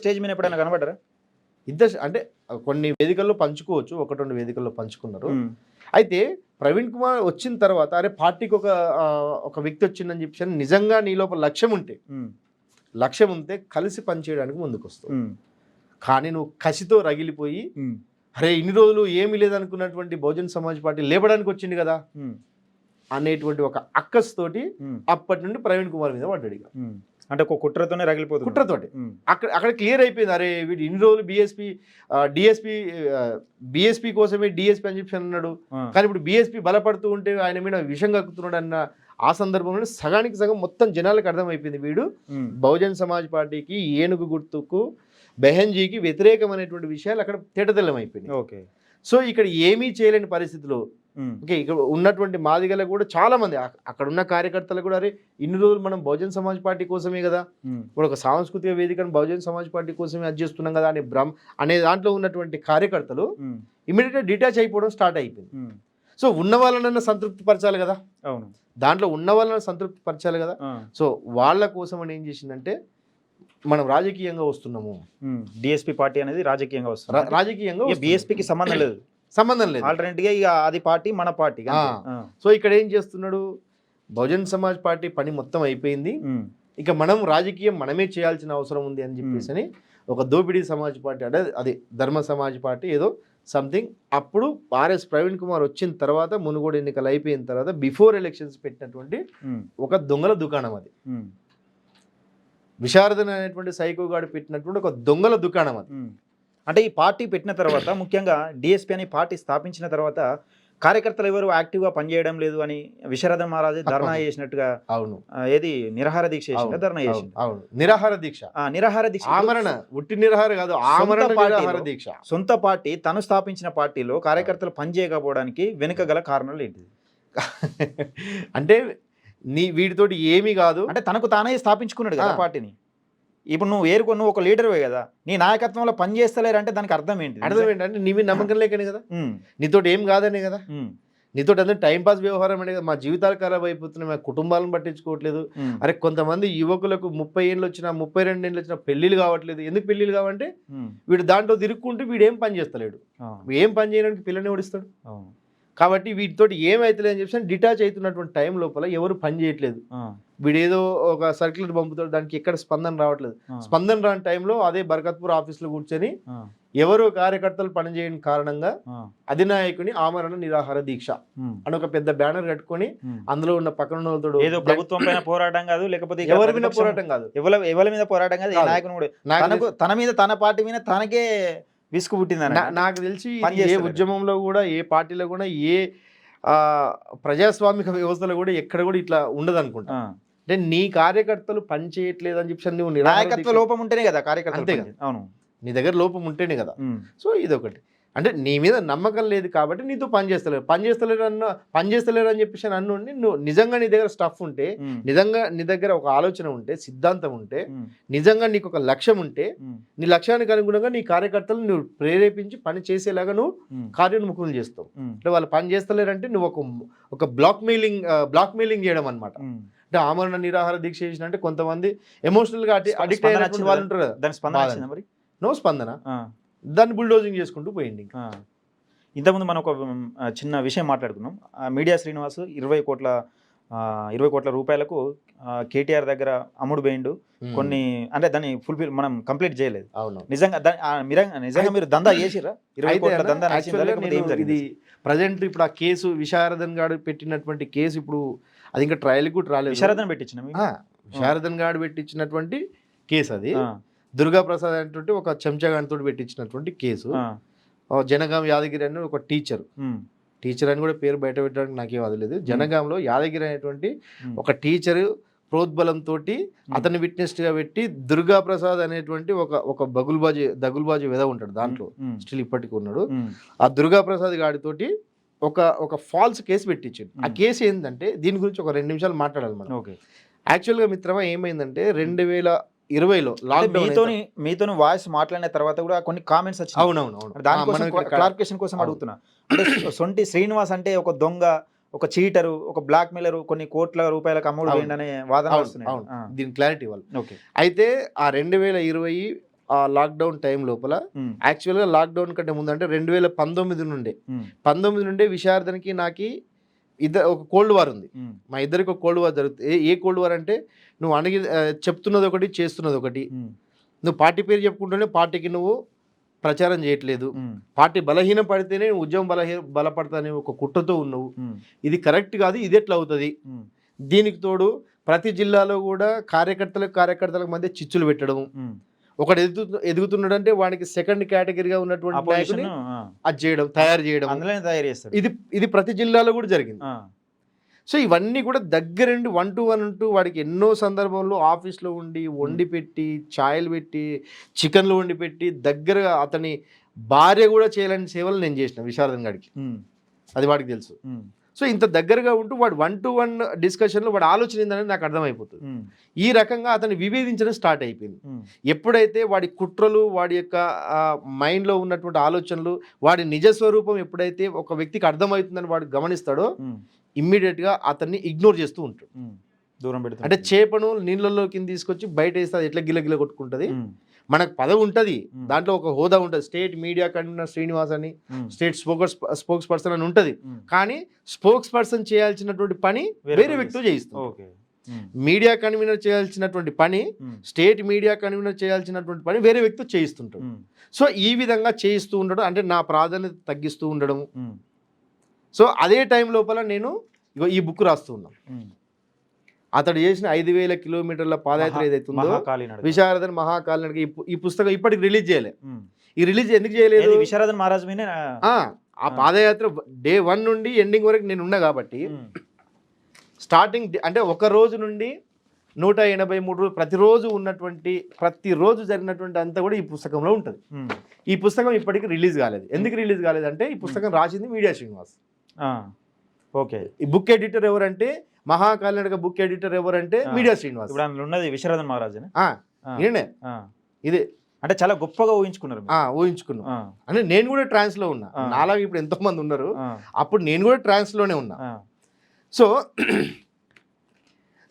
S1: స్టేజ్ మీద ఎప్పుడైనా కనబడ్డారా?
S2: ఇద్దరు అంటే కొన్ని వేదికల్లో పంచుకోవచ్చు, 1-2 వేదికల్లో పంచుకున్నారు. అయితే ప్రవీణ్ కుమార్ వచ్చిన తర్వాత అరే పార్టీకి ఒక వ్యక్తి వచ్చిందని చెప్పి నిజంగా నీ లోపల లక్ష్యం ఉంటే కలిసి పనిచేయడానికి ముందుకు వస్తావు. కానీ నువ్వు కసితో రగిలిపోయి అరే ఇన్ని రోజులు ఏమీ లేదనుకున్నటువంటి బహుజన్ సమాజ్ పార్టీ లేపడానికి వచ్చింది కదా అనేటువంటి ఒక అక్కస్తోటి అప్పటి నుండి ప్రవీణ్ కుమార్ మీద పడ్డాడు.
S1: అంటే ఒక కుట్రతోనే రగిలిపోతుంది.
S2: కుట్రతోటి అక్కడ క్లియర్ అయిపోయింది. అరే వీడు ఇన్ని రోజులు బీఎస్పీ కోసమే డిఎస్పీ అని చెప్పి అన్నాడు, కానీ ఇప్పుడు బీఎస్పీ బలపడుతూ ఉంటే ఆయన మీద విషం కక్కుతున్నాడు అన్న ఆ సందర్భంలో సగానికి సగం మొత్తం జనాలకు అర్థమైపోయింది వీడు బహుజన్ సమాజ్ పార్టీకి, ఏనుగు గుర్తుకు, బెహెన్జీకి వ్యతిరేకమైనటువంటి విషయాలు అక్కడ తేటతెల్లమైపోయింది.
S1: ఓకే.
S2: సో ఇక్కడ ఏమీ చేయలేని పరిస్థితిలో ఓకే ఇక్కడ ఉన్నటువంటి మాదిగల కూడా చాలా మంది అక్కడ ఉన్న కార్యకర్తలు కూడా, అరే ఇన్ని రోజులు మనం బహుజన్ సమాజ్ పార్టీ కోసమే కదా, ఇప్పుడు ఒక సాంస్కృతిక వేదికను బహుజన్ సమాజ్ పార్టీ కోసమే అది చేస్తున్నాం కదా అనే దాంట్లో ఉన్నటువంటి కార్యకర్తలు ఇమీడియట్గా డిటాచ్ అయిపోవడం స్టార్ట్ అయిపోయింది. సో ఉన్న వాళ్ళనన్నా సంతృప్తి పరచాలి కదా,
S1: అవును,
S2: దాంట్లో ఉన్న వాళ్ళని సంతృప్తి పరచాలి కదా. సో వాళ్ళ కోసం అని ఏం చేసిందంటే, మనం రాజకీయంగా వస్తున్నాము,
S1: డిఎస్పీ పార్టీ అనేది రాజకీయంగా వస్తుంది,
S2: రాజకీయంగా
S1: బీఎస్పీకి సంబంధం లేదు, ఆల్టర్నేట్ గా ఇక అది పార్టీ మన పార్టీ.
S2: సో ఇక్కడ ఏం చేస్తున్నాడు, బహుజన్ సమాజ్ పార్టీ పని మొత్తం అయిపోయింది, ఇక మనం రాజకీయం మనమే చేయాల్సిన అవసరం ఉంది అని చెప్పేసి ఒక దోపిడీ సమాజ్ పార్టీ, అంటే అది ధర్మ సమాజ్ పార్టీ ఏదో సంథింగ్. అప్పుడు ఆర్ఎస్ ప్రవీణ్ కుమార్ వచ్చిన తర్వాత, మునుగోడు ఎన్నికలు అయిపోయిన తర్వాత బిఫోర్ ఎలక్షన్స్ పెట్టినటువంటి ఒక దొంగల దుకాణం అది. విశారదన్ అనేటువంటి సైకోగాడు పెట్టినటువంటి ఒక దొంగల దుకాణం అది.
S1: అంటే ఈ పార్టీ పెట్టిన తర్వాత, ముఖ్యంగా డిఎస్పీ అనే పార్టీ స్థాపించిన తర్వాత కార్యకర్తలు ఎవరు యాక్టివ్ గా పనిచేయడం లేదు అని విశారదన్ మహారాజు ధర్నా చేసినట్టుగా,
S2: అవును,
S1: ఏది నిరాహార దీక్ష చేసిన ధర్నా చేసింది.
S2: అవును, నిరాహార దీక్ష,
S1: నిరాహార దీక్ష,
S2: ఆమరణ, ఉట్టి నిరాహార కాదు, ఆమరణ నిరాహార దీక్ష.
S1: సొంత పార్టీ, తను స్థాపించిన పార్టీలో కార్యకర్తలు పనిచేయకపోవడానికి వెనుక గల కారణాలు ఏంటిది?
S2: అంటే వీటితోటి ఏమీ కాదు,
S1: అంటే తనకు తానే స్థాపించుకున్నాడు కదా పార్టీని. ఇప్పుడు నువ్వు ఒక లీడర్వే కదా, నీ నాయకత్వంలో పని చేస్తలేరంటే దానికి అర్థం ఏంటి?
S2: అర్థం ఏంటంటే నీ మీద నమ్మకం లేకనే కదా, నీతోటి ఏం కాదనే కదా, నీతోటి అందరూ టైంపాస్ వ్యవహారం అనే కదా. మా జీవితాలు ఖరాబ్ అయిపోతున్నాయి, మా కుటుంబాలను పట్టించుకోవట్లేదు. అరే కొంతమంది యువకులకు 30 ఏళ్ళు వచ్చినా 32 ఏళ్ళు వచ్చినా పెళ్లిళ్ళు కావట్లేదు. ఎందుకు పెళ్లిళ్ళు కావంటే వీడు దాంట్లో తిరుక్కుంటూ వీడు ఏం పని చేస్తలేడు, ఏం పని చేయడానికి పిల్లని ఓడిస్తాడు. కాబట్టి వీటితోటి ఏమైతలేదు అని చెప్పి డిటాచ్ అవుతున్నటువంటి టైం లోపల ఎవరు పని చేయట్లేదు. వీడేదో ఒక సర్క్యులర్ పంపుతాడు, దానికి ఎక్కడ స్పందన రావట్లేదు. స్పందన రాని టైంలో అదే బర్కత్పూర్ ఆఫీస్లో కూర్చొని ఎవరో కార్యకర్తలు పనిచేయని కారణంగా అధినాయకుని ఆమరణ నిరాహార దీక్ష అని ఒక పెద్ద బ్యానర్ కట్టుకొని అందులో ఉన్న పక్కన
S1: ఏదో ప్రభుత్వం పైన పోరాటం కాదు, లేకపోతే
S2: ఎవరి మీద పోరాటం కాదు,
S1: ఎవరి మీద పోరాటం కాదు, నాయకుడు తన మీద, తన పార్టీ మీద తనకే విసుగు పుట్టిందని
S2: నాకు తెలిసి. ఏ ఉద్యమంలో కూడా, ఏ పార్టీలో కూడా, ఏ ప్రజాస్వామిక వ్యవస్థలో కూడా ఎక్కడ కూడా ఇట్లా ఉండదు అనుకుంటా. అంటే నీ కార్యకర్తలు పని చేయట్లేదు అని చెప్పి నువ్వు
S1: నాయకత్వ లోపం ఉంటేనే కదా కార్యకర్తలు.
S2: అంతే కదా, అవును, నీ దగ్గర లోపం ఉంటేనే కదా. సో ఇదొకటి, అంటే నీ మీద నమ్మకం లేదు కాబట్టి నీతో పని చేస్తలేరు అని చెప్పేసి నన్ను నువ్వు నిజంగా నీ దగ్గర స్టఫ్ ఉంటే, నిజంగా నీ దగ్గర ఒక ఆలోచన ఉంటే, సిద్ధాంతం ఉంటే, నిజంగా నీకు ఒక లక్ష్యం ఉంటే, నీ లక్ష్యానికి అనుగుణంగా నీ కార్యకర్తలు నువ్వు ప్రేరేపించి పని చేసేలాగా నువ్వు కార్యోన్ముఖులు చేస్తావు. అంటే వాళ్ళు పని చేస్తలేరంటే నువ్వు ఒక బ్లాక్ మెయిలింగ్ చేయడం అనమాట. అంటే ఆమరణ నిరాహార దీక్ష చేసినంటే కొంతమంది ఎమోషనల్ గా అడిక్ట్ అయినటువంటి వాళ్ళు ఉంటారు కదా, నో స్పందన, దాన్ని బుల్డోజింగ్ చేసుకుంటూ పోయింది.
S1: ఇంతకుముందు మనం ఒక చిన్న విషయం మాట్లాడుకున్నాం. మీడియా శ్రీనివాస్ 20 కోట్ల రూపాయలకు కేటీఆర్ దగ్గర అమ్ముడు పోయిండు. కొన్ని అంటే దాన్ని ఫుల్ఫిల్ మనం కంప్లీట్ చేయలేదు. నిజంగా మీరు దందా చేసిరా? 20 కోట్ల దందా.
S2: ఇది ప్రజెంట్ ఇప్పుడు ఆ కేసు విశారదన్ గారు పెట్టినటువంటి కేసు ఇప్పుడు అది ఇంకా ట్రయల్ కూడా రాలేదు. విశారదన్ గారు పెట్టించినటువంటి కేసు అది. దుర్గా ప్రసాద్ అనేటువంటి ఒక చెంచగానితో పెట్టించినటువంటి కేసు. జనగాం యాదగిరి అని ఒక టీచర్ అని కూడా పేరు బయట పెట్టడానికి నాకేం వదలేదు. జనగాంలో యాదగిరి అనేటువంటి ఒక టీచరు ప్రోద్బలంతో అతన్ని విట్నెస్గా పెట్టి దుర్గా ప్రసాద్ అనేటువంటి ఒక దగుల్బాజీ వెద ఉంటాడు దాంట్లో, స్టిల్ ఇప్పటికీ ఉన్నాడు. ఆ దుర్గా ప్రసాద్ గాడితోటి ఒక ఫాల్స్ కేసు పెట్టించాడు. ఆ కేసు ఏంటంటే, దీని గురించి ఒక 2 నిమిషాలు మాట్లాడాలి మనం. యాక్చువల్గా మిత్రమా ఏమైందంటే 2020లో
S1: మీతో వాయిస్ మాట్లాడిన తర్వాత కూడా కొన్ని కామెంట్స్ వచ్చాయి.
S2: అవునవును,
S1: దానికోసం క్లారిఫికేషన్ కోసం అడుగుతున్నా. అంటే సొంటి శ్రీనివాస్ అంటే ఒక దొంగ, ఒక చీటరు, ఒక బ్లాక్ మెయిలర్, కొన్ని కోట్ల రూపాయలకు అమ్ముడు పోయిందనే వాదన వస్తున్నాయి.
S2: దీని క్లారిటీ వాళ్ళు. అయితే ఆ 2020 లాక్డౌన్ టైం లోపల, యాక్చువల్గా లాక్డౌన్ కంటే ముందు అంటే 2019 నుండే విశారదన్కి నాకు ఒక కోల్డ్ వార్ ఉంది. మా ఇద్దరికి ఒక కోల్డ్ వార్ జరుగుతుంది. ఏ కోల్డ్ వార్ అంటే, నువ్వు చెప్తున్నది ఒకటి, చేస్తున్నది ఒకటి. నువ్వు పార్టీ పేరు చెప్పుకుంటూనే పార్టీకి నువ్వు ప్రచారం చేయట్లేదు. పార్టీ బలహీనం పడితేనే ఉద్యమం బలపడతానే ఒక కుట్రతో ఉన్నావు. ఇది కరెక్ట్ కాదు, ఇది ఎట్లా అవుతుంది? దీనికి తోడు ప్రతి జిల్లాలో కూడా కార్యకర్తలకు మధ్య చిచ్చులు పెట్టడం, ఒకడు ఎదుగుతున్నాడు అంటే వానికి సెకండ్ కేటగిరీగా ఉన్నటువంటి నాయకుడిని అది చేయడం, తయారు చేయడం, ఇది ప్రతి జిల్లాలో కూడా జరిగింది. సో ఇవన్నీ కూడా దగ్గరుండి 1 to 1 ఉంటూ వాడికి ఎన్నో సందర్భంలో ఆఫీస్లో ఉండి వండి పెట్టి, ఛాయలు పెట్టి, చికెన్లు వండి పెట్టి, దగ్గరగా అతని భార్య కూడా చేయలేని సేవలు నేను చేసిన విశారదన్ గారికి, అది వాడికి తెలుసు. సో ఇంత దగ్గరగా ఉంటూ వాడు 1 to 1 డిస్కషన్లో వాడు ఆలోచన ఏందనేది నాకు అర్థమైపోతుంది. ఈ రకంగా అతన్ని విభేదించడం స్టార్ట్ అయిపోయింది. ఎప్పుడైతే వాడి కుట్రలు, వాడి యొక్క మైండ్లో ఉన్నటువంటి ఆలోచనలు, వాడి నిజస్వరూపం ఎప్పుడైతే ఒక వ్యక్తికి అర్థమవుతుందని వాడు గమనిస్తాడో ఇమ్మీడియట్గా అతన్ని ఇగ్నోర్ చేస్తూ ఉంటాడు,
S1: దూరం పెడతాడు.
S2: అంటే చేపను నీళ్ళలోకి తీసుకొచ్చి బయట వేస్తే అది ఎట్లా గిల్ల కొట్టుకుంటుంది. మనకు పదవి ఉంటుంది, దాంట్లో ఒక హోదా ఉంటుంది, స్టేట్ మీడియా కన్వీనర్ శ్రీనివాస్ అని, స్టేట్ స్పోక్స్ పర్సన్ అని ఉంటుంది. కానీ స్పోక్స్ పర్సన్ చేయాల్సినటువంటి పని వేరే వ్యక్తులు చేయిస్తుంది. మీడియా కన్వీనర్ చేయాల్సినటువంటి పని, స్టేట్ మీడియా కన్వీనర్ చేయాల్సినటువంటి పని వేరే వ్యక్తులు చేయిస్తుంటాడు. సో ఈ విధంగా చేయిస్తూ ఉండడం, అంటే నా ప్రాధాన్యత తగ్గిస్తూ ఉండడం. సో అదే టైం లోపల నేను ఈ బుక్ రాస్తూ ఉన్నాను. అతడు చేసిన 5,000 కిలోమీటర్ల పాదయాత్ర ఏదైతుందో విశారదన్ మహాకాలినడక, ఈ పుస్తకం ఇప్పటికి రిలీజ్ చేయలే. ఈ రిలీజ్ ఎందుకు చేయలేదు?
S1: విశారదన్ మహారాజ్ మీనే
S2: ఆ పాదయాత్ర డే 1 నుండి ఎండింగ్ వరకు నేను ఉన్నా కాబట్టి, స్టార్టింగ్ అంటే ఒక రోజు నుండి 183 రోజులు ప్రతిరోజు జరిగినటువంటి అంతా కూడా ఈ పుస్తకంలో ఉంటుంది. ఈ పుస్తకం ఇప్పటికి రిలీజ్ కాలేదు. ఎందుకు రిలీజ్ కాలేదంటే ఈ పుస్తకం రాసింది మీడియా శ్రీనివాస్.
S1: ఓకే.
S2: ఈ బుక్ ఎడిటర్ ఎవరంటే, మహాకాలినడక బుక్ ఎడిటర్ ఎవరంటే మీడియా శ్రీనివాస్.
S1: ఉన్నది విశారదన్ మహారాజ్.
S2: ఇదే
S1: అంటే చాలా గొప్పగా ఊహించుకున్నాం.
S2: అంటే నేను కూడా ట్రాన్స్ లో ఉన్నా, నాలాగా ఇప్పుడు ఎంతో మంది ఉన్నారు, అప్పుడు నేను కూడా ట్రాన్స్ లోనే ఉన్నా.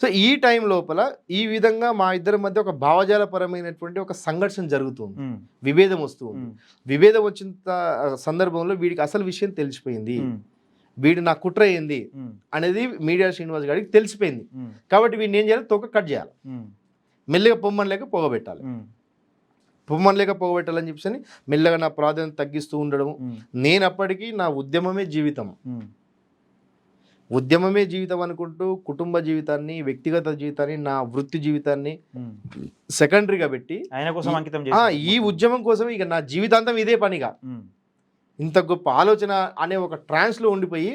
S2: సో ఈ టైం లోపల ఈ విధంగా మా ఇద్దరి మధ్య ఒక భావజాలపరమైనటువంటి ఒక సంఘర్షణ జరుగుతుంది, విభేదం వస్తుంది. విభేదం వచ్చిన సందర్భంలో వీడికి అసలు విషయం తెలిసిపోయింది, వీడు నా కుట్ర ఏంది అనేది మీడియా శ్రీనివాస్ గారికి తెలిసిపోయింది. కాబట్టి వీడిని ఏం చేయాలి, తొక్క కట్ చేయాలి, మెల్లగా పొమ్మని లేక పోగబెట్టాలని చెప్పేసి మెల్లగా నా ప్రాధాన్యత తగ్గిస్తూ ఉండడం. నేను అప్పటికీ నా ఉద్యమమే జీవితం అనుకుంటూ కుటుంబ జీవితాన్ని, వ్యక్తిగత జీవితాన్ని, నా వృత్తి జీవితాన్ని సెకండరీగా పెట్టి
S1: ఆయన కోసం అంకితం
S2: ఈ ఉద్యమం కోసం ఇక నా జీవితాంతం ఇదే పనిగా, ఇంత గొప్ప ఆలోచన అనే ఒక ట్రాన్స్లో ఉండిపోయి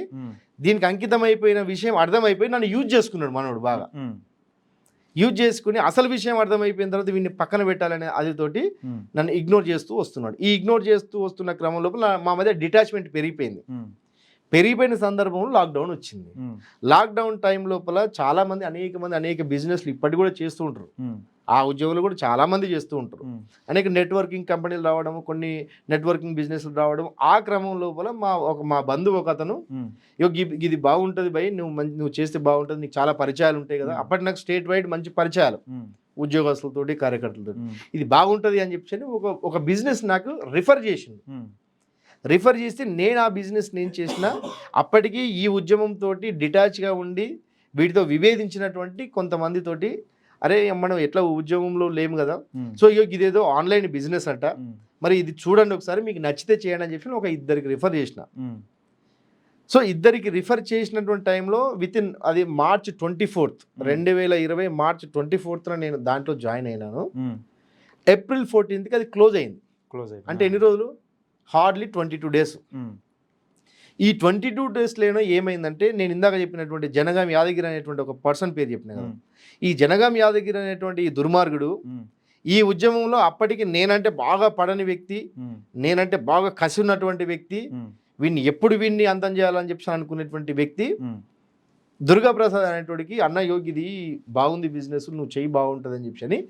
S2: దీనికి అంకితం అయిపోయిన విషయం అర్థమైపోయి నన్ను యూజ్ చేసుకున్నాడు మనోడు. బాగా యూజ్ చేసుకుని అసలు విషయం అర్థమైపోయిన తర్వాత వీడిని పక్కన పెట్టాలనే అదితోటి నన్ను ఇగ్నోర్ చేస్తూ వస్తున్నాడు. ఈ ఇగ్నోర్ చేస్తూ వస్తున్న క్రమం లోపల మా మధ్య డిటాచ్మెంట్ పెరిగిపోయిన సందర్భంలో లాక్డౌన్ వచ్చింది. లాక్డౌన్ టైం లోపల చాలా మంది అనేక బిజినెస్లు ఇప్పటికి కూడా చేస్తూ ఉంటారు. ఆ ఉద్యోగులు కూడా చాలా మంది చేస్తూ ఉంటారు. అనేక నెట్వర్కింగ్ కంపెనీలు రావడం, కొన్ని నెట్వర్కింగ్ బిజినెస్లు రావడం. ఆ క్రమం లోపల మా బంధువు ఒక అతను, ఇది బాగుంటుంది భయ్, నువ్వు చేస్తే బాగుంటుంది, నీకు చాలా పరిచయాలు ఉంటాయి కదా. అప్పటి నాకు స్టేట్ వైడ్ మంచి పరిచయాలు ఉద్యోగస్తులతోటి, కార్యకర్తలతో, ఇది బాగుంటుంది అని చెప్పి ఒక బిజినెస్ నాకు రిఫర్ చేస్తే నేను ఆ బిజినెస్ నేను చేసిన, అప్పటికి ఈ ఉద్యమంతో డిటాచ్గా ఉండి వీటితో విభేదించినటువంటి కొంతమందితోటి, అరే మనం ఎట్లా ఉద్యోగంలో లేము కదా, సో ఇదేదో ఆన్లైన్ బిజినెస్ అంట, మరి ఇది చూడండి ఒకసారి, మీకు నచ్చితే చేయండి అని చెప్పి ఒక ఇద్దరికి రిఫర్ చేసిన. సో ఇద్దరికి రిఫర్ చేసినటువంటి టైంలో వితిన్ అది March 24th 2020 March 24th నేను దాంట్లో జాయిన్ అయినాను. April 14th అది క్లోజ్ అయింది. అంటే ఎన్ని రోజులు, హార్డ్లీ 22 days. ఈ 22 daysలో ఏమైందంటే, నేను ఇందాక చెప్పినటువంటి జనగాం యాదగిరి అనేటువంటి ఒక పర్సన్ పేరు చెప్పిన కదా, ఈ జనగాం యాదగిరి అనేటువంటి ఈ దుర్మార్గుడు ఈ ఉద్యమంలో అప్పటికి నేనంటే బాగా పడని వ్యక్తి, నేనంటే బాగా కసి ఉన్నటువంటి వ్యక్తి, వీడిని అంతం చేయాలని చెప్పి అనుకునేటువంటి వ్యక్తి దుర్గాప్రసాద్ అనేటువంటికి, అన్న యోగి ఇది బాగుంది బిజినెస్, నువ్వు చెయ్యి బాగుంటుంది అని చెప్పి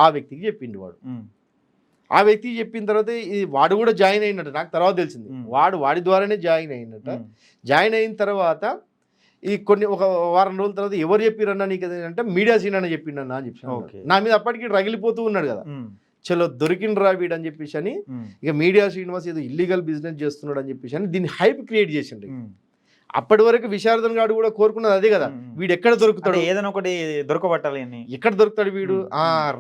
S2: ఆ వ్యక్తికి చెప్పిండు. ఆ వ్యక్తికి చెప్పిన తర్వాత వాడు కూడా జాయిన్ అయినట్టు నాకు తర్వాత తెలిసింది. వాడి ద్వారానే జాయిన్ అయినట్ట. జాయిన్ అయిన తర్వాత ఒక వారం రోజుల తర్వాత ఎవరు చెప్పిరన్నా నీకు అంటే, మీడియా సీన్ అని చెప్పిండన్నా అని చెప్పి నా మీద అప్పటికి రగిలిపోతూ ఉన్నాడు కదా. చలో దొరికిండ్రా వీడు అని చెప్పేసి అని, ఇక మీడియా శ్రీనివాస్ ఏదో ఇల్లీగల్ బిజినెస్ చేస్తున్నాడు అని చెప్పేసి అని దీన్ని హైప్ క్రియేట్ చేసిండు. అప్పటి వరకు విశారదన్ గారు కూడా కోరుకున్నది అదే కదా, వీడు ఎక్కడ దొరుకుతాడు,
S1: ఏదైనా ఒకటి దొరకబట్టాలి, ఎక్కడ
S2: దొరుకుతాడు వీడు,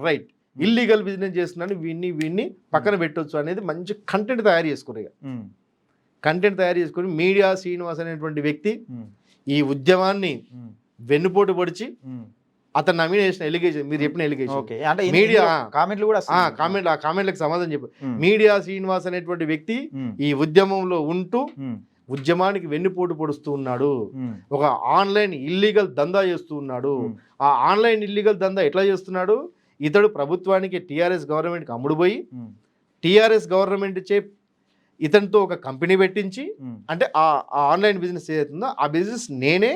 S2: రైట్, ఇల్లీగల్ బిజినెస్ చేస్తున్నాను, వీడిని పక్కన పెట్టొచ్చు అనేది మంచి కంటెంట్ తయారు చేసుకుని మీడియా శ్రీనివాస్ అనేటువంటి వ్యక్తి ఈ ఉద్యమాన్ని వెన్నుపోటు పొడిచి అతను నా మీద వేసిన ఎలిగేషన్, మీరు చెప్పిన ఎలిగేషన్,
S1: ఓకే అంటే
S2: మీడియా
S1: కామెంట్లు కూడా
S2: కామెంట్లకు సమాధానం చెప్పారు. మీడియా శ్రీనివాస్ అనేటువంటి వ్యక్తి ఈ ఉద్యమంలో ఉంటూ ఉద్యమానికి వెన్నుపోటు పొడుస్తూ ఉన్నాడు, ఒక ఆన్లైన్ ఇల్లీగల్ దందా చేస్తూ ఉన్నాడు. ఆ ఆన్లైన్ ఇల్లీగల్ దందా ఎట్లా చేస్తున్నాడు? ఇతడు ప్రభుత్వానికి టీఆర్ఎస్ గవర్నమెంట్కి అమ్ముడుపోయి టీఆర్ఎస్ గవర్నమెంట్ చే ఇతనితో ఒక కంపెనీ పెట్టించి, అంటే ఆ ఆన్లైన్ బిజినెస్ ఏదైతుందో ఆ బిజినెస్ నేనే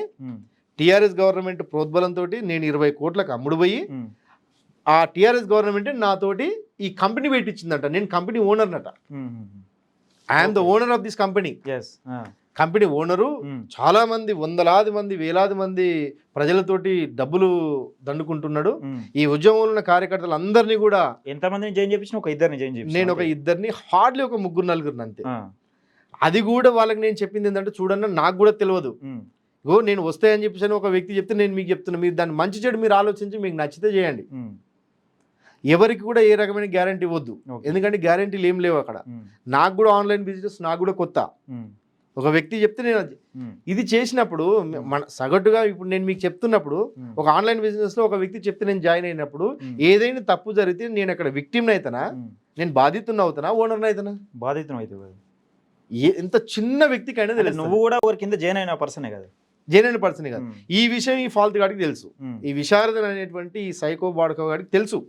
S2: టీఆర్ఎస్ గవర్నమెంట్ ప్రోద్బలంతో నేను 20 కోట్లకు అమ్ముడుపోయి ఆ టీఆర్ఎస్ గవర్నమెంట్ నాతోటి ఈ కంపెనీ పెట్టించిందట. నేను కంపెనీ ఓనర్నట. I'm the owner of this company. Company owner చాలా మంది, వందలాది మంది, వేలాది మంది ప్రజలతోటి డబ్బులు దండుకుంటున్నాడు. ఈ ఉద్యమంలో ఉన్న కార్యకర్తలు అందరినీ కూడా
S1: ఎంతమందిని జాయిన్ చేయించిన? ఒక ఇద్దరిని జాయిన్ చేయించిన.
S2: నేను ఒక ఇద్దరిని, హార్డ్లీ ఒక 3-4 అంతే. అది కూడా వాళ్ళకి నేను చెప్పింది ఏంటంటే, చూడన్నా నాకు కూడా తెలియదు, నేను వస్తాయని చెప్పేసి ఒక వ్యక్తి చెప్తే నేను మీకు చెప్తున్నా, మీరు దాన్ని మంచి చెడు మీరు ఆలోచించి మీకు నచ్చితే చేయండి. ఎవరికి కూడా ఏ రకమైన గ్యారంటీ ఇవ్వద్దు, ఎందుకంటే గ్యారంటీలు ఏం లేవు అక్కడ. నాకు కూడా ఆన్లైన్ బిజినెస్ నాకు కూడా కొత్త. ఒక వ్యక్తి చెప్తే నేను ఇది చేసినప్పుడు మన సగటుగా ఇప్పుడు నేను మీకు చెప్తున్నప్పుడు, ఒక ఆన్లైన్ బిజినెస్ లో ఒక వ్యక్తి చెప్తే నేను జాయిన్ అయినప్పుడు ఏదైనా తప్పు జరిగితే నేను అక్కడ విక్టిమ్ అవుతానా, నేను బాధితున్న అవుతానా, ఓనర్ అవుతానా?
S1: బాధితులు అవుతావు.
S2: ఎంత చిన్న వ్యక్తికైనా తెలుసు.
S1: నువ్వు కూడా ఎవరి కింద జాయిన్ అయిన పర్సనే కదా,
S2: జాయిన్ అయిన పర్సన్ కాదు. ఈ విషయం ఈ ఫాల్త్ గాడికి తెలుసు, ఈ విశారదన్ అనేటువంటి ఈ సైకో బాడకో గాడికి తెలుసు.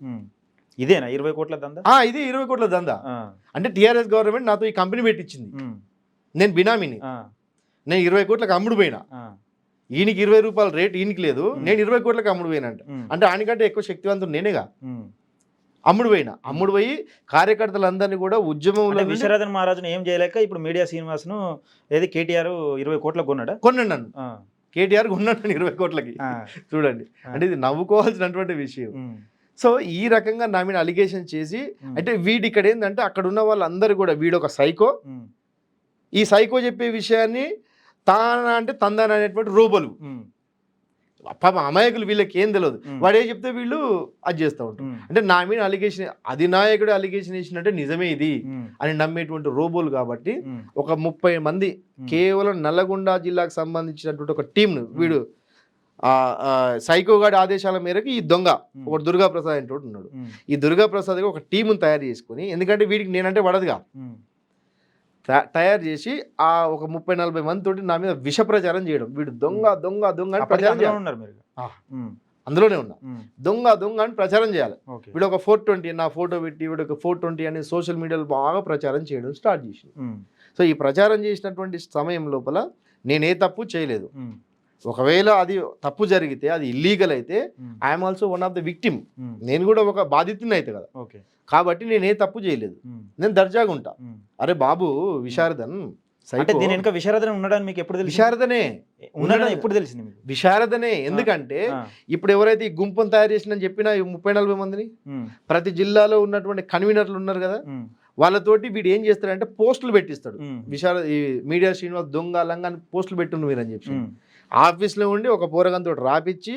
S1: ఇదేనా 20 కోట్ల దందా?
S2: ఇదే 20 కోట్ల దందా. అంటే టీఆర్ఎస్ గవర్నమెంట్ నాతో ఈ కంపెనీ పెట్టించింది, నేను బినామీని, నేను 20 కోట్లకు అమ్ముడు పోయినా. ఈయనకి 20 రూపాయల రేట్ ఈయనకి లేదు, నేను 20 కోట్లకు అమ్ముడు పోయినా. అంటే ఆయనకంటే ఎక్కువ శక్తివంతుడు నేనేగా. అమ్ముడు పోయి కార్యకర్తలందరినీ కూడా ఉద్యమంలో
S1: విశ్వనాథన్ మహారాజును ఏం చేయలేక ఇప్పుడు మీడియా శ్రీనివాస్ను ఏది కేటీఆర్ 20 కోట్లకు కొన్నాడు
S2: నన్ను. కేటీఆర్ కొన్నాడు 20 కోట్లకి. చూడండి, అంటే ఇది నవ్వుకోవాల్సినటువంటి విషయం. సో ఈ రకంగా నా మీద అలిగేషన్ చేసి, అంటే వీడి ఇక్కడ ఏంటంటే అక్కడ ఉన్న వాళ్ళందరూ కూడా వీడు ఒక సైకో, ఈ సైకో చెప్పే విషయాన్ని తాన అంటే తందాన అనేటువంటి రోబోలు, పాప అమాయకులు, వీళ్ళకి ఏం తెలియదు. వాడు ఏం చెప్తే వీళ్ళు అది చేస్తూ ఉంటారు. అంటే నా మీద అలిగేషన్, అధినాయకుడు అలిగేషన్ వేసినట్టే నిజమే ఇది అని నమ్మేటువంటి రోబోలు. కాబట్టి ఒక 30 మంది కేవలం నల్లగొండ జిల్లాకు సంబంధించినటువంటి ఒక టీంను వీడు సైకోగాడి ఆదేశాల మేరకు ఈ దొంగ ఒక దుర్గా ప్రసాద్ అంటే ఉన్నాడు, ఈ దుర్గా ప్రసాద్ ఒక టీమును తయారు చేసుకుని, ఎందుకంటే వీడికి నేనంటే పడదుగా, తయారు చేసి ఆ ఒక 30-40 మంది తోటి నా మీద విష ప్రచారం చేయడం. వీడు దొంగ దొంగ దొంగ అని ప్రచారం చేయాలి. అందులోనే ఉన్నా, దొంగ దొంగ అని ప్రచారం చేయాలి. వీడు ఒక 420 నా ఫోటో పెట్టి వీడు ఒక 420 అని సోషల్ మీడియాలో బాగా ప్రచారం చేయడం స్టార్ట్ చేసింది. సో ఈ ప్రచారం చేసినటువంటి సమయం లోపల నేనే తప్పు చేయలేదు. ఒకవేళ అది తప్పు జరిగితే, అది ఇల్లీగల్ అయితే, I'm also one of the victim, నేను కూడా ఒక బాధితుని అయితే కదా. కాబట్టి నేనే తప్పు చేయలేదు, నేను దర్జాగా ఉంటా. అరే బాబు విశారదన్
S1: విశారదనే ఉండడానికి మీకు ఎప్పుడు
S2: విశారదనే
S1: ఎప్పుడు తెలిసింది?
S2: విశారదనే. ఎందుకంటే ఇప్పుడు ఎవరైతే ఈ గుంపును తయారు చేసిందని చెప్పిన 30-40 మందిని ప్రతి జిల్లాలో ఉన్నటువంటి కన్వీనర్లు ఉన్నారు కదా, వాళ్ళతోటి వీడు ఏం చేస్తాడంటే పోస్టులు పెట్టిస్తాడు. ఈ మీడియా శ్రీనివాస్ దొంగ లంగా అని పోస్టులు పెట్టుండు మీరు అని చెప్పి ఆఫీస్లో ఉండి ఒక పోరగంతో రాపిచ్చి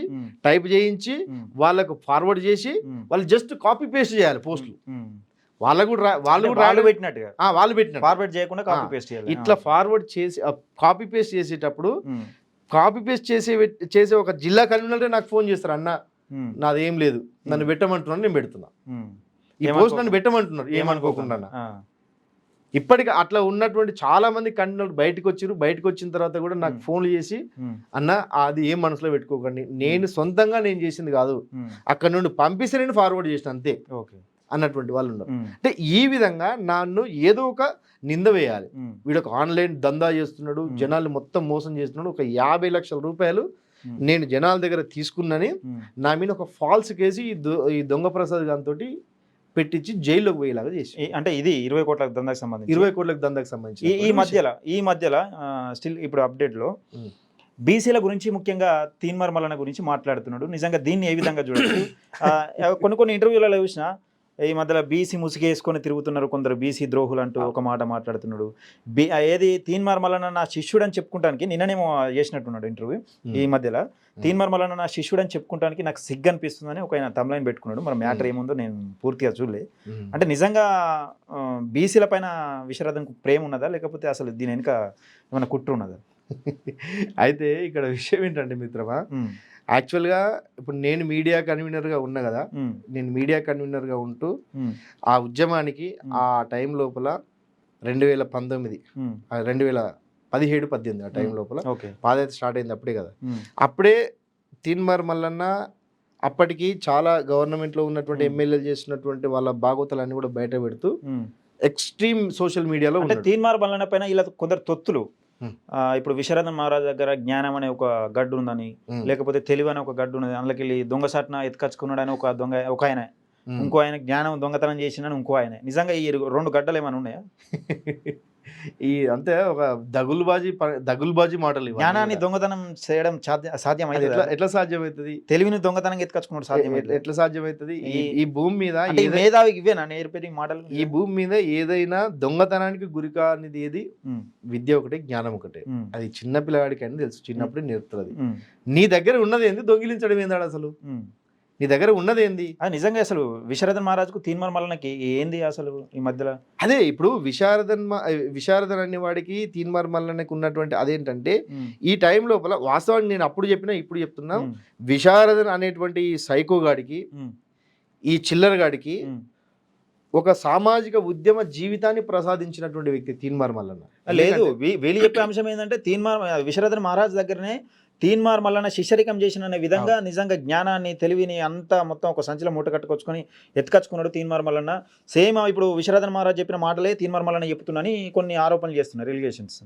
S2: టైప్ చేయించి వాళ్ళకు ఫార్వర్డ్ చేసి వాళ్ళు జస్ట్ కాపీ పేస్ట్ చేయాలి పోస్టులు. వాళ్ళు పెట్టినట్టు
S1: ఫార్వర్డ్ చేయకుండా కాపీ పేస్ట్ చేయాలి.
S2: ఇట్లా ఫార్వర్డ్ చేసి కాపీ పేస్ట్ చేసేటప్పుడు కాపీ పేస్ట్ చేసే ఒక జిల్లా కన్వీనరే నాకు ఫోన్ చేస్తారు, అన్న నాదేం లేదు, నన్ను పెట్టమంటున్నాను, నేను పెడుతున్నా, ఈ పోస్ట్ నన్ను పెట్టమంటున్నారు, ఏమనుకోకుండా. ఇప్పటికి అట్లా ఉన్నటువంటి చాలా మంది కన్వీనర్లు బయటకు వచ్చారు. బయటకు వచ్చిన తర్వాత కూడా నాకు ఫోన్లు చేసి, అన్న అది ఏం మనసులో పెట్టుకోకండి, నేను సొంతంగా నేను చేసింది కాదు, అక్కడ నుండి పంపిస్తే నేను ఫార్వర్డ్ చేసిన అంతే అన్నటువంటి వాళ్ళు ఉన్నారు. అంటే ఈ విధంగా నన్ను ఏదో ఒక నింద వేయాలి. వీడు ఒక ఆన్లైన్ దందా చేస్తున్నాడు, జనాలు మొత్తం మోసం చేస్తున్నాడు, ఒక 50 లక్షల రూపాయలు నేను జనాల దగ్గర తీసుకున్నని నా మీద ఒక ఫాల్స్ కేసు ఈ దొంగ ప్రసాద్ గారితో పెట్టించి జైల్లోకి పోయేలాగా చేసి,
S1: అంటే ఇది 20 కోట్ల దందాకు సంబంధించి
S2: 20 కోట్ల దందాకు సంబంధించి
S1: ఈ మధ్యలో స్టిల్ ఇప్పుడు అప్డేట్లో బీసీల గురించి ముఖ్యంగా తీన్మార్ మల్లన్న గురించి మాట్లాడుతున్నాడు. నిజంగా దీన్ని ఏ విధంగా చూడొచ్చు? కొన్ని ఇంటర్వ్యూలలో చూసిన ఈ మధ్యలో బీసీ ముసుగేసుకొని తిరుగుతున్నారు కొందరు, బీసీ ద్రోహులు అంటూ ఒక మాట మాట్లాడుతున్నాడు. ఏది తీన్మార్ మల్లన్న నా శిష్యుడు అని చెప్పుకుంటానికి నిన్ననేమో చేసినట్టున్నాడు ఇంటర్వ్యూ. ఈ మధ్యలో తీన్మార్ మల్లన్న నా శిష్యుడు అని చెప్పుకుంటానికి నాకు సిగ్గు అనిపిస్తుందని ఒక ఆయన తమ్లైన్ పెట్టుకున్నాడు. మరి మ్యాటర్ ఏముందో నేను పూర్తిగా చూడలే. అంటే నిజంగా బీసీల పైన విశ్వనాథన్కు ప్రేమ ఉన్నదా, లేకపోతే అసలు దీని వెనుక ఏమైనా కుట్ర ఉన్నదా?
S2: అయితే ఇక్కడ విషయం ఏంటంటే మిత్రమా, యాక్చువల్గా ఇప్పుడు నేను మీడియా కన్వీనర్గా ఉన్నా కదా, నేను మీడియా కన్వీనర్గా ఉంటూ ఆ ఉద్యమానికి ఆ టైం లోపల 2019 2017-18 ఆ టైం లోపల పాదయాత్ర స్టార్ట్ అయింది అప్పుడే కదా. అప్పుడే తీన్మార్ మల్లన్న అప్పటికి చాలా గవర్నమెంట్లో ఉన్నటువంటి ఎమ్మెల్యేలు చేసినటువంటి వాళ్ళ భాగవతాలన్నీ కూడా బయట పెడుతూ ఎక్స్ట్రీమ్ సోషల్ మీడియాలో
S1: తీన్మార్ మల్లన్న పైన ఇలా కొందరు తొత్తులు ఇప్పుడు విశ్వనాథన్ మహారాజ్ దగ్గర జ్ఞానం అనే ఒక గడ్డు ఉందని, లేకపోతే తెలివి అనే ఒక గడ్డు ఉన్నది, అందులోకి వెళ్ళి దొంగసాటున ఎత్తుకచ్చుకున్నాడు అని ఒక ఆయన, ఇంకో ఆయన జ్ఞానం దొంగతనం చేసిండని ఇంకో ఆయన. నిజంగా ఈ 2 గడ్డలు ఏమైనా ఉన్నాయా?
S2: ఈ అంతే ఒక దగులుబాజీ మాటలు.
S1: జ్ఞానాన్ని దొంగతనం చేయడం సాధ్యమైతే
S2: ఎట్లా సాధ్యమవుతుంది?
S1: తెలివిని దొంగతనం ఎత్తుకచ్చుకున్నాడు సాధ్యమైతే ఎట్లా
S2: సాధ్యమవుతుంది? ఈ భూమి మీద
S1: మేధావికి ఇవేనా నేర్పేది మాటలు?
S2: ఈ భూమి మీద ఏదైనా దొంగతనానికి గురి కానిది ఏది? విద్య ఒకటే, జ్ఞానం ఒకటే. అది చిన్న పిల్లవాడికి అని తెలుసు, చిన్నప్పుడే నేర్పుతుంది. నీ దగ్గర ఉన్నది ఏంది? దొంగిలించడం ఏందాడు అసలు? నీ దగ్గర ఉన్నది ఏంది?
S1: నిజంగా అసలు విశ్వనాథన్ మహారాజుకు తీన్మార్ మల్లన్నకి ఏంది అసలు ఈ మధ్యలో?
S2: అదే ఇప్పుడు విశారదన్ అనే వాడికి తీన్మార్ మల్లన్నకి ఉన్నటువంటి అదేంటంటే, ఈ టైం లోపల వాస్తవానికి నేను అప్పుడు చెప్పినా ఇప్పుడు చెప్తున్నా, విశారదన్ అనేటువంటి సైకో గాడికి, ఈ చిల్లర గాడికి ఒక సామాజిక ఉద్యమ జీవితాన్ని ప్రసాదించినటువంటి వ్యక్తి తీన్మార్ మల్లన్న.
S1: లేదు, వీళ్ళు చెప్పే అంశం ఏంటంటే విశ్వనాథన్ మహారాజ్ దగ్గరనే తీన్మార్ మల్లన్న శిష్యరికం చేసిన అనే విధంగా నిజంగా జ్ఞానాన్ని, తెలివిని అంతా మొత్తం ఒక సంచిలో మూట కట్టుకొచ్చుకొని ఎత్తుకచ్చుకున్నాడు తీన్మార్ మల్లన్న. సేమ్ ఇప్పుడు విశ్వనాథన్ మహారాజ్ చెప్పిన మాటలే తీన్మార్ మల్లన్న చెప్తున్నాని కొన్ని ఆరోపణలు చేస్తున్నారు, రిలిగేషన్స్.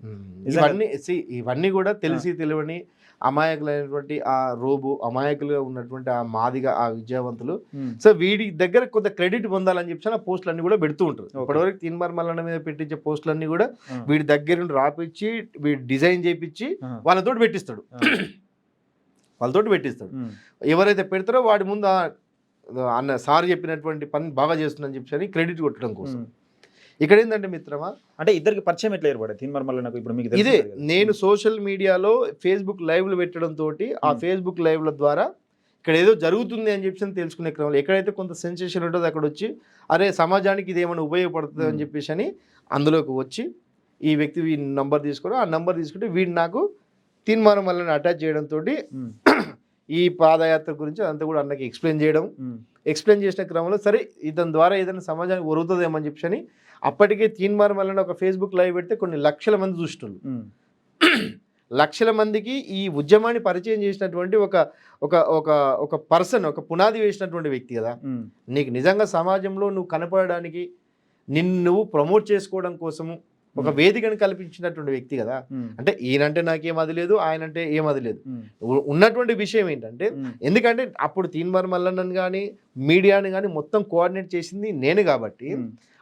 S2: ఇవన్నీ కూడా తెలిసి తెలియని అమాయకులైనటువంటి ఆ రోబు, అమాయకులుగా ఉన్నటువంటి ఆ మాదిగా ఆ విద్యావంతులు, సో వీడి దగ్గర కొంత క్రెడిట్ పొందాలని చెప్పి ఆ పోస్టులన్నీ కూడా పెడుతూ ఉంటారు. ఇప్పటివరకు తీన్మార్ మల్లన్న మీద పెట్టించే పోస్టులన్నీ కూడా వీడి దగ్గర నుండి రాపిచ్చి, వీడి డిజైన్ చేయించి వాళ్ళతో పెట్టిస్తాడు. ఎవరైతే పెడతారో వాడి ముందు అన్న సార్ చెప్పినటువంటి పని బాగా చేస్తుందని చెప్పి క్రెడిట్ కొట్టడం కోసం. ఇక్కడ ఏంటంటే మిత్రమా,
S1: అంటే ఇద్దరికి పరిచయం ఎట్లా ఏర్పడే తీన్మార్ మల్లన్నకు? ఇప్పుడు మీకు
S2: ఇదే నేను సోషల్ మీడియాలో ఫేస్బుక్ లైవ్లు పెట్టడం తోటి, ఆ ఫేస్బుక్ లైవ్ల ద్వారా ఇక్కడ ఏదో జరుగుతుంది అని చెప్పి తెలుసుకునే క్రమంలో ఎక్కడైతే కొంత సెన్సేషన్ ఉంటుందో అక్కడ వచ్చి, అరే సమాజానికి ఇది ఏమైనా ఉపయోగపడుతుంది అని చెప్పేసి అని అందులోకి వచ్చి ఈ వ్యక్తి వీడి నంబర్ తీసుకొని, ఆ నంబర్ తీసుకుంటే వీడు నాకు తీన్మార్ మల్లన్న అటాచ్ చేయడంతో ఈ పాదయాత్ర గురించి అదంతా కూడా అన్నకి ఎక్స్ప్లెయిన్ చేసిన క్రమంలో సరే ఇతని ద్వారా ఏదైనా సమాజానికి ఒరుగుతుందేమని చెప్పని అప్పటికే తీన్మార్ మల్లన్న ఒక ఫేస్బుక్ లైవ్ పెడితే కొన్ని లక్షల మంది చూస్తున్నారు. లక్షల మందికి ఈ ఉద్యమాన్ని పరిచయం చేసినటువంటి ఒక పర్సన్, ఒక పునాది వేసినటువంటి వ్యక్తి కదా. నీకు నిజంగా సమాజంలో నువ్వు కనపడడానికి, నువ్వు ప్రమోట్ చేసుకోవడం కోసము ఒక వేదికను కల్పించినటువంటి వ్యక్తి కదా. అంటే ఈయనంటే నాకేం అది లేదు, ఆయనంటే ఏం అది లేదు. ఉన్నటువంటి విషయం ఏంటంటే, ఎందుకంటే అప్పుడు తీన్మార్ మల్లన్నను కానీ మీడియాని కానీ మొత్తం కోఆర్డినేట్ చేసింది నేను కాబట్టి,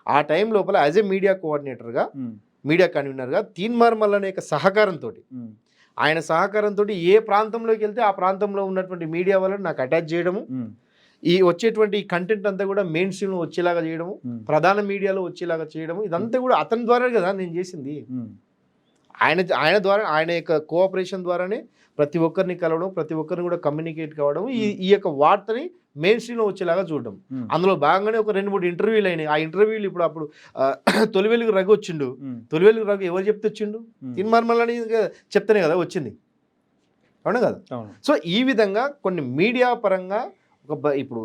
S2: ఆ టైం లోపల యాజ్ ఏ మీడియా కోఆర్డినేటర్గా, మీడియా కన్వీనర్గా తీన్మార్ మల్లన్న యొక్క సహకారంతో, ఆయన సహకారంతో ఏ ప్రాంతంలోకి వెళ్తే ఆ ప్రాంతంలో ఉన్నటువంటి మీడియా వాళ్ళని నాకు అటాచ్ చేయడము, ఈ వచ్చేటువంటి కంటెంట్ అంతా కూడా మెయిన్ స్ట్రీమ్లో వచ్చేలాగా చేయడము, ప్రధాన మీడియాలో వచ్చేలాగా చేయడము, ఇదంతా కూడా అతని ద్వారా కదా నేను చేసింది. ఆయన ద్వారా, ఆయన యొక్క కోఆపరేషన్ ద్వారానే ప్రతి ఒక్కరిని కలవడం, ప్రతి ఒక్కరిని కూడా కమ్యూనికేట్ కావడం, ఈ యొక్క వార్తని మెయిన్ స్ట్రీమ్లో వచ్చేలాగా చూడడం. అందులో భాగంగానే ఒక 2-3 ఇంటర్వ్యూలు అయినాయి. ఆ ఇంటర్వ్యూలు అప్పుడు తొలి వెలుగు రఘు వచ్చిండు. తొలి వెలుగు రఘు ఎవరు చెప్తే వచ్చిండు? తీన్మార్ మల్లన్న చెప్తేనే కదా వచ్చింది, అవునా కదా. సో ఈ విధంగా కొన్ని మీడియా పరంగా ఇప్పుడు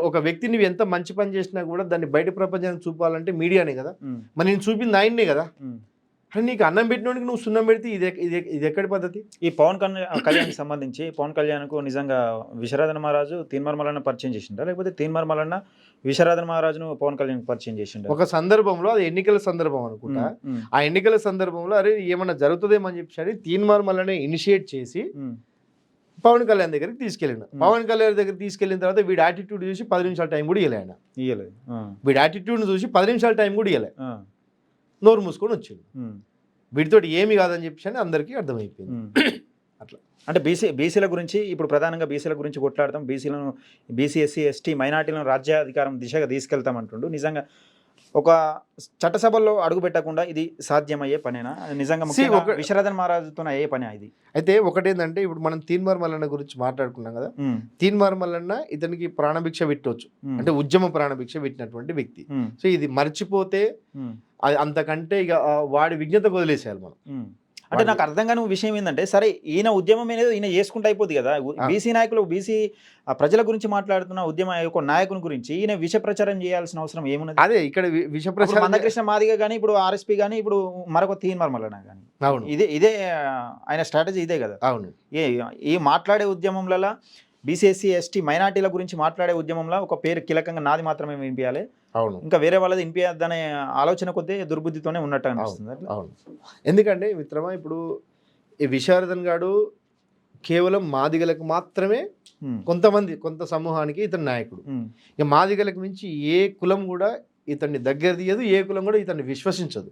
S2: ఒక వ్యక్తిని ఎంత మంచి పని చేసినా కూడా దాన్ని బయట ప్రపంచానికి చూపాలంటే మీడియానే కదా. మరి నేను చూపింది ఆయన్నే కదా. అని నీకు అన్నం పెట్టినోడికి నువ్వు సున్నం పెడితే ఇది ఎక్కడి పద్ధతి?
S1: ఈ పవన్ కళ్యాణ్కి సంబంధించి పవన్ కళ్యాణ్కు నిజంగా విశ్వనాథన్ మహారాజు తీన్మార్ మల్లన్న పరిచయం చేసిండా, లేకపోతే తీన్మార్ మల్లన్న విశ్వనాథన్ మహారాజును పవన్ కళ్యాణ్ పరిచయం చేసిండా?
S2: ఒక సందర్భంలో, అది ఎన్నికల సందర్భం అనుకుంటా, ఆ ఎన్నికల సందర్భంలో అరే ఏమన్నా జరుగుతుందేమని చెప్పి తీన్మార్ మల్లన్న ఇనిషియేట్ చేసి పవన్ కళ్యాణ్ దగ్గరికి తీసుకెళ్ళిన. పవన్ కళ్యాణ్ దగ్గర తీసుకెళ్ళిన తర్వాత వీడి యాటిట్యూడ్ చూసి 10 నిమిషాల టైం కూడా ఇవ్వలేదు. వీడి యాటిట్యూడ్ని చూసి 10 నిమిషాల టైం కూడా ఇవ్వలే, నోరు మూసుకొని వచ్చింది. వీటితో ఏమి కాదని చెప్పి అందరికీ అర్థమైపోయింది. అట్లా
S1: అంటే బీసీల గురించి ఇప్పుడు ప్రధానంగా బీసీల గురించి కొట్లాడతాం, బీసీ ఎస్సీ ఎస్టీ మైనార్టీలను రాజ్యాధికారం దిశగా తీసుకెళ్తామంటుండు. నిజంగా ఒక చట్టసభల్లో అడుగు పెట్టకుండా ఇది సాధ్యమయ్యే పనేనా? నిజంగా విశ్వనాథన్ మహారాజుతో అయ్యే పని ఇది? అయితే
S2: ఒకటేంటంటే, ఇప్పుడు మనం తీన్మార్ మల్లన్న గురించి మాట్లాడుకున్నాం కదా. తీన్మార్ మల్లన్న ఇతనికి ప్రాణభిక్ష పెట్టవచ్చు, అంటే ఉద్యమ ప్రాణభిక్ష పెట్టినటువంటి వ్యక్తి. సో ఇది మర్చిపోతే అంతకంటే ఇక వాడి విజ్ఞత వదిలేసేయాలి మనం.
S1: అంటే నాకు అర్థం కాని విషయం ఏంటంటే, సరే ఈయన ఉద్యమం అనేది ఈయన చేసుకుంటూ అయిపోద్ది కదా. బీసీ నాయకులు బీసీ ప్రజల గురించి మాట్లాడుతున్న ఉద్యమ యొక్క నాయకుని గురించి ఈయన విష ప్రచారం చేయాల్సిన అవసరం ఏమున్నది?
S2: అదే ఇక్కడ విష ప్రచారం
S1: మందకృష్ణ మాదిగ కానీ, ఇప్పుడు ఆర్ఎస్పీ కానీ, ఇప్పుడు మరొక తీన్మార్ మల్లన్న కానీ,
S2: అవును
S1: ఇదే ఆయన స్ట్రాటజీ ఇదే కదా.
S2: అవును
S1: ఈ మాట్లాడే ఉద్యమంలో బీసీ ఎస్సీ ఎస్టీ మైనార్టీల గురించి మాట్లాడే ఉద్యమంలో ఒక పేరు కీలకంగా నాది మాత్రమే వినిపించాలి,
S2: అవును
S1: ఇంకా వేరే వాళ్ళది వినిపించద్దనే ఆలోచన కొద్దీ దుర్బుద్ధితోనే ఉన్నట్టు అనిపిస్తుంది.
S2: అవును ఎందుకంటే మిత్రమా, ఇప్పుడు ఈ విశారదన్ గాడు కేవలం మాదిగలకు మాత్రమే కొంత సమూహానికి ఇతని నాయకుడు. ఇక మాదిగలకు మించి ఏ కులం కూడా ఇతన్ని దగ్గర తీయదు, ఏ కులం కూడా ఇతన్ని విశ్వసించదు.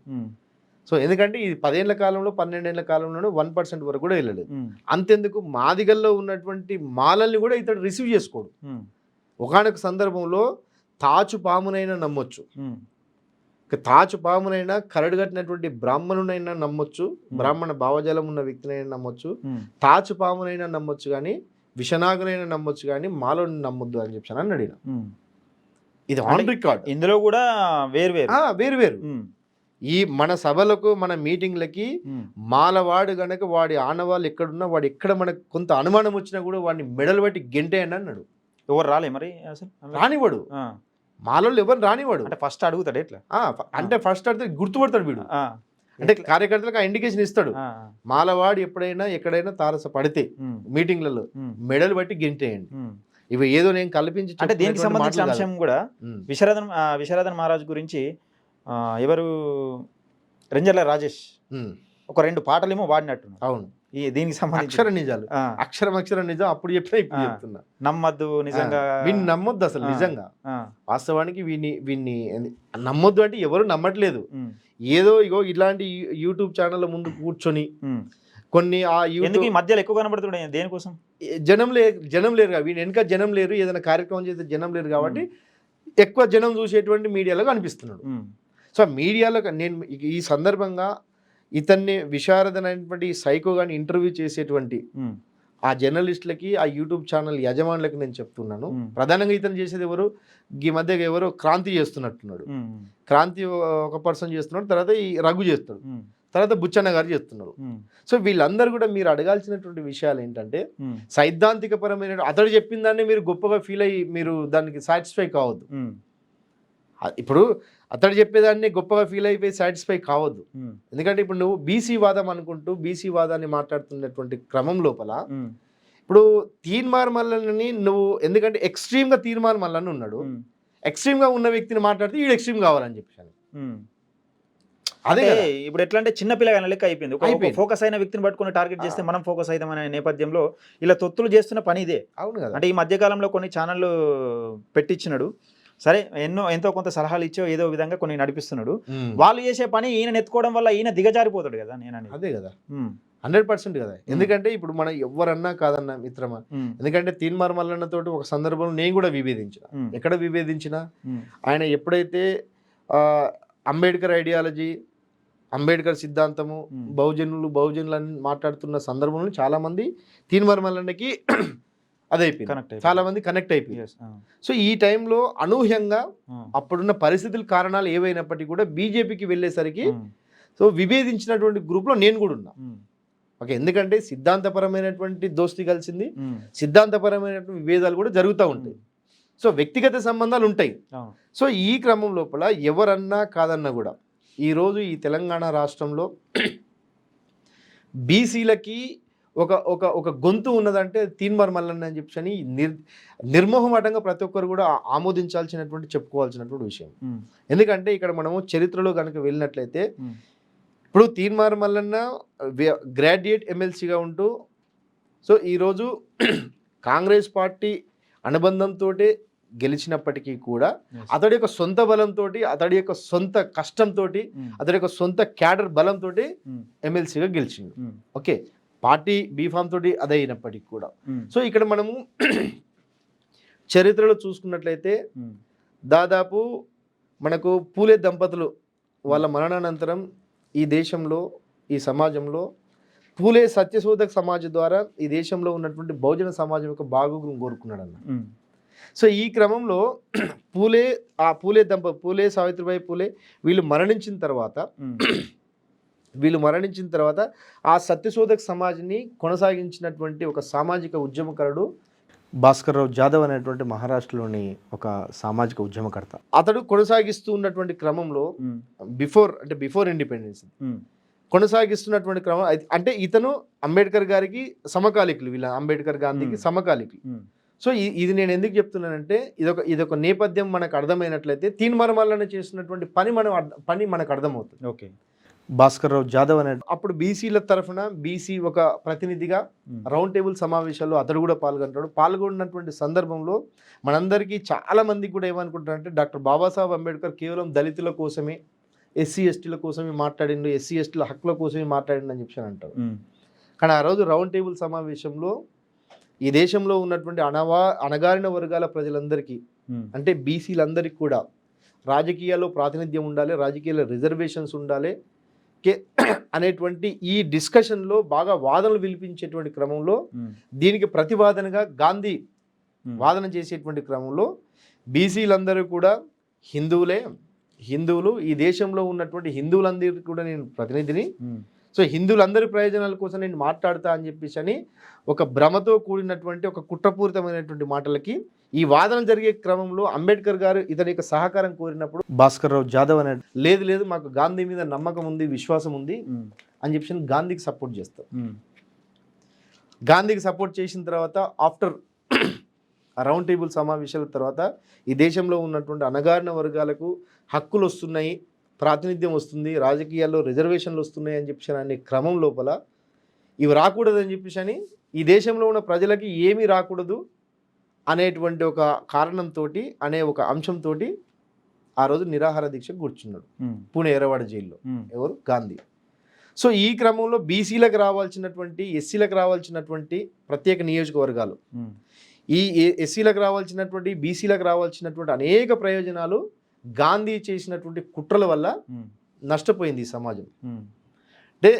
S2: సో ఎందుకంటే ఇది 10 ఏళ్ల కాలంలో 12 ఏళ్ల కాలంలోనూ 1% వరకు కూడా వెళ్ళలేదు. అంతెందుకు మాదిగల్లో ఉన్నటువంటి మాలల్ని కూడా ఇతడు రిసీవ్ చేసుకోడు. ఒకానొక సందర్భంలో తాచు పామునైనా నమ్మొచ్చు, తాచు పామునైనా కరడుగట్టినటువంటి బ్రాహ్మణునైనా నమ్మొచ్చు, బ్రాహ్మణ భావజాలం ఉన్న వ్యక్తినైనా నమ్మొచ్చు, తాచు పామునైనా నమ్మొచ్చు, కానీ విషనాగునైనా నమ్మొచ్చు, కానీ మాలోని నమ్మొద్దు అని చెప్పాను అని అడిగిన. ఇది ఆన్ రికార్డ్.
S1: ఇందులో కూడా వేరు
S2: ఈ మన సభలకు మన మీటింగ్లకి మాలవాడు గనక వాడి ఆనవాళ్ళు ఎక్కడున్నా వాడు ఎక్కడ మనకు కొంత అనుమానం వచ్చినా కూడా వాడిని మెడలు బట్టి గెంటేయండి అన్నాడు.
S1: ఎవరు రాలే మరి అసలు
S2: రానివాడు, మాలోళ్ళు ఎవరు రానివాడు.
S1: అంటే ఫస్ట్ అడుగుతాడు ఎట్లా,
S2: అంటే ఫస్ట్ అడిగితే గుర్తుపడతాడు వీడు. అంటే కార్యకర్తలకు ఆ ఇండికేషన్ ఇస్తాడు. మాలవాడు ఎప్పుడైనా ఎక్కడైనా తారస పడితే మీటింగ్లలో మెడలు బట్టి గెంటేయండి. ఇవి ఏదో నేను కల్పించి
S1: అంటే దీనికి సంబంధించిన అంశం కూడా విశారదన్ మహారాజ్ గురించి ఎవరు రెంజర్ల రాజేష్ ఒక 2 పాటలేమో వాడినట్టు.
S2: అవును,
S1: దీనికి సంబంధించి
S2: అక్షరం నిజం అప్పుడు చెప్పినా ఇప్పుడు చెప్తున్నా.
S1: నమ్మద్దు, నిజంగా
S2: వీన్ని నమ్మొద్దు అసలు. నిజంగా వాస్తవానికి వీన్ని నమ్మొద్దు అంటే ఎవరు నమ్మట్లేదు. ఏదో ఇగో ఇలాంటి యూట్యూబ్ ఛానల్ ముందు కూర్చొని కొన్ని ఆ యూట్యూబ్
S1: మధ్యలో ఎక్కువ కనబడుతుండే దేనికోసం
S2: జనం లేరు, వీని వెనక జనం లేరు, ఏదైనా కార్యక్రమం చేస్తే జనం లేరు కాబట్టి ఎక్కువ జనం చూసేటువంటి మీడియాలో కనిపిస్తున్నాడు. సో మీడియాలో నేను ఈ సందర్భంగా ఇతన్ని విశారదనైనటువంటి సైకో గాని ఇంటర్వ్యూ చేసేటువంటి ఆ జర్నలిస్టులకి, ఆ యూట్యూబ్ ఛానల్ యజమానులకి నేను చెప్తున్నాను, ప్రధానంగా ఇతను చేసేది ఎవరు, ఈ మధ్య ఎవరో క్రాంతి చేస్తున్నట్టున్నాడు. క్రాంతి ఒక పర్సన్ చేస్తున్నాడు, తర్వాత ఈ రఘు చేస్తాడు, తర్వాత బుచ్చన్న గారు చేస్తున్నారు. సో వీళ్ళందరూ కూడా మీరు అడగాల్సినటువంటి విషయాలు ఏంటంటే, సైద్ధాంతికపరమైన అతడు చెప్పిన దాన్ని మీరు గొప్పగా ఫీల్ అయ్యి మీరు దానికి సాటిస్ఫై కావద్దు. ఇప్పుడు అతడు చెప్పేదాన్ని గొప్పగా ఫీల్ అయిపోయి సాటిస్ఫై కావద్దు. ఎందుకంటే ఇప్పుడు నువ్వు బీసీ వాదం అనుకుంటూ బీసీ వాదాన్ని మాట్లాడుతున్నటువంటి క్రమం లోపల ఇప్పుడు తీన్మార్ మల్లన్నని నువ్వు, ఎందుకంటే ఎక్స్ట్రీమ్గా తీన్మార్ మల్లన్న ఉన్నాడు, ఎక్స్ట్రీమ్గా ఉన్న వ్యక్తిని మాట్లాడితే ఈడు ఎక్స్ట్రీమ్ కావాలని చెప్పాను.
S1: అదే ఇప్పుడు ఎట్లా అంటే చిన్న పిల్లగా లెక్క అయిపోయింది. ఫోకస్ అయిన వ్యక్తిని పట్టుకుని టార్గెట్ చేస్తే మనం ఫోకస్ అవుతాం అనే నేపథ్యంలో ఇలా తొత్తులు చేస్తున్న పని ఇదే.
S2: అవును కదా.
S1: అంటే ఈ మధ్యకాలంలో కొన్ని ఛానళ్ళు పెట్టించినాడు, సరే ఎంతో కొంత సలహాలు ఇచ్చో ఏదో విధంగా కొన్ని నడిపిస్తున్నాడు. వాళ్ళు చేసే పని ఈయన ఎత్తుకోవడం వల్ల ఈయన దిగజారిపోతాడు కదా. నేను అదే కదా
S2: 100% కదా. ఎందుకంటే ఇప్పుడు మనం ఎవరన్నా కాదన్నా మిత్రమా, ఎందుకంటే తీన్మార్ మల్లన్న తోటి ఒక సందర్భంలో నేను కూడా విభేదించిన. ఎక్కడ విభేదించిన, ఆయన ఎప్పుడైతే అంబేద్కర్ ఐడియాలజీ, అంబేద్కర్ సిద్ధాంతము, బహుజనులని మాట్లాడుతున్న సందర్భంలో చాలా మంది తీన్మార్ మల్లన్నకి అదైపోయింది, చాలా మంది కనెక్ట్ అయిపోయింది. సో ఈ టైంలో అనూహ్యంగా అప్పుడున్న పరిస్థితుల కారణాలు ఏవైనప్పటికీ కూడా బీజేపీకి వెళ్ళేసరికి సో విభేదించినటువంటి గ్రూప్లో నేను కూడా ఉన్నా. ఓకే, ఎందుకంటే సిద్ధాంతపరమైనటువంటి దోస్తి కలిసింది, సిద్ధాంతపరమైనటువంటి విభేదాలు కూడా జరుగుతూ ఉంటాయి. సో వ్యక్తిగత సంబంధాలు ఉంటాయి. సో ఈ క్రమం లోపల ఎవరన్నా కాదన్నా కూడా ఈరోజు ఈ తెలంగాణ రాష్ట్రంలో బీసీలకి ఒక ఒక ఒక గొంతు ఉన్నదంటే తీన్మార్ మల్లన్న అని చెప్పని నిర్మోహమాటంగా ప్రతి ఒక్కరు కూడా ఆమోదించాల్సినటువంటి, చెప్పుకోవాల్సినటువంటి విషయం. ఎందుకంటే ఇక్కడ మనము చరిత్రలో కనుక వెళ్ళినట్లయితే ఇప్పుడు తీన్మార్ మల్లన్న గ్రాడ్యుయేట్ ఎమ్మెల్సీగా ఉంటూ సో ఈరోజు కాంగ్రెస్ పార్టీ అనుబంధంతో గెలిచినప్పటికీ కూడా అతడి యొక్క సొంత బలంతో, అతడి యొక్క సొంత కష్టంతో, అతడి యొక్క సొంత క్యాడర్ బలంతో ఎమ్మెల్సీగా గెలిచిండు. ఓకే, పార్టీ బీఫామ్ తోటి అదైనప్పటికీ కూడా. సో ఇక్కడ మనము చరిత్రలో చూసుకున్నట్లయితే దాదాపు మనకు పూలే దంపతులు వాళ్ళ మరణానంతరం ఈ దేశంలో, ఈ సమాజంలో పూలే సత్యశోధక సమాజం ద్వారా ఈ దేశంలో ఉన్నటువంటి బహుజన సమాజం యొక్క బాగు కోరుకున్నాడు అన్న. సో ఈ క్రమంలో పూలే సావిత్రిబాయి పూలే వీళ్ళు మరణించిన తర్వాత వీళ్ళు మరణించిన తర్వాత ఆ సత్యశోధక సమాజ్ని కొనసాగించినటువంటి ఒక సామాజిక ఉద్యమకారుడు భాస్కర్రావు జాదవ్ అనేటువంటి మహారాష్ట్రలోని ఒక సామాజిక ఉద్యమకర్త. అతడు కొనసాగిస్తూ ఉన్నటువంటి క్రమంలో బిఫోర్ ఇండిపెండెన్స్ కొనసాగిస్తున్నటువంటి క్రమం అంటే ఇతను అంబేద్కర్ గారికి సమకాలికులు, వీళ్ళ అంబేద్కర్ గాంధీకి సమకాలికులు. సో ఇది నేను ఎందుకు చెప్తున్నానంటే ఇదొక నేపథ్యం మనకు అర్థమైనట్లయితే తీన్మార్మల్లోనే చేస్తున్నటువంటి పని మనకు అర్థమవుతుంది.
S1: ఓకే.
S2: భాస్కర్రావు జాదవ్ అనే అప్పుడు బీసీల తరఫున బీసీ ఒక ప్రతినిధిగా రౌండ్ టేబుల్ సమావేశాల్లో అతడు కూడా పాల్గొన్నటువంటి సందర్భంలో మనందరికీ చాలా మందికి కూడా ఏమనుకుంటారంటే డాక్టర్ బాబాసాహెబ్ అంబేద్కర్ కేవలం దళితుల కోసమే, ఎస్సీ ఎస్టీల కోసమే మాట్లాడిండు, ఎస్సీ ఎస్టీల హక్కుల కోసమే మాట్లాడిండు అని చెప్పి అంటారు. కానీ ఆ రోజు రౌండ్ టేబుల్ సమావేశంలో ఈ దేశంలో ఉన్నటువంటి అణగారిన వర్గాల ప్రజలందరికీ అంటే బీసీలందరికీ కూడా రాజకీయాల్లో ప్రాతినిధ్యం ఉండాలి, రాజకీయాల్లో రిజర్వేషన్స్ ఉండాలి అనేటువంటి ఈ డిస్కషన్లో బాగా వాదనలు వినిపించేటువంటి క్రమంలో దీనికి ప్రతివాదనగా గాంధీ వాదన చేసేటువంటి క్రమంలో బీసీలందరూ కూడా హిందువులు, ఈ దేశంలో ఉన్నటువంటి హిందువులందరికీ కూడా నేను ప్రతినిధిని, సో హిందువులందరి ప్రయోజనాల కోసం నేను మాట్లాడతా అని చెప్పేసి ఒక భ్రమతో కూడినటువంటి ఒక కుట్రపూరితమైనటువంటి మాటలకి ఈ వాదన జరిగే క్రమంలో అంబేద్కర్ గారు ఇతని యొక్క సహకారం కోరినప్పుడు భాస్కర్రావు జాదవ్ అనే లేదు మాకు గాంధీ మీద నమ్మకం ఉంది, విశ్వాసం ఉంది అని చెప్పి గాంధీకి సపోర్ట్ చేస్తారు. గాంధీకి సపోర్ట్ చేసిన తర్వాత ఆఫ్టర్ రౌండ్ టేబుల్ సమావేశాల తర్వాత ఈ దేశంలో ఉన్నటువంటి అణగారిన వర్గాలకు హక్కులు వస్తున్నాయి, ప్రాతినిధ్యం వస్తుంది, రాజకీయాల్లో రిజర్వేషన్లు వస్తున్నాయి అని చెప్పి అనే క్రమం లోపల ఇవి రాకూడదని చెప్పేసి ఈ దేశంలో ఉన్న ప్రజలకి ఏమీ రాకూడదు అనేటువంటి ఒక కారణంతో అనే ఒక అంశంతో ఆ రోజు నిరాహార దీక్ష కూర్చున్నాడు పూణే ఎర్రవాడ జైల్లో. ఎవరు? గాంధీ. సో ఈ క్రమంలో బీసీలకు రావాల్సినటువంటి, ఎస్సీలకు రావాల్సినటువంటి ప్రత్యేక నియోజకవర్గాలు, ఈ ఎస్సీలకు రావాల్సినటువంటి, బీసీలకు రావాల్సినటువంటి అనేక ప్రయోజనాలు గాంధీ చేసినటువంటి కుట్రల వల్ల నష్టపోయింది ఈ సమాజం. అంటే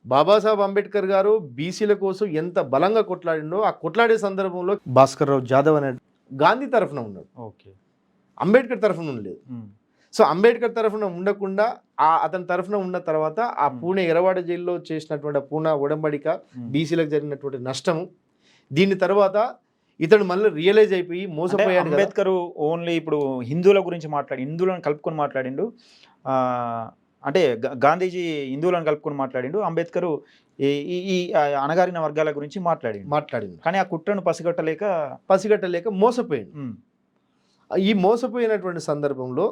S2: బాబాసాహెబ్ అంబేద్కర్ గారు బీసీల కోసం ఎంత బలంగా కొట్లాడిండో ఆ కొట్లాడే సందర్భంలో భాస్కర్రావు జాదవ్ అనే గాంధీ తరఫున ఉన్నాడు, ఓకే, అంబేద్కర్ తరఫున ఉండలేదు. సో అంబేద్కర్ తరఫున ఉండకుండా అతని తరఫున ఉన్న తర్వాత ఆ పూణే ఎర్రవాడ జైల్లో చేసినటువంటి పూణే ఉడంబడిక బీసీలకు జరిగినటువంటి నష్టము, దీని తర్వాత ఇతడు మళ్ళీ రియలైజ్ అయిపోయి మోసపోయాడు.
S1: అంబేద్కర్ ఓన్లీ ఇప్పుడు హిందువుల గురించి హిందువులను కలుపుకొని మాట్లాడిండు, అంటే గాంధీజీ హిందువులను కలుపుకొని మాట్లాడిండు, అంబేద్కర్ ఈ అణగారిన వర్గాల గురించి మాట్లాడిండు. కానీ ఆ కుట్రను పసిగట్టలేక మోసపోయిండు. ఈ మోసపోయినటువంటి సందర్భంలో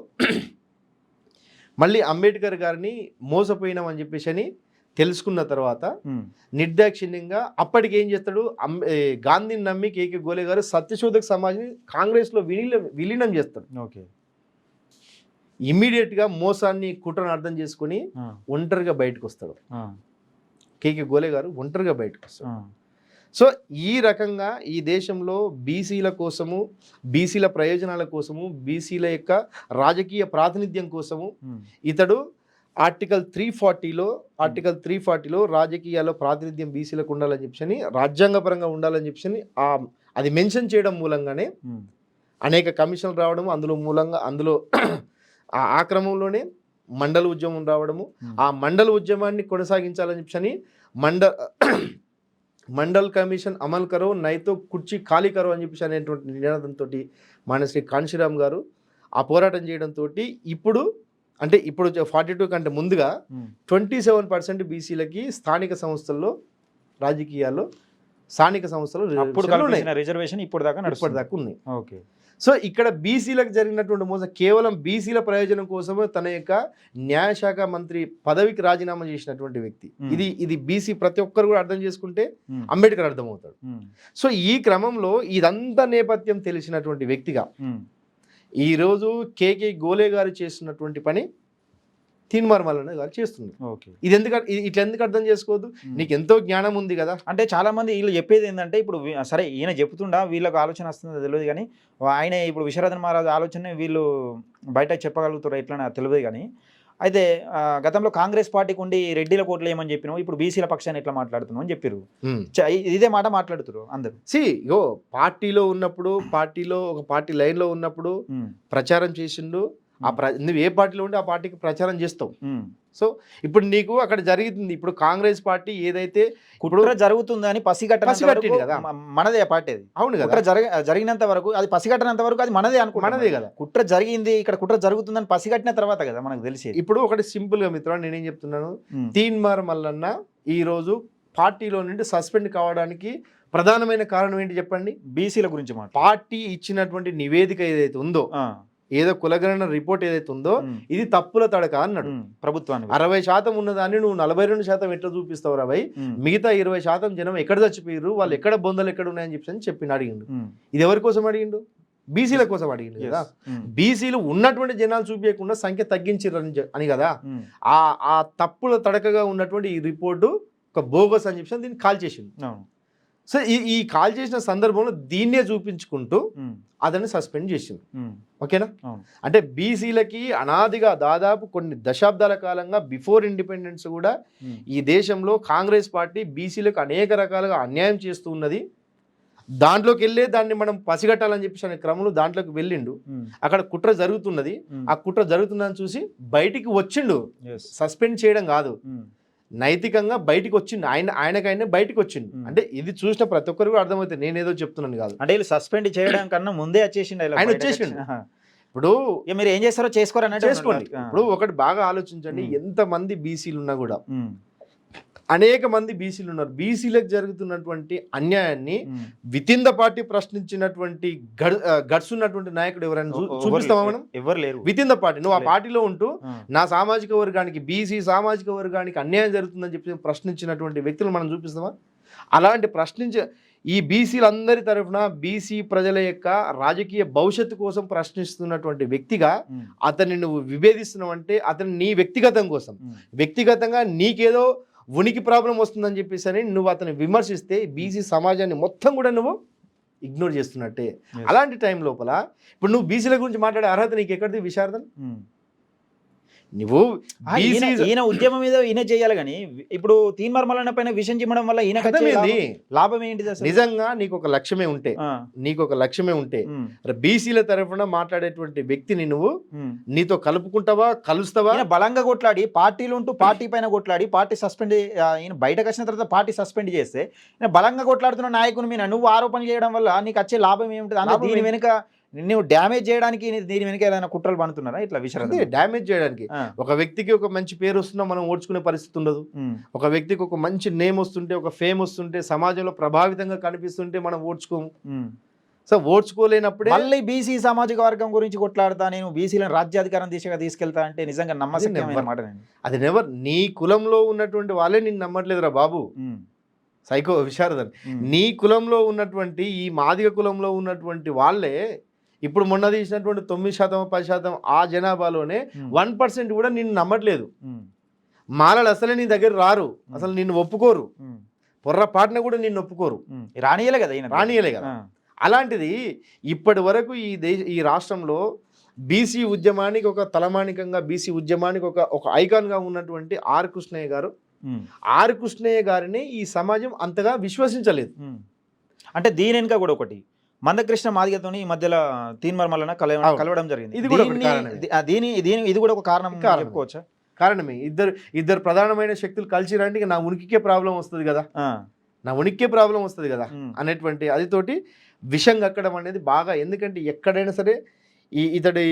S1: మళ్ళీ అంబేద్కర్ గారిని మోసపోయినామని చెప్పేసి తెలుసుకున్న తర్వాత నిర్దాక్షిణ్యంగా అప్పటికి ఏం చేస్తాడు, గాంధీని నమ్మి కేకే గోలే గారు సత్యశోధక సమాజ్ని కాంగ్రెస్లో విలీనం చేస్తాడు. ఓకే. ఇమ్మీడియట్గా మోసాన్ని కుట్రను అర్థం చేసుకుని ఒంటరిగా బయటకు వస్తాడు. కేకే గోలే గారు ఒంటరిగా బయటకు వస్తాడు. సో ఈ రకంగా ఈ దేశంలో బీసీల కోసము, బీసీల ప్రయోజనాల కోసము, బీసీల యొక్క రాజకీయ ప్రాతినిధ్యం కోసము ఇతడు ఆర్టికల్ 340లో రాజకీయాల్లో ప్రాతినిధ్యం బీసీలకు ఉండాలని చెప్పని, రాజ్యాంగపరంగా ఉండాలని చెప్పని అది మెన్షన్ చేయడం మూలంగానే అనేక కమిషన్లు రావడము, అందులో ఆ క్రమంలోనే మండల ఉద్యమం రావడము, ఆ మండల ఉద్యమాన్ని కొనసాగించాలని చెప్పని మండల్ కమిషన్ అమలు కరో నైతో కుర్చీ ఖాళీ కరో అని చెప్పేసి అనేటువంటి నినాదంతో మన శ్రీ కాంశీరామ్ గారు ఆ పోరాటం చేయడంతో ఇప్పుడు 42 కంటే ముందుగా 27% బీసీలకి స్థానిక సంస్థల్లో రాజకీయాల్లో రిజర్వేషన్ ఇప్పటిదాకా
S2: ఉన్నాయి. ఓకే. సో ఇక్కడ బీసీలకు జరిగినటువంటి మోసం కేవలం బీసీల ప్రయోజనం కోసమే తన యొక్క న్యాయశాఖ మంత్రి పదవికి రాజీనామా చేసినటువంటి వ్యక్తి. ఇది బీసీ ప్రతి ఒక్కరు కూడా అర్థం చేసుకుంటే అంబేద్కర్ అర్థమవుతాడు. సో ఈ క్రమంలో ఇదంతా నేపథ్యం తెలిసినటువంటి వ్యక్తిగా ఈరోజు కేకే గోలే గారు చేస్తున్నటువంటి పని తీన్మార్మల్ గారు చేస్తుంది. ఇది ఇట్లా ఎందుకు అర్థం చేసుకోవద్దు? నీకు ఎంతో జ్ఞానం ఉంది కదా.
S1: అంటే చాలా మంది వీళ్ళు చెప్పేది ఏంటంటే, ఇప్పుడు సరే ఈయన చెప్తుండా వీళ్ళకి ఆలోచన వస్తుందో తెలియదు, కానీ ఆయన ఇప్పుడు విశ్వరథన్ మహారాజు ఆలోచన వీళ్ళు బయట చెప్పగలుగుతారు ఎట్లా తెలియదు. కానీ అయితే గతంలో కాంగ్రెస్ పార్టీకి ఉండి రెడ్డిల కోట్లు ఏమని చెప్పినావు, ఇప్పుడు బీసీల పక్షాన్ని ఎట్లా మాట్లాడుతున్నావు అని చెప్పారు. ఇదే మాట మాట్లాడుతారు అందరూ.
S2: పార్టీలో ఉన్నప్పుడు, ఒక పార్టీ లైన్లో ఉన్నప్పుడు ప్రచారం చేసిండు. నువ్వు ఏ పార్టీలో ఉంటే ఆ పార్టీకి ప్రచారం చేస్తావు. సో ఇప్పుడు నీకు అక్కడ జరుగుతుంది, ఇప్పుడు కాంగ్రెస్ పార్టీ ఏదైతే
S1: కుట్ర జరుగుతుందని
S2: పసిగట్టింది కదా.
S1: మనదే పార్టీ అది.
S2: అవును కదా,
S1: కుట్ర జరిగినంత వరకు అది పసిగట్టినంత వరకు అది మనదే
S2: మనదే కదా.
S1: కుట్ర జరిగింది, ఇక్కడ కుట్ర జరుగుతుందని పసిగట్టిన తర్వాత కదా మనకు తెలిసి.
S2: ఇప్పుడు ఒకటి సింపుల్ గా మిత్రుడు నేనేం చెప్తున్నాను, తీన్మార్ మల్లన్న ఈ రోజు పార్టీలో నుండి సస్పెండ్ కావడానికి ప్రధానమైన కారణం ఏంటి చెప్పండి?
S1: బీసీల గురించి
S2: పార్టీ ఇచ్చినటువంటి నివేదిక ఏదైతే ఉందో, ఏదో కులగణన రిపోర్ట్ ఏదైతే ఉందో ఇది తప్పుల తడక అన్నాడు
S1: ప్రభుత్వాన్ని.
S2: 60% ఉన్నదాన్ని నువ్వు 42% ఎట్లా చూపిస్తావు రాబాయ్, మిగతా 20% జనం ఎక్కడ చచ్చిపోయారు, వాళ్ళు ఎక్కడ బొందలు ఎక్కడ ఉన్నాయని చెప్పి అడిగిండు. ఇది ఎవరి కోసం అడిగిండు? బీసీల కోసం అడిగిండు కదా. బీసీలు ఉన్నటువంటి జనాలు చూపించకుండా సంఖ్య తగ్గించారు అని కదా. ఆ తప్పుల తడకగా ఉన్నటువంటి ఈ రిపోర్టు ఒక బోగస్ అని చెప్పి దీన్ని కాల్ చేసిండు. సో ఈ కాల్ చేసిన సందర్భంలో దీన్నే చూపించుకుంటూ అతన్ని సస్పెండ్ చేసింది. ఓకేనా? అంటే బీసీలకి అనాదిగా దాదాపు కొన్ని దశాబ్దాల కాలంగా బిఫోర్ ఇండిపెండెన్స్ కూడా ఈ దేశంలో కాంగ్రెస్ పార్టీ బీసీలకు అనేక రకాలుగా అన్యాయం చేస్తూ ఉన్నది. దాంట్లోకి వెళ్ళే దాన్ని మనం పసిగట్టాలని చెప్పేసి అనే క్రమంలో దాంట్లోకి వెళ్ళిండు. అక్కడ కుట్ర జరుగుతున్నది, ఆ కుట్ర జరుగుతుందని చూసి బయటికి వచ్చిండు. సస్పెండ్ చేయడం కాదు, నైతికంగా బయటికి వచ్చిండు. ఆయనకైనా బయటికి వచ్చిండు. అంటే ఇది చూసిన ప్రతి ఒక్కరు కూడా అర్థమవుతుంది, నేనేదో చెప్తున్నాను కాదు.
S1: అంటే వీళ్ళు సస్పెండ్ చేయడం కన్నా ముందే వచ్చేసిండు
S2: ఆయన, వచ్చేసిండు. ఇప్పుడు
S1: మీరు ఏం చేస్తారో చేసుకోండి.
S2: ఇప్పుడు ఒకటి బాగా ఆలోచించండి, ఎంతమంది బీసీలు ఉన్నా కూడా అనేక మంది బీసీలు ఉన్నారు. బీసీలకు జరుగుతున్నటువంటి అన్యాయాన్ని విత్ ఇన్ ద పార్టీ ప్రశ్నించినటువంటి గట్స్ ఉన్నటువంటి నాయకుడు ఎవరైనా చూపిస్తామా మనం?
S1: ఎవరు లేరు.
S2: విత్ ఇన్ ద పార్టీ నువ్వు ఆ పార్టీలో ఉంటూ నా సామాజిక వర్గానికి, బీసీ సామాజిక వర్గానికి అన్యాయం జరుగుతుందని చెప్పి ప్రశ్నించినటువంటి వ్యక్తులు మనం చూపిస్తామా? అలాంటి ఈ బీసీలందరి తరఫున బీసీ ప్రజల యొక్క రాజకీయ భవిష్యత్తు కోసం ప్రశ్నిస్తున్నటువంటి వ్యక్తిగా అతన్ని నువ్వు విభేదిస్తున్నావు అంటే అతను నీ వ్యక్తిగతం కోసం, వ్యక్తిగతంగా నీకేదో ఉనికి ప్రాబ్లం వస్తుందని చెప్పేసి అని నువ్వు అతన్ని విమర్శిస్తే బీసీ సమాజాన్ని మొత్తం కూడా నువ్వు ఇగ్నోర్ చేస్తున్నట్టే. అలాంటి టైం లోపల ఇప్పుడు నువ్వు బీసీల గురించి మాట్లాడే అర్హత నీకు ఎక్కడిది విశారదన్? నువ్వు
S1: ఈయన ఉద్యమం మీద ఈయన చేయాలి కానీ ఇప్పుడు తీన్మార్ మల్లన్న పైన విషయం చిమ్మడం వల్ల ఈయన లాభం ఏంటిది?
S2: నిజంగా నీకు ఒక లక్ష్యమే ఉంటే బీసీల తరఫున మాట్లాడేటువంటి వ్యక్తిని నువ్వు నీతో కలుపుకుంటావా, కలుస్తావా?
S1: బలంగా కొట్లాడి పార్టీలు ఉంటూ పార్టీ పైన కొట్లాడి పార్టీ సస్పెండ్, ఈయన బయటకు వచ్చిన తర్వాత పార్టీ సస్పెండ్ చేస్తే బలంగా కొట్లాడుతున్న నాయకుని మీద నువ్వు ఆరోపణ చేయడం వల్ల నీకు వచ్చే లాభం ఏమిటి? దీని వెనుక నువ్వు డ్యామేజ్ చేయడానికి దీని వెనక ఏదైనా కుట్రలు పడుతున్నారా? ఇట్లా విషయం
S2: డ్యామేజ్ చేయడానికి ఒక వ్యక్తికి ఒక మంచి పేరు వస్తున్నా మనం ఓడ్చుకునే పరిస్థితి ఉండదు. ఒక వ్యక్తికి ఒక మంచి నేమ్ వస్తుంటే, ఒక ఫేమ్ వస్తుంటే, సమాజంలో ప్రభావితంగా కనిపిస్తుంటే మనం ఓడ్చుకోము. సో ఓడ్చుకోలేనప్పుడే మళ్ళీ
S1: బీసీ సామాజిక వర్గం గురించి కొట్లాడతా, నేను బీసీలను రాజ్యాధికారం దిశగా తీసుకెళ్తా అంటే నిజంగా నమ్మశక్యమైన మాట.
S2: అది నెవర్. నీ కులంలో ఉన్నటువంటి వాళ్ళే నిన్ను నమ్మట్లేదురా బాబు, సైకో విశారదన్. నీ కులంలో ఉన్నటువంటి, ఈ మాదిగ కులంలో ఉన్నటువంటి వాళ్ళే ఇప్పుడు మొన్న తీసినటువంటి 9%, 10% ఆ జనాభాలోనే 1% కూడా నిన్ను నమ్మట్లేదు. మాలలు అసలే నీ దగ్గర రారు, అసలు నిన్ను ఒప్పుకోరు, పొర్రపాటున కూడా నిన్ను ఒప్పుకోరు, రానియలే కదా. అలాంటిది ఇప్పటి వరకు ఈ రాష్ట్రంలో బీసీ ఉద్యమానికి ఒక తలమానికంగా, బీసీ ఉద్యమానికి ఒక ఐకాన్గా ఉన్నటువంటి ఆర్ కృష్ణయ్య గారు, ఆర్ కృష్ణయ్య గారిని ఈ సమాజం అంతగా విశ్వసించలేదు.
S1: అంటే దీని వెనుక కూడా ఒకటి మందకృష్ణ మాదిగతో ఈ మధ్యలో తీన్మార్ మల్లన్న కలవడం జరిగింది. ఇది కూడా ఒక కారణం చెప్పుకోవచ్చా?
S2: కారణమే. ఇద్దరు ప్రధానమైన శక్తులు కలిసి రండి, నా ఉనికికే ప్రాబ్లం వస్తుంది కదా, అనేటువంటి అదితోటి విషం కక్కడం అనేది బాగా. ఎందుకంటే ఎక్కడైనా సరే ఇతడి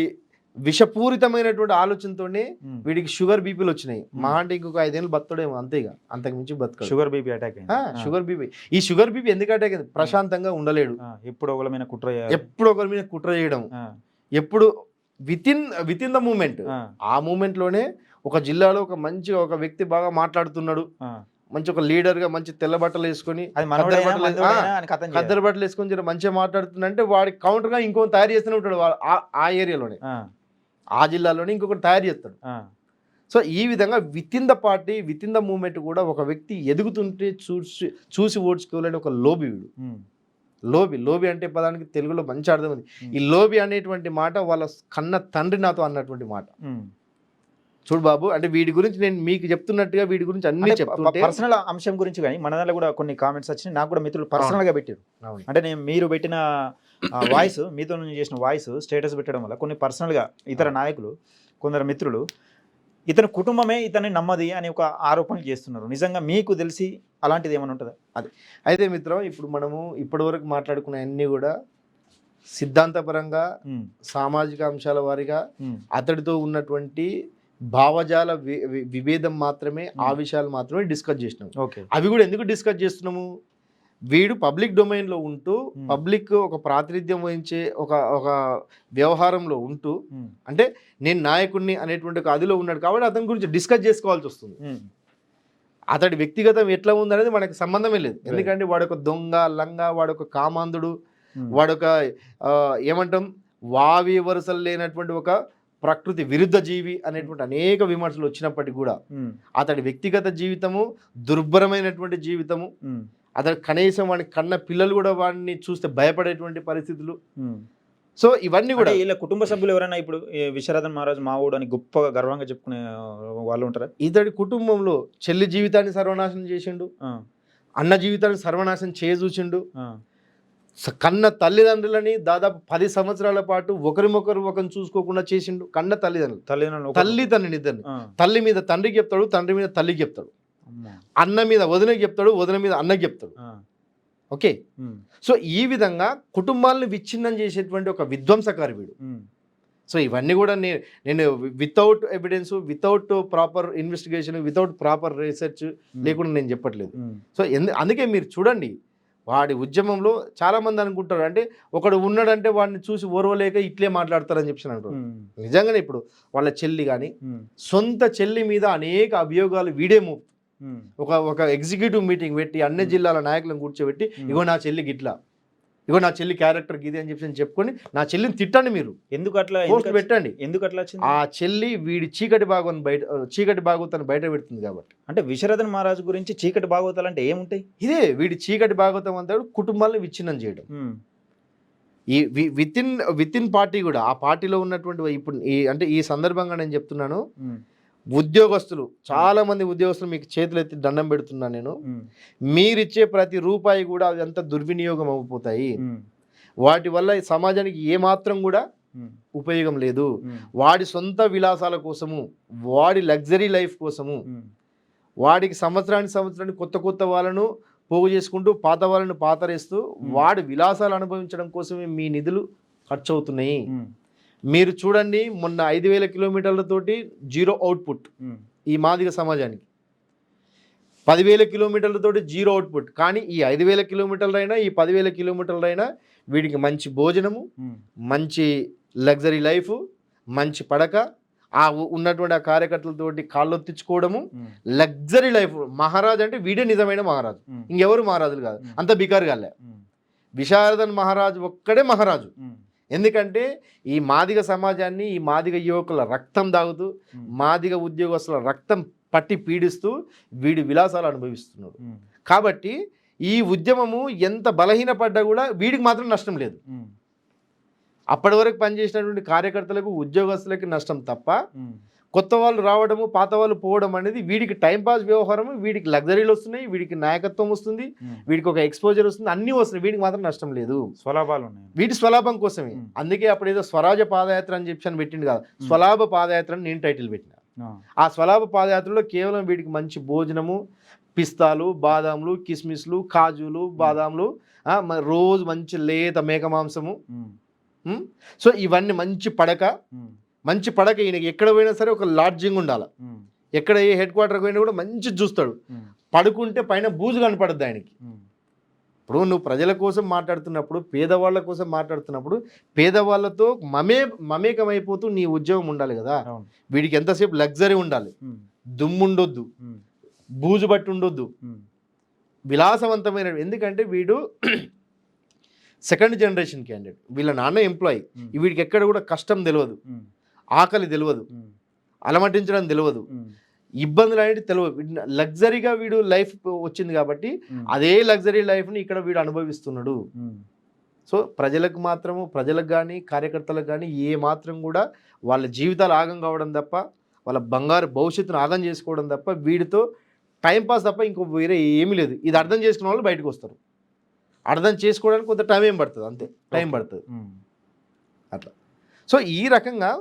S2: విషపూరితమైనటువంటి ఆలోచనతోనే వీడికి షుగర్ బీపీలు వచ్చినాయి. మహా అంటే ఇంకొక 5 ఏళ్ళు బతకడేమో, అంతేగా, అంతకు మించి బతక.
S1: షుగర్ బీపీ అటాక్ అయింది.
S2: ఈ షుగర్ బీపీ ఎందుకు అటాక్ అయింది? ప్రశాంతంగా ఉండలేడు, ఎప్పుడు ఒకరి మీద కుట్ర చేయడం, ఎప్పుడు విత్ ఇన్ ద మూమెంట్. ఆ మూమెంట్ లోనే ఒక జిల్లాలో ఒక వ్యక్తి బాగా మాట్లాడుతున్నాడు, మంచి ఒక లీడర్ గా, మంచి తెల్ల బట్టలు వేసుకొని, కద్దరు బట్టలు వేసుకొని మంచిగా మాట్లాడుతున్నా అంటే వాడి కౌంటర్ గా ఇంకో తయారు చేస్తూనే ఉంటాడు ఆ ఏరియాలోనే, ఆ జిల్లాలోనే ఇంకొకటి తయారు చేస్తాడు. సో ఈ విధంగా within the party, within the movement కూడా ఒక వ్యక్తి ఎదుగుతుంటే చూసి ఓడ్చుకోవాలని ఒక లోబి వీడు. లోబి అంటే పదానికి తెలుగులో మంచి అర్థం ఉంది. ఈ లోబి అనేటువంటి మాట వాళ్ళ కన్న తండ్రి నాతో అన్నటువంటి మాట. చూడు బాబు, అంటే వీడి గురించి నేను మీకు చెప్తున్నట్టుగా వీడి గురించి అన్ని చెప్తుంటే
S1: పర్సనల్ అంశం గురించి కానీ మన దాంట్లో కూడా కొన్ని కామెంట్స్ వచ్చినాయి. నాకు కూడా మిత్రులు పర్సనల్ గా పెట్టారు. అంటే మీరు పెట్టిన వాయిస్, మీతో చేసిన వాయిస్ స్టేటస్ పెట్టడం వల్ల కొన్ని పర్సనల్ గా ఇతర నాయకులు, కొందరు మిత్రులు ఇతని కుటుంబమే ఇతన్ని నమ్మది అని ఒక ఆరోపణలు చేస్తున్నారు. నిజంగా మీకు తెలిసి అలాంటిది ఏమైనా ఉంటుందా?
S2: అదే అయితే మిత్రం, ఇప్పుడు మనము ఇప్పటివరకు మాట్లాడుకున్న అన్నీ కూడా సిద్ధాంతపరంగా సామాజిక అంశాల వారిగా అతడితో ఉన్నటువంటి భావజాల విభేదం మాత్రమే, ఆ విషయాలు మాత్రమే డిస్కస్ చేసినాము. అవి కూడా ఎందుకు డిస్కస్ చేస్తున్నాము? వీడు పబ్లిక్ డొమైన్లో ఉంటూ పబ్లిక్ ఒక ప్రాతినిధ్యం వహించే ఒక వ్యవహారంలో ఉంటూ, అంటే నేను నాయకుడిని అనేటువంటి ఒక అదిలో ఉన్నాడు కాబట్టి అతని గురించి డిస్కస్ చేసుకోవాల్సి వస్తుంది. అతడి వ్యక్తిగతం ఎట్లా ఉందనేది మనకు సంబంధమే లేదు. ఎందుకంటే వాడొక దొంగ లంగ, వాడొక కామాంధుడు, వాడొక ఏమంటాం వావి వరుసలు లేనటువంటి ఒక ప్రకృతి విరుద్ధ జీవి అనేటువంటి అనేక విమర్శలు వచ్చినప్పటికీ కూడా అతడి వ్యక్తిగత జీవితము దుర్భరమైనటువంటి జీవితము, అతడు కనీసం వాడిని కన్న పిల్లలు కూడా వాడిని చూస్తే భయపడేటువంటి పరిస్థితులు. సో ఇవన్నీ కూడా
S1: ఇలా కుటుంబ సభ్యులు ఎవరైనా ఇప్పుడు విశ్వనాథన్ మహారాజ్ మావోడు అని గొప్పగా గర్వంగా చెప్పుకునే వాళ్ళు ఉంటారా?
S2: ఇతడి కుటుంబంలో చెల్లి జీవితాన్ని సర్వనాశనం చేసిండు, అన్న జీవితాన్ని సర్వనాశనం చూసిండు, కన్న తల్లిదండ్రులని దాదాపు 10 సంవత్సరాల పాటు ఒకరిని చూసుకోకుండా చేసిండు. కన్న తల్లిదండ్రులు తల్లి తండ్రిని ఇద్దరిని, తల్లి మీద తండ్రికి చెప్తాడు, తండ్రి మీద తల్లికి చెప్తాడు, అన్న మీద వదినకి చెప్తాడు, వదిన మీద అన్నకి చెప్తాడు. ఓకే, సో ఈ విధంగా కుటుంబాలను విచ్ఛిన్నం చేసేటువంటి ఒక విధ్వంసకారి వీడు. సో ఇవన్నీ కూడా నేను without evidence, without proper investigation, without proper research లేకుండా నేను చెప్పట్లేదు. సో అందుకే మీరు చూడండి, వాడి ఉద్యమంలో చాలా మంది అనుకుంటారు అంటే ఒకడు ఉన్నాడంటే వాడిని చూసి ఓర్వలేక ఇట్లే మాట్లాడతారని చెప్పి అంటారు. నిజంగానే ఇప్పుడు వాళ్ళ చెల్లి కానీ సొంత చెల్లి మీద అనేక అభియోగాలు వీడేమో ఒక ఎగ్జిక్యూటివ్ మీటింగ్ పెట్టి అన్ని జిల్లాల నాయకులను కూర్చోబెట్టి ఇగో నా చెల్లి గిట్లా, ఇగో నా చెల్లి క్యారెక్టర్ గిది అని చెప్పి చెప్పుకొని నా చెల్లిని తిట్టండి, మీరు
S1: ఎందుకు అట్లా
S2: పోస్ట్ పెట్టండి.
S1: ఎందుకు అట్లా
S2: ఆ చెల్లి వీడి చీకటి భాగవతాన్ని బయట పెడుతుంది కాబట్టి.
S1: అంటే విశ్వనాథన్ మహారాజు గురించి చీకటి భాగవతాలు అంటే ఏముంటాయి?
S2: ఇదే వీడి చీకటి భాగవతం అంతా కుటుంబాలను విచ్ఛిన్నం చేయడం. ఈ విత్ ఇన్ పార్టీ కూడా, ఆ పార్టీలో ఉన్నటువంటి ఇప్పుడు అంటే ఈ సందర్భంగా నేను చెప్తున్నాను, ఉద్యోగస్తులు చాలా మంది ఉద్యోగస్తులు మీకు చేతులు ఎత్తి దండం పెడుతున్నా నేను, మీరిచ్చే ప్రతి రూపాయి కూడా అవి అంత దుర్వినియోగం అయిపోతాయి. వాటి వల్ల సమాజానికి ఏమాత్రం కూడా ఉపయోగం లేదు. వాడి సొంత విలాసాల కోసము, వాడి లగ్జరీ లైఫ్ కోసము, వాడికి సంవత్సరానికి కొత్త వాళ్ళను పోగు చేసుకుంటూ పాత వాళ్ళను పాతరేస్తూ వాడి విలాసాలు అనుభవించడం కోసమే మీ నిధులు ఖర్చు అవుతున్నాయి. మీరు చూడండి, మొన్న 5,000 కిలోమీటర్లతోటి జీరో అవుట్పుట్ ఈ మాదిగ సమాజానికి, 10,000 కిలోమీటర్లతోటి జీరో అవుట్పుట్. కానీ ఈ 5,000 కిలోమీటర్లైనా ఈ 10,000 కిలోమీటర్లైనా వీడికి మంచి భోజనము, మంచి లగ్జరీ లైఫ్, మంచి పడక, ఆ ఉన్నటువంటి ఆ కార్యకర్తలతోటి కాళ్ళొత్తించుకోవడము, లగ్జరీ లైఫ్. మహారాజు అంటే వీడే నిజమైన మహారాజు, ఇంకెవరు మహారాజులు కాదు, అంత బికారు కాలే. విశారదన్ మహారాజు ఒక్కడే మహారాజు. ఎందుకంటే ఈ మాదిగ సమాజాన్ని, ఈ మాదిగ యువకుల రక్తం దాగుతూ, మాదిగ ఉద్యోగస్తుల రక్తం పట్టి పీడిస్తూ వీడి విలాసాలు అనుభవిస్తున్నాడు. కాబట్టి ఈ ఉద్యమము ఎంత బలహీనపడ్డా కూడా వీడికి మాత్రం నష్టం లేదు. అప్పటి వరకు పనిచేసినటువంటి కార్యకర్తలకు, ఉద్యోగస్తులకి నష్టం తప్ప కొత్త వాళ్ళు రావడము, పాత వాళ్ళు పోవడం అనేది వీడికి టైంపాస్ వ్యవహారము. వీడికి లగ్జరీలు వస్తున్నాయి, వీడికి నాయకత్వం వస్తుంది, వీడికి ఒక ఎక్స్పోజర్ వస్తుంది, అన్నీ వస్తున్నాయి. వీడికి మాత్రం నష్టం లేదు,
S1: స్వలాభాలు ఉన్నాయి.
S2: వీటి స్వలాభం కోసమే. అందుకే అప్పుడు ఏదో స్వరాజ పాదయాత్ర అని చెప్పి పెట్టింది కాదు, స్వలాభ పాదయాత్ర అని నేను టైటిల్ పెట్టిన. ఆ స్వలాభ పాదయాత్రలో కేవలం వీడికి మంచి భోజనము, పిస్తాలు, బాదాములు, కిస్మిస్లు, కాజులు, బాదాములు, రోజు మంచి లేత మేక మాంసము. సో ఇవన్నీ మంచి పడక ఈయనకి ఎక్కడ పోయినా సరే ఒక లాడ్జింగ్ ఉండాలి. ఎక్కడ ఏ హెడ్ క్వార్టర్కి పోయినా కూడా మంచి చూస్తాడు. పడుకుంటే పైన బూజు కనపడద్దు ఆయనకి. ఇప్పుడు నువ్వు ప్రజల కోసం మాట్లాడుతున్నప్పుడు, పేదవాళ్ళ కోసం మాట్లాడుతున్నప్పుడు, పేదవాళ్ళతో మమేకమైపోతూ నీ ఉద్యోగం ఉండాలి కదా. వీడికి ఎంతసేపు లగ్జరీ ఉండాలి, దుమ్ము ఉండొద్దు, బూజు బట్టి ఉండొద్దు, విలాసవంతమైన. ఎందుకంటే వీడు సెకండ్ జనరేషన్ క్యాండిడేట్, వీళ్ళ నాన్న ఎంప్లాయీ. వీడికి ఎక్కడ కూడా కష్టం తెలియదు, ఆకలి తెలియదు, అలమటించడం తెలియదు, ఇబ్బందులు అనేవి తెలియదు. లగ్జరీగా వీడు లైఫ్ వచ్చింది కాబట్టి అదే లగ్జరీ లైఫ్ని ఇక్కడ వీడు అనుభవిస్తున్నాడు. సో ప్రజలకు కానీ కార్యకర్తలకు కానీ ఏ మాత్రం కూడా వాళ్ళ జీవితాలు ఆగం కావడం తప్ప, వాళ్ళ బంగారు భవిష్యత్తును ఆగం చేసుకోవడం తప్ప, వీడితో టైంపాస్ తప్ప ఇంకో వేరే ఏమీ లేదు. ఇది అర్థం చేసుకున్న వాళ్ళు బయటకు వస్తారు. అర్థం చేసుకోవడానికి కొంత టైం పడుతుంది, అంతే, టైం పడుతుంది అట్లా. సో ఈ రకంగా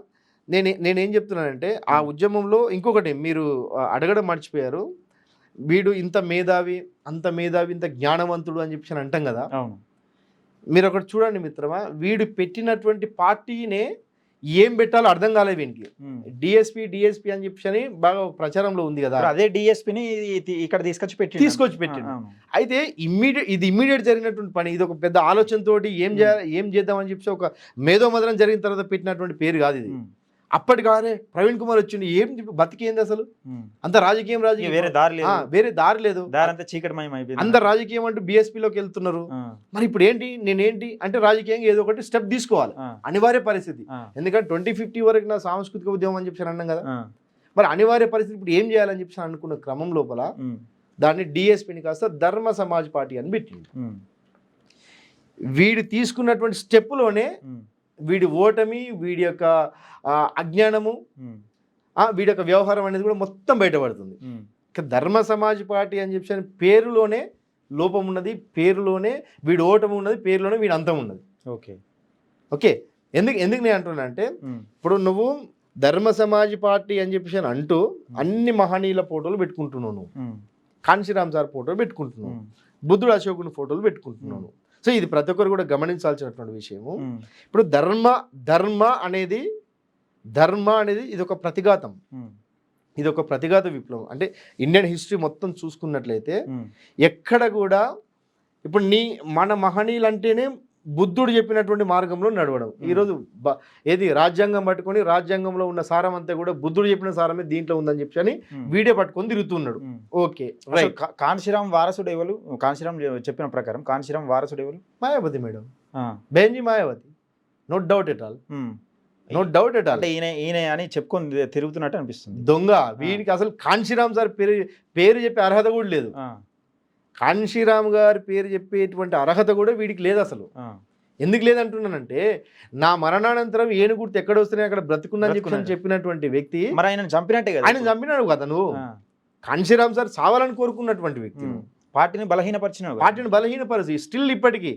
S2: నేనేం చెప్తున్నానంటే ఆ ఉద్యమంలో ఇంకొకటి మీరు అడగడం మర్చిపోయారు. వీడు ఇంత మేధావి, అంత మేధావి, ఇంత జ్ఞానవంతుడు అని చెప్పి అంటాం కదా.
S1: అవును.
S2: మీరు ఒకటి చూడండి మిత్రమా, వీడు పెట్టినటువంటి పార్టీనే ఏం పెట్టాలో అర్థం కాలేదు వీనికి. డిఎస్పీ అని చెప్పి బాగా ప్రచారంలో ఉంది కదా.
S1: అదే డిఎస్పీని ఇక్కడ తీసుకొచ్చి
S2: పెట్టిండు. అయితే ఇమ్మీడియట్ జరిగినటువంటి పని, ఇది ఒక పెద్ద ఆలోచనతోటి ఏం చేద్దామని చెప్పి ఒక మేధోమదనం జరిగిన తర్వాత పెట్టినటువంటి పేరు కాదు ఇది. అప్పటికానే ప్రవీణ్ కుమార్ వచ్చింది, ఏం బతికేంది అసలు, అంత రాజకీయం
S1: వేరే
S2: దారి లేదు,
S1: చీకటిమయం అయిపోయింది.
S2: అందరు రాజకీయం అంటూ బీఎస్పీలోకి వెళ్తున్నారు. మరి ఇప్పుడు నేనేంటి అంటే రాజకీయంగా ఏదో ఒకటి స్టెప్ తీసుకోవాలి, అనివార్య పరిస్థితి. ఎందుకంటే 2050 వరకు నా సాంస్కృతిక ఉద్యమం అని చెప్పి అన్నాం కదా. మరి అనివార్య పరిస్థితి ఇప్పుడు ఏం చేయాలని చెప్పి అనుకున్న క్రమం లోపల దాన్ని డిఎస్పీని కాస్త ధర్మ సమాజ్ పార్టీ అని పెట్టింది. వీడు తీసుకున్నటువంటి స్టెప్లోనే వీడి ఓటమి, వీడి యొక్క అజ్ఞానము, వీడి యొక్క వ్యవహారం అనేది కూడా మొత్తం బయటపడుతుంది. ధర్మ సమాజ్ పార్టీ అని చెప్పి పేరులోనే లోపం ఉన్నది, పేరులోనే వీడి ఓటమి ఉన్నది, పేరులోనే వీడి అంతం ఉన్నది. ఓకే ఎందుకు నేను అంటున్నా అంటే, ఇప్పుడు నువ్వు ధర్మ సమాజ్ పార్టీ అని చెప్పి అంటూ అన్ని మహనీయుల ఫోటోలు పెట్టుకుంటున్నావు, నువ్వు కాంశీరామ్ సార్ ఫోటోలు పెట్టుకుంటున్నావు, బుద్ధుడు అశోకుని ఫోటోలు పెట్టుకుంటున్నాను. సో ఇది ప్రతి ఒక్కరు కూడా గమనించాల్సినటువంటి విషయము. ఇప్పుడు ధర్మ అనేది ఇది ఒక ప్రతిఘాతం, ఇది ఒక ప్రతిఘాత విప్లవం. అంటే ఇండియన్ హిస్టరీ మొత్తం చూసుకున్నట్లయితే ఎక్కడ కూడా ఇప్పుడు మన మహనీయులు అంటేనే బుద్ధుడు చెప్పినటువంటి మార్గంలో నడవడం. ఈరోజు ఏది రాజ్యాంగం పట్టుకొని రాజ్యాంగంలో ఉన్న సారం అంతా కూడా బుద్ధుడు చెప్పిన సారమే దీంట్లో ఉందని చెప్పి అని వీడియో పట్టుకొని తిరుగుతున్నాడు. ఓకే,
S1: కాంశీరామ్ వారసుడు ఎవరు? కాంశీరామ్ చెప్పిన ప్రకారం కాంశీరామ్ వారసుడు ఎవరు?
S2: Mayawati madam, Behenji Mayawati. No doubt at all.
S1: ఈయన అని చెప్పుకొని తిరుగుతున్నట్టు అనిపిస్తుంది.
S2: దొంగ వీడికి అసలు కాంశీరామ్ సార్ పేరు చెప్పే అర్హత కూడా లేదు. కాంశీరామ్ గారి పేరు చెప్పేటువంటి అర్హత కూడా వీడికి లేదు అసలు. ఎందుకు లేదంటున్నానంటే, నా మరణానంతరం ఏనుగుర్తు ఎక్కడ వస్తున్నాయి అక్కడ బ్రతుకున్నాను చెప్పినటువంటి వ్యక్తి.
S1: మరి ఆయన చంపినట్టే కదా,
S2: ఆయన చంపినాడు కదా. నువ్వు కాంశీరామ్ సార్ చావాలని కోరుకున్నటువంటి వ్యక్తి,
S1: పార్టీని బలహీనపరిచి స్టిల్ ఇప్పటికీ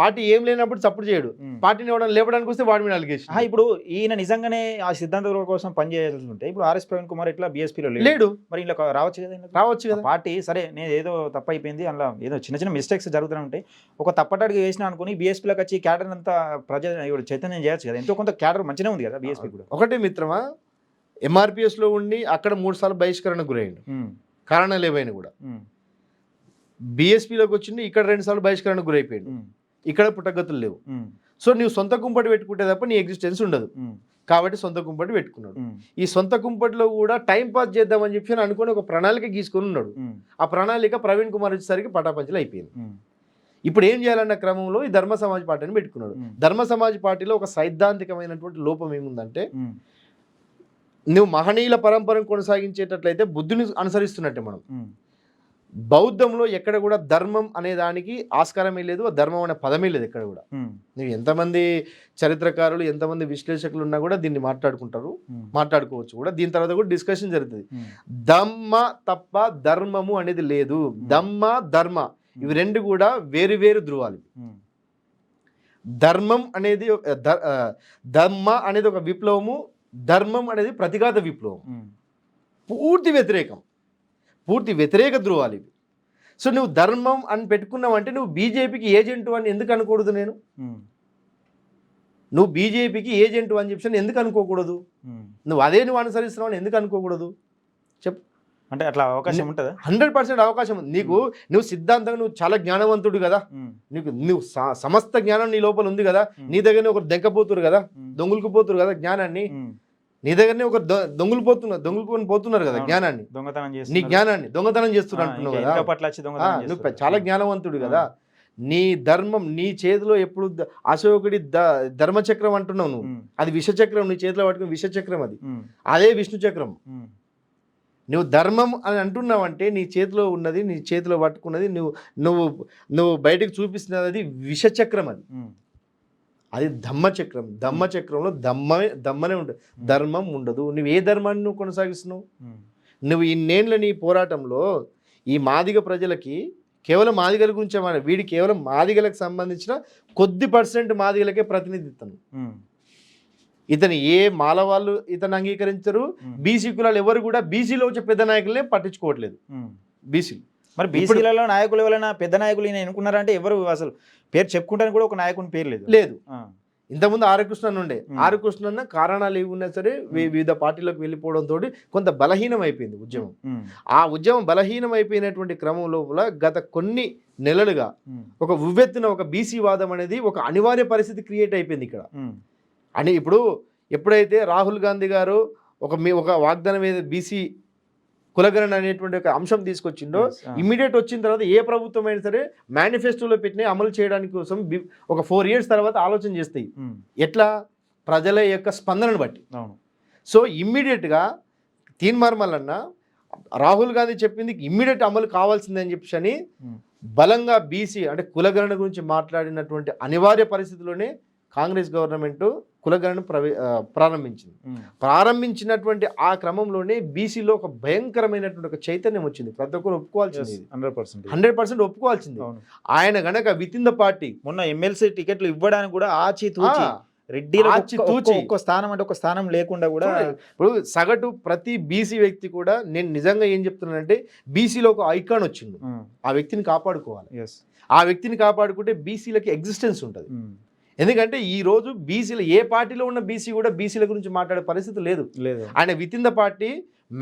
S1: పార్టీ ఏం లేనప్పుడు సపోర్ట్ చేయడు. పార్టీని లేపడానికి వస్తే వాడి మీద అలిగేషన్. ఇప్పుడు ఈయన నిజంగానే ఆ సిద్ధాంతం కోసం పనిచేయాల్సి ఉంటే ఇప్పుడు ఆర్ఎస్ ప్రవీణ్ కుమార్ ఇట్లా బీఎస్పీలో లేడు, మరి ఇలా రావచ్చు కదా. పార్టీ సరే నేను ఏదో తప్పు అయిపోయింది, అందులో ఏదో చిన్న మిస్టేక్స్ జరుగుతూ ఉంటాయి, ఒక తప్పటడుగు వేసిన అనుకుని బీఎస్పీలోకి వచ్చి క్యాడర్ అంతా చైతన్యం చేయొచ్చు కదా. ఎంతో కొంత క్యాడర్ మంచిగా ఉంది కదా బీఎస్పీ కూడా.
S2: ఒకటే మిత్రమా, ఎంఆర్పిఎస్లో ఉండి అక్కడ 3 సార్లు బహిష్కరణకు గురయ్యాడు, కారణాలు ఏవైనా కూడా. బీఎస్పీలోకి వచ్చింది, ఇక్కడ 2 సార్లు బహిష్కరణకు గురైపోయాడు, ఇక్కడ పుట్టగతులు లేవు. సో నువ్వు సొంత కుంపటి పెట్టుకుంటే తప్ప నీ ఎగ్జిస్టెన్స్ ఉండదు. కాబట్టి సొంత కుంపటి పెట్టుకున్నాడు. ఈ సొంత కుంపటిలో కూడా టైం పాస్ చేద్దామని చెప్పి అనుకుని ఒక ప్రణాళిక గీసుకొని ఉన్నాడు. ఆ ప్రణాళిక ప్రవీణ్ కుమార్ వచ్చేసరికి పటాపంచలు అయిపోయింది. ఇప్పుడు ఏం చేయాలన్న క్రమంలో ఈ ధర్మ సమాజ్ పార్టీని పెట్టుకున్నాడు. ధర్మ సమాజ్ పార్టీలో ఒక సైద్ధాంతికమైనటువంటి లోపం ఏముందంటే, నువ్వు మహనీయుల పరంపరను కొనసాగించేటట్లయితే బుద్ధుని అనుసరిస్తున్నట్టే మనం. బౌద్ధంలో ఎక్కడ కూడా ధర్మం అనే దానికి ఆస్కారమే లేదు, ధర్మం అనే పదమే లేదు ఎక్కడ కూడా. నువ్వు ఎంతమంది చరిత్రకారులు, ఎంతమంది విశ్లేషకులు ఉన్నా కూడా దీన్ని మాట్లాడుకోవచ్చు కూడా. దీని తర్వాత కూడా డిస్కషన్ జరుగుతుంది. దమ్మ తప్ప ధర్మము అనేది లేదు. దమ్మ ధర్మ ఇవి రెండు కూడా వేరు వేరు ధృవాలు. ధర్మం అనేది దమ్మ అనేది ఒక విప్లవము, ధర్మం అనేది ప్రతిఘాత విప్లవం. పూర్తి వ్యతిరేక ధృవాలు ఇవి. సో నువ్వు ధర్మం అని పెట్టుకున్నావు అంటే నువ్వు బీజేపీకి ఏజెంటు అని ఎందుకు అనకూడదు? నువ్వు బీజేపీకి ఏజెంటు అని చెప్పి ఎందుకు అనుకోకూడదు? నువ్వు అనుసరిస్తున్నావు అని ఎందుకు అనుకోకూడదు చెప్పు.
S1: అంటే అట్లా అవకాశం ఉంటుంది,
S2: 100% అవకాశం ఉంది నీకు. నువ్వు సిద్ధాంతంగా నువ్వు చాలా జ్ఞానవంతుడు కదా, నువ్వు సమస్త జ్ఞానం నీ లోపల ఉంది కదా. నీ దగ్గరనే ఒకరు దెంకపోతురు కదా, దొంగులకు పోతురు కదా జ్ఞానాన్ని. నీ దగ్గరనే ఒక దొంగలుకొని పోతున్నారు కదా జ్ఞానాన్ని, నీ జ్ఞానాన్ని దొంగతనం చేస్తున్నారు అంటున్నావు కదా. నువ్వు చాలా జ్ఞానవంతుడు కదా. నీ ధర్మం నీ చేతిలో ఎప్పుడు అశోకుడి ధర్మచక్రం అంటున్నావు నువ్వు, అది విషచక్రం నీ చేతిలో పట్టుకుని విషచక్రం, అదే విష్ణు చక్రం. నువ్వు ధర్మం అని అంటున్నావంటే నీ చేతిలో ఉన్నది, నీ చేతిలో పట్టుకున్నది, నువ్వు బయటకు చూపిస్తున్నది అది విషచక్రం, అది ధమ్మచక్రం. ధమ్మచక్రంలో దమ్మనే ఉంటుంది, ధర్మం ఉండదు. నువ్వు ఏ ధర్మాన్ని నువ్వు కొనసాగిస్తున్నావు? నువ్వు ఇన్నేళ్ళ నీ పోరాటంలో ఈ మాదిగ ప్రజలకి కేవలం మాదిగల గురించి వీడి కేవలం మాదిగలకు సంబంధించిన కొద్ది % మాదిగలకే ప్రతినిధిత్వం. ఇతను ఏ మాల వాళ్ళు ఇతను అంగీకరించరు, బీసీ కులాలు ఎవరు కూడా బీసీలో వచ్చే పెద్ద నాయకులనే పట్టించుకోవట్లేదు. బీసీలు
S1: మరి బీసీలలో నాయకులు ఎవరైనా పెద్ద నాయకులు ఈయన ఎన్నుకున్నారంటే ఎవరు అసలు పేరు చెప్పుకుంటానికి కూడా ఒక నాయకుని పేరు లేదు.
S2: ఇంతకుముందు ఆర్కృష్ణన్ ఉండే, ఆర్కృష్ణన్న కారణాలు ఏవి ఉన్నా సరే వివిధ పార్టీలకు వెళ్ళిపోవడంతో కొంత బలహీనం అయిపోయింది ఉద్యమం. ఆ ఉద్యమం బలహీనం అయిపోయినటువంటి క్రమం లోపల గత కొన్ని నెలలుగా ఒక ఉవ్వెత్తున ఒక బీసీ వాదం అనేది ఒక అనివార్య పరిస్థితి క్రియేట్ అయిపోయింది ఇక్కడ. అని ఇప్పుడు ఎప్పుడైతే రాహుల్ గాంధీ గారు ఒక వాగ్దానం మీద బీసీ కులగణన అనేటువంటి ఒక అంశం తీసుకొచ్చిండో, ఇమ్మీడియట్ వచ్చిన తర్వాత ఏ ప్రభుత్వం అయినా సరే మేనిఫెస్టోలో పెట్టిన అమలు చేయడానికి కోసం ఒక 4 years తర్వాత ఆలోచన చేస్తాయి. ఎట్లా? ప్రజల యొక్క స్పందనను బట్టి. సో ఇమ్మీడియట్గా తీన్మార్మలన్న రాహుల్ గాంధీ చెప్పింది ఇమ్మీడియట్ అమలు కావాల్సిందని చెప్పని బలంగా బీసీ అంటే కులగణన గురించి మాట్లాడినటువంటి అనివార్య పరిస్థితిలోనే కాంగ్రెస్ గవర్నమెంట్ కులగణన ప్రారంభించినటువంటి ఆ క్రమంలోనే బీసీలో ఒక భయంకరమైనటువంటి ఒక చైతన్యం వచ్చింది. ప్రతి ఒక్కరు ఒప్పుకోవాల్సింది, 100% ఒప్పుకోవాల్సింది. ఆయన గనక విత్ ఇన్ ద పార్టీ
S1: మొన్న ఎమ్మెల్సీ టికెట్లు ఇవ్వడానికి కూడా ఆచితూచి రెడ్డిలో ఒక్క స్థానం అంటే ఒక స్థానం లేకుండా కూడా
S2: ఇప్పుడు సగటు ప్రతి బీసీ వ్యక్తి కూడా నేను నిజంగా ఏం చెప్తున్నానంటే బీసీలో ఒక ఐకాన్ వచ్చింది, ఆ వ్యక్తిని కాపాడుకోవాలి. ఆ వ్యక్తిని కాపాడుకుంటే బీసీలకి ఎగ్జిస్టెన్స్ ఉంటుంది. ఎందుకంటే ఈ రోజు బీసీలు ఏ పార్టీలో ఉన్న బీసీ కూడా బీసీల గురించి మాట్లాడే పరిస్థితి లేదు. ఆయన విత్ ఇన్ ద పార్టీ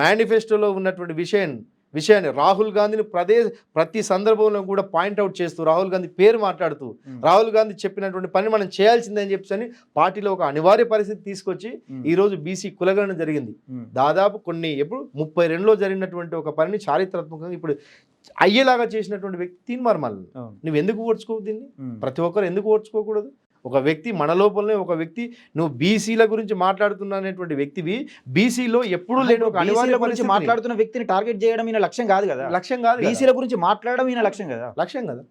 S2: మేనిఫెస్టోలో ఉన్నటువంటి విషయాన్ని రాహుల్ గాంధీని ప్రతి సందర్భంలో కూడా పాయింట్అవుట్ చేస్తూ రాహుల్ గాంధీ పేరు మాట్లాడుతూ రాహుల్ గాంధీ చెప్పినటువంటి పని మనం చేయాల్సిందని చెప్పని పార్టీలో ఒక అనివార్య పరిస్థితి తీసుకొచ్చి ఈ రోజు బీసీ కులగణన జరిగింది. దాదాపు ఎప్పుడు 32లో జరిగినటువంటి ఒక పనిని చారిత్రాత్మకంగా ఇప్పుడు అయ్యేలాగా చేసినటువంటి వ్యక్తి తీన్మార్మల్. నువ్వు ఎందుకు ఓడ్చుకోవు దీన్ని? ప్రతి ఒక్కరు ఎందుకు ఓడ్చుకోకూడదు? ఒక వ్యక్తి మన లోపలనే ఒక వ్యక్తి నువ్వు బీసీల గురించి మాట్లాడుతున్నా అనేటువంటి వ్యక్తివి బీసీలో ఎప్పుడు లేని ఒక అనివార్య గురించి
S1: మాట్లాడుతున్న వ్యక్తిని టార్గెట్ చేయడం ఈయన లక్ష్యం కాదు కదా. బీసీల గురించి మాట్లాడడం ఈయన లక్ష్యం కదా.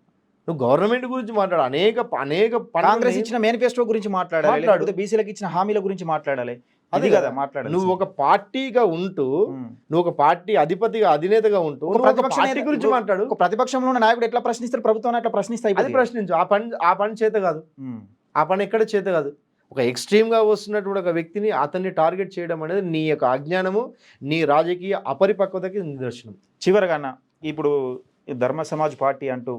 S2: నువ్వు గవర్నమెంట్ గురించి మాట్లాడు, అనేక
S1: కాంగ్రెస్ ఇచ్చిన మేనిఫెస్టో గురించి మాట్లాడాలి, బీసీలకు ఇచ్చిన హామీల గురించి మాట్లాడాలి. అది కదా మాట్లాడాలి.
S2: నువ్వు ఒక పార్టీగా ఉంటూ నువ్వు ఒక పార్టీ అధినేతగా ఉంటూ పార్టీ గురించి మాట్లాడు.
S1: ప్రతిపక్షంలో ఉన్న నాయకుడు ఎట్లా ప్రశ్నిస్తారు, ప్రభుత్వాన్ని అట్లా ప్రశ్నిస్తాయి.
S2: అది ప్రశ్నించు. ఆ పని చేత కాదు, ఆ పని ఎక్కడ చేత కాదు. ఒక ఎక్స్ట్రీమ్గా వస్తున్నటువంటి ఒక వ్యక్తిని అతన్ని టార్గెట్ చేయడం అనేది నీ యొక్క అజ్ఞానము, నీ రాజకీయ అపరిపక్వతకి నిదర్శనం.
S1: చివరగా ఇప్పుడు ధర్మ సమాజ్ పార్టీ అంటూ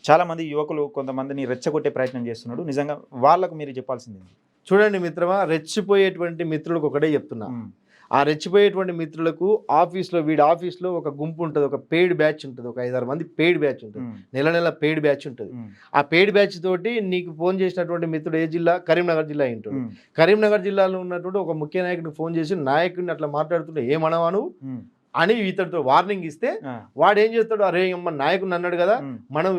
S1: చాలామంది యువకులు కొంతమందిని రెచ్చగొట్టే ప్రయత్నం చేస్తున్నాడు. నిజంగా వాళ్ళకు మీరు చెప్పాల్సింది
S2: చూడండి మిత్రమా, రెచ్చిపోయేటువంటి మిత్రులకు ఒకటే చెప్తున్నా. ఆ రెచ్చిపోయేటువంటి మిత్రులకు వీడి ఆఫీస్లో ఒక గుంపు ఉంటుంది, ఒక పెయిడ్ బ్యాచ్ ఉంటుంది, ఒక 5-6 మంది పెయిడ్ బ్యాచ్ ఉంటుంది, నెల పెయిడ్ బ్యాచ్ ఉంటుంది. ఆ పెయిడ్ బ్యాచ్ తోటి నీకు ఫోన్ చేసినటువంటి మిత్రుడు ఏ జిల్లా? కరీంనగర్ జిల్లా ఉంటుంది. కరీంనగర్ జిల్లాలో ఉన్నటువంటి ఒక ముఖ్య నాయకుడికి ఫోన్ చేసి నాయకుడిని అట్లా మాట్లాడుతుంటే ఏమనవాను అని ఇతడితో వార్నింగ్ ఇస్తే వాడు ఏం చేస్తాడు? అరే అమ్మ నాయకుడిని అన్నాడు కదా, మనం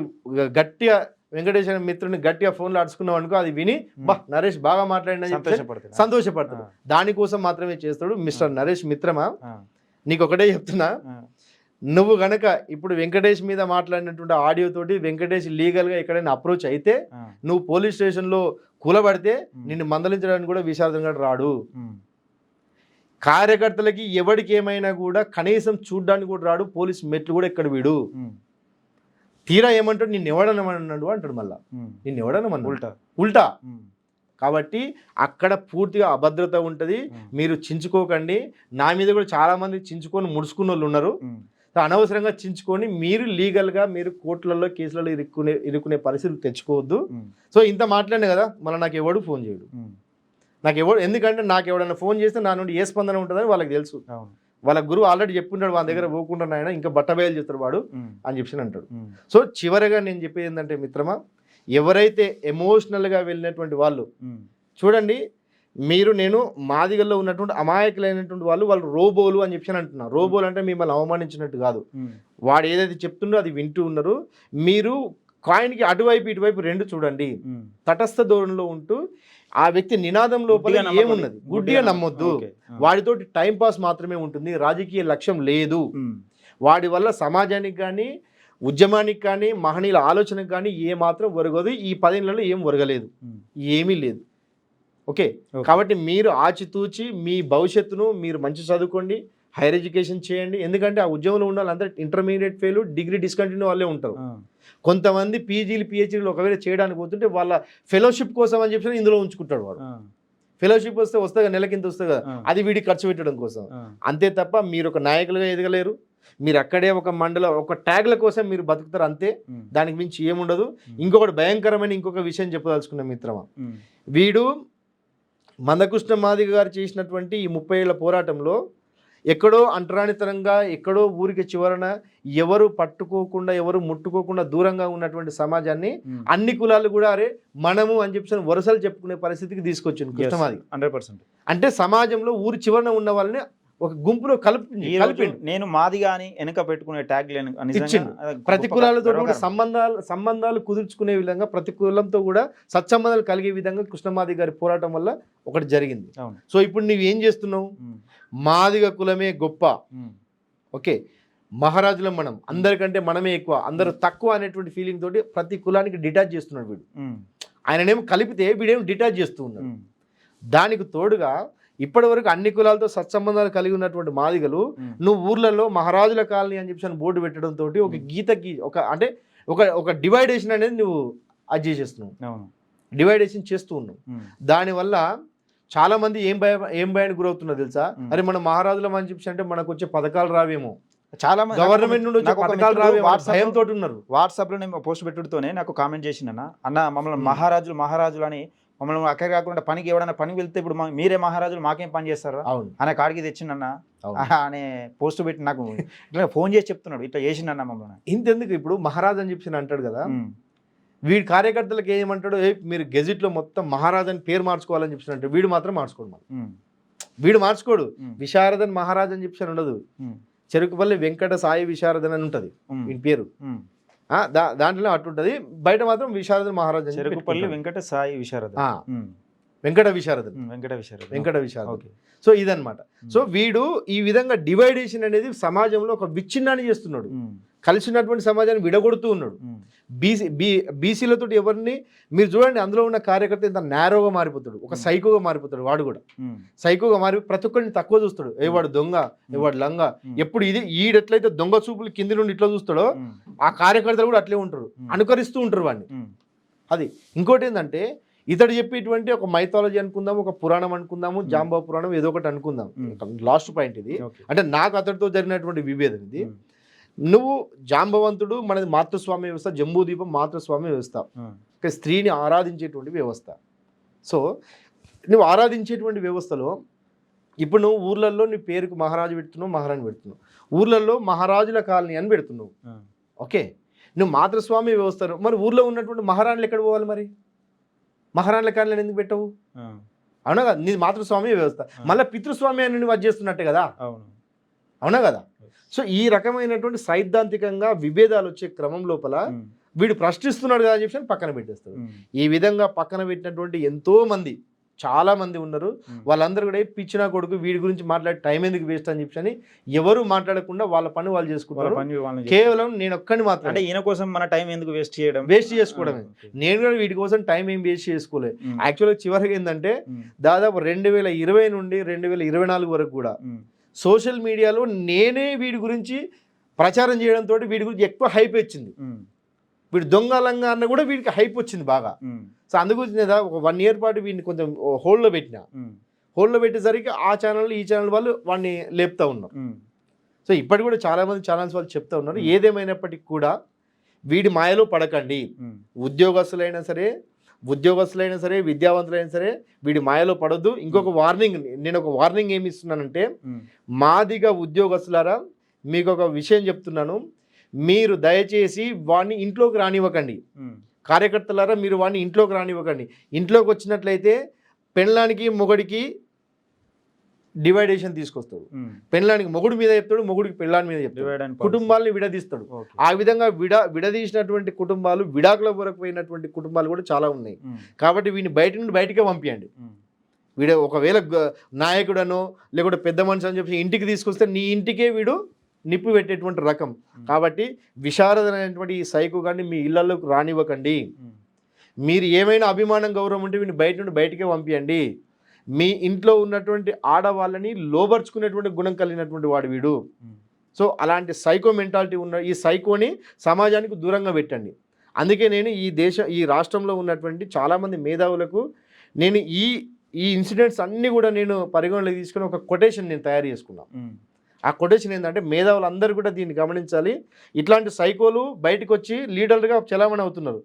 S2: గట్టిగా వెంకటేశ్వర మిత్రుని గట్టిగా ఫోన్లో అడుచుకున్నాం అనుకో, అది విని నరేష్ బాగా మాట్లాడిన సంతోషపడతాడు. దానికోసం మాత్రమే చేస్తాడు. మిస్టర్ నరేష్ మిత్రమా, నీకు ఒకటే చెప్తున్నా, నువ్వు గనక ఇప్పుడు వెంకటేష్ మీద మాట్లాడినటువంటి ఆడియో తోటి వెంకటేష్ లీగల్గా ఎక్కడైనా అప్రోచ్ అయితే నువ్వు పోలీస్ స్టేషన్లో కూలబడితే నిన్ను మందలించడానికి కూడా విశారదంగా రాడు. కార్యకర్తలకి ఎవరికి ఏమైనా కూడా కనీసం చూడ్డానికి కూడా రాడు, పోలీస్ మెట్లు కూడా ఎక్కడ వీడు. తీరా ఏమంటాడు? నిన్ను ఎవడనమన్నాడు అంటాడు. మళ్ళా నిన్ను ఎవడనమన్నా ఉల్టా. కాబట్టి అక్కడ పూర్తిగా అభద్రత ఉంటుంది. మీరు చించుకోకండి. నా మీద కూడా చాలా మంది చించుకొని ముడుచుకున్న వాళ్ళు ఉన్నారు. అనవసరంగా చించుకొని మీరు లీగల్గా మీరు కోర్టులలో కేసులలో ఇరుక్కునే పరిస్థితి తెచ్చుకోవద్దు. సో ఇంత మాట్లాడినా కదా, మళ్ళీ నాకు ఎవడు ఫోన్ చేయడు. ఎందుకంటే నాకు ఎవడన్నా ఫోన్ చేస్తే నా నుండి ఏ స్పందన ఉంటుందని వాళ్ళకి తెలుసు. వాళ్ళ గురువు ఆల్రెడీ చెప్పుకుంటాడు, వాళ్ళ దగ్గర పోకుండా ఆయన ఇంకా బట్టబయలు చేస్తాడు వాడు అని చెప్పి అంటాడు. సో చివరిగా నేను చెప్పేది ఏంటంటే మిత్రమా, ఎవరైతే ఎమోషనల్గా వెళ్ళినటువంటి వాళ్ళు చూడండి, నేను మాదిగల్లో ఉన్నటువంటి అమాయకులైనటువంటి వాళ్ళు రోబోలు అని చెప్పి అంటున్నారు. రోబోలు అంటే మిమ్మల్ని అవమానించినట్టు కాదు, వాడు ఏదైతే చెప్తుండో అది వింటూ ఉన్నారు. మీరు కాయిన్కి అటువైపు ఇటువైపు రెండు చూడండి, తటస్థ ధోరణిలో ఉంటూ ఆ వ్యక్తి నినాదం లోపల ఏమున్నది గుడ్డిగా నమ్మొద్దు. వాడితోటి టైం పాస్ మాత్రమే ఉంటుంది, రాజకీయ లక్ష్యం లేదు. వాడి వల్ల సమాజానికి కానీ ఉద్యమానికి కానీ మహనీయుల ఆలోచనకు కానీ ఏ మాత్రం ఒరగదు. ఈ 10 ఏళ్లలో ఏం ఒరగలేదు, ఏమీ లేదు. ఓకే, కాబట్టి మీరు ఆచితూచి మీ భవిష్యత్తును మీరు మంచి చదువుకోండి, హైయర్ ఎడ్యుకేషన్ చేయండి. ఎందుకంటే ఆ ఉద్యమంలో ఉన్న వాళ్ళందరూ ఇంటర్మీడియట్ ఫెయిల్, డిగ్రీ డిస్కంటిన్యూ వాళ్ళే ఉంటారు. కొంతమంది పీజీలు పిహెచ్డీలు ఒకవేళ చేయడానికి పోతుంటే వాళ్ళ ఫెలోషిప్ కోసం అని చెప్పి ఇందులో ఉంచుకుంటాడు వాడు. ఫెలోషిప్ వస్తే వస్తుంది నెలకింత వస్తుంది కదా, అది వీడికి ఖర్చు పెట్టడం కోసం. అంతే తప్ప మీరు ఒక నాయకులుగా ఎదగలేరు. మీరు అక్కడే ఒక మండలం ఒక ట్యాగ్ల కోసం మీరు బతుకుతారు అంతే, దానికి మించి ఏముండదు. ఇంకొకటి భయంకరమైన ఇంకొక విషయం చెప్పదలుచుకున్న మిత్రమా, వీడు మందకృష్ణ మాదిగ గారు చేసినటువంటి ఈ 30 ఏళ్ల పోరాటంలో ఎక్కడో అంటరానితనంగా ఎక్కడో ఊరికి చివరన ఎవరు పట్టుకోకుండా ఎవరు ముట్టుకోకుండా దూరంగా ఉన్నటువంటి సమాజాన్ని అన్ని కులాలు కూడా అరే మనము అని చెప్పి వరుసలు చెప్పుకునే పరిస్థితికి తీసుకొచ్చింది కృష్ణమాదిగ.
S1: 100%.
S2: అంటే సమాజంలో ఊరి చివరన ఉన్న వాళ్ళని ఒక గుంపులో కలిపి
S1: నేను మాది గాని వెనక పెట్టుకునే ట్యాగ్
S2: ఇచ్చిండు. ప్రతి కులాలతో కూడా సంబంధాలు కుదుర్చుకునే విధంగా ప్రతి కులంతో కూడా సత్సంబంధాలు కలిగే విధంగా కృష్ణమాదిగ గారి పోరాటం వల్ల ఒకటి జరిగింది. సో ఇప్పుడు నువ్వు ఏం చేస్తున్నావు, మాదిగ కులమే గొప్ప, ఓకే మహారాజులం మనం, అందరికంటే మనమే ఎక్కువ అందరూ తక్కువ అనేటువంటి ఫీలింగ్ తోటి ప్రతి కులానికి డిటాచ్ చేస్తున్నాడు వీడు. ఆయననేమో కలిపితే వీడేమో డిటాచ్ చేస్తూ ఉన్నాడు. దానికి తోడుగా ఇప్పటి వరకు అన్ని కులాలతో సత్సంబంధాలు కలిగి ఉన్నటువంటి మాదిగలు నువ్వు ఊర్లలో మహారాజుల కాలనీ అని చెప్పి బోర్డు పెట్టడం తోటి ఒక గీతకి ఒక అంటే ఒక డివైడేషన్ అనేది నువ్వు అది చేసేస్తున్నావు, డివైడేషన్ చేస్తూ ఉన్నావు. దానివల్ల చాలా మంది ఏం భయానికి గురవుతున్నారు తెలుసా, అరే మనం మహారాజులం అని చెప్పి అంటే మనకు వచ్చే పథకాలు రావేమో, చాలా మంది గవర్నమెంట్ నుండి పథకాలు రావేమో భయంతో ఉన్నారు.
S1: వాట్సాప్లో నేను పోస్ట్ పెట్టుడుతోనే నాకు కామెంట్ చేసిన అన్న మమ్మల్ని మహారాజులు అని మమ్మల్ని అక్కడ కాకుండా పనికి ఎవడన్నా పనికి వెళ్తే ఇప్పుడు మీరే మహారాజులు మాకేం పని చేస్తారా అనే కాడికి తెచ్చిండన్న అనే పోస్ట్ పెట్టి నాకు ఇట్లా ఫోన్ చేసి చెప్తున్నాడు ఇట్లా చేసిండన్న మమ్మల్ని.
S2: ఇంతెందుకు ఇప్పుడు మహారాజు అని చెప్పి అంటాడు కదా, వీడి కార్యకర్తలకు ఏమంటాడు, మీరు గెజిట్లో మొత్తం మహారాజు అని పేరు మార్చుకోవాలని చెప్పి వీడు మాత్రం మార్చుకోడు. వీడు మార్చుకోడు, విశారదన్ మహారాజు అని చెప్పి ఉండదు, చెరుకుపల్లి వెంకట సాయి విశారదన్ అని ఉంటుంది వీడి పేరు. దాంట్లో అట్టుంటది, బయట మాత్రం విశారదన్ మహారాజు
S1: చెరుకుపల్లి వెంకట సాయి విశారదన్,
S2: వెంకట విశారదన్. సో ఇదన్నమాట. సో వీడు ఈ విధంగా డివైడేషన్ అనేది సమాజంలో ఒక విచ్ఛిన్నాన్ని చేస్తున్నాడు, కలిసినటువంటి సమాజాన్ని విడగొడుతూ ఉన్నాడు. బీసీలతో ఎవరిని మీరు చూడండి, అందులో ఉన్న కార్యకర్త ఇంత నేరోగా మారిపోతాడు, ఒక సైకోగా మారిపోతాడు. వాడు కూడా సైకోగా మారి ప్రతి ఒక్కరిని తక్కువ చూస్తాడు, వాడు దొంగ, వాడు లంగ. ఎప్పుడు ఇది ఈడెట్లయితే దొంగ చూపులు కింది నుండి ఇట్లా చూస్తాడో ఆ కార్యకర్తలు కూడా అట్లే ఉంటారు, అనుకరిస్తూ ఉంటారు వాడిని. అది ఇంకోటి ఏంటంటే ఇతడు చెప్పేటువంటి ఒక మైథాలజీ అనుకుందాము, ఒక పురాణం అనుకుందాము, జాంబా పురాణం ఏదో ఒకటి అనుకుందాం. లాస్ట్ పాయింట్ ఇది, అంటే నాకు అతడితో జరిగినటువంటి విభేదం ఇది. నువ్వు జాంబవంతుడు మనది మాతృస్వామ్య వ్యవస్థ, జంబూదీపం మాతృస్వామ్య వ్యవస్థ, స్త్రీని ఆరాధించేటువంటి వ్యవస్థ. సో నువ్వు ఆరాధించేటువంటి వ్యవస్థలో ఇప్పుడు నువ్వు ఊర్లలో నీ పేరుకు మహారాజు పెడుతున్నావు, మహారాణి పెడుతున్నావు, ఊర్లలో మహారాజుల కాలనీ అని పెడుతున్నావు. ఓకే, నువ్వు మాతృస్వామ్య వ్యవస్థలో మరి ఊర్లో ఉన్నటువంటి మహారాణులు ఎక్కడ పోవాలి, మరి మహారాణుల కాలనీ ఎందుకు పెట్టవు? అవునా కదా, నీ మాతృస్వామ్య వ్యవస్థ మళ్ళీ పితృస్వామ్యాన్ని నువ్వు అది చేస్తున్నట్టే కదా, అవునా కదా. సో ఈ రకమైనటువంటి సైద్ధాంతికంగా విభేదాలు వచ్చే క్రమం లోపల వీడు ప్రశ్నిస్తున్నాడు కదా అని చెప్పి పక్కన పెట్టేస్తాడు. ఈ విధంగా పక్కన పెట్టినటువంటి ఎంతో మంది చాలా మంది ఉన్నారు. వాళ్ళందరూ కూడా పిచ్చినా కొడుకు వీడి గురించి మాట్లాడే టైం ఎందుకు వేస్ట్ అని చెప్పి ఎవరు మాట్లాడకుండా వాళ్ళ పని వాళ్ళు చేసుకుంటారు. కేవలం నేను ఒక్కడిని మాత్రం,
S1: అంటే ఈయన కోసం మన టైం ఎందుకు వేస్ట్
S2: చేసుకోవడమే. నేను కూడా వీటి కోసం టైం ఏం వేస్ట్ చేసుకోలేదు. యాక్చువల్గా చివరికి ఏంటంటే దాదాపు 2020 నుండి 2024 వరకు కూడా సోషల్ మీడియాలో నేనే వీడి గురించి ప్రచారం చేయడంతో వీడి గురించి ఎక్కువ హైప్ వచ్చింది. వీడు దొంగలంగా అన్న కూడా వీడికి హైప్ వచ్చింది బాగా. సో అందుగురించి ఒక 1 year పాటు వీడిని కొంచెం హోల్డ్లో పెట్టేసరికి ఆ ఛానల్ ఈ ఛానల్ వాళ్ళు వాడిని లేపుతా ఉన్నారు. సో ఇప్పటికి కూడా చాలామంది ఛానల్స్ వాళ్ళు చెప్తా ఉన్నారు, ఏదేమైనప్పటికీ కూడా వీడి మాయలో పడకండి. ఉద్యోగస్తులైనా సరే విద్యావంతులైనా సరే వీడి మాయలో పడొద్దు. ఇంకొక వార్నింగ్, నేను ఒక వార్నింగ్ ఏమి ఇస్తున్నానంటే, మాదిగ ఉద్యోగస్తులారా మీకు ఒక విషయం చెప్తున్నాను, మీరు దయచేసి వాడిని ఇంట్లోకి రానివ్వకండి. కార్యకర్తలారా మీరు వాడిని ఇంట్లోకి రానివ్వకండి. ఇంట్లోకి వచ్చినట్లయితే పెళ్ళానికి మొగుడికి డివైడేషన్ తీసుకొస్తాడు. పెళ్ళానికి మొగుడు మీద చెప్తాడు, మొగుడికి పెళ్ళాని మీద చెప్తాడు, కుటుంబాలని విడదీస్తాడు. ఆ విధంగా విడదీసినటువంటి కుటుంబాలు, విడాకుల వరకు పోయినటువంటి కుటుంబాలు కూడా చాలా ఉన్నాయి. కాబట్టి వీడిని బయట నుండి బయటకే పంపించండి. వీడు ఒకవేళ నాయకుడనో లేకుంటే పెద్ద మనిషి అని చెప్పి ఇంటికి తీసుకొస్తే నీ ఇంటికే వీడు నిప్పు పెట్టేటువంటి రకం. కాబట్టి విశారదైనటువంటి ఈ సైకో కానీ మీ ఇళ్లలోకి రానివ్వకండి. మీరు ఏమైనా అభిమానం గౌరవం ఉంటే వీడిని బయట నుండి బయటకే పంపించండి. మీ ఇంట్లో ఉన్నటువంటి ఆడవాళ్ళని లోబర్చుకునేటువంటి గుణం కలిగినటువంటి వాడు వీడు. సో అలాంటి సైకో మెంటాలిటీ ఉన్న ఈ సైకోని సమాజానికి దూరంగా పెట్టండి. అందుకే నేను ఈ రాష్ట్రంలో ఉన్నటువంటి చాలామంది మేధావులకు నేను ఈ ఈ ఇన్సిడెంట్స్ అన్నీ కూడా నేను పరిగణలోకి తీసుకుని ఒక కొటేషన్ నేను తయారు చేసుకున్నాను. ఆ కొటేషన్ ఏంటంటే మేధావులందరూ కూడా దీన్ని గమనించాలి. ఇట్లాంటి సైకోలు బయటకు వచ్చి లీడర్గా చలామణి అవుతున్నారు.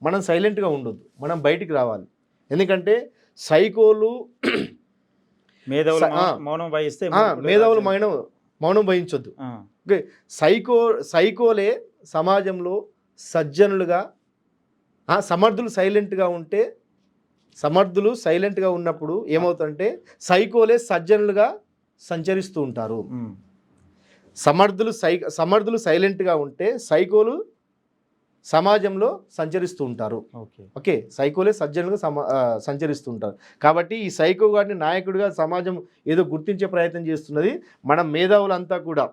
S2: మనం సైలెంట్గా ఉండొద్దు, మనం బయటికి రావాలి. ఎందుకంటే సైకోలు మేధావులు మౌనం వహించొద్దు. ఓకే, సైకోలే సమాజంలో సజ్జనులుగా సమర్థులు సైలెంట్గా ఉన్నప్పుడు ఏమవుతుందంటే సైకోలే సజ్జనులుగా సంచరిస్తూ ఉంటారు. సమర్థులు సైలెంట్గా ఉంటే సైకోలు సమాజంలో సంచరిస్తూ ఉంటారు. ఓకే, సైకోలే సజ్జనులుగా సంచరిస్తూ ఉంటారు. కాబట్టి ఈ సైకో గారిని నాయకుడిగా సమాజం ఏదో గుర్తించే ప్రయత్నం చేస్తున్నది. మన మేధావులంతా కూడా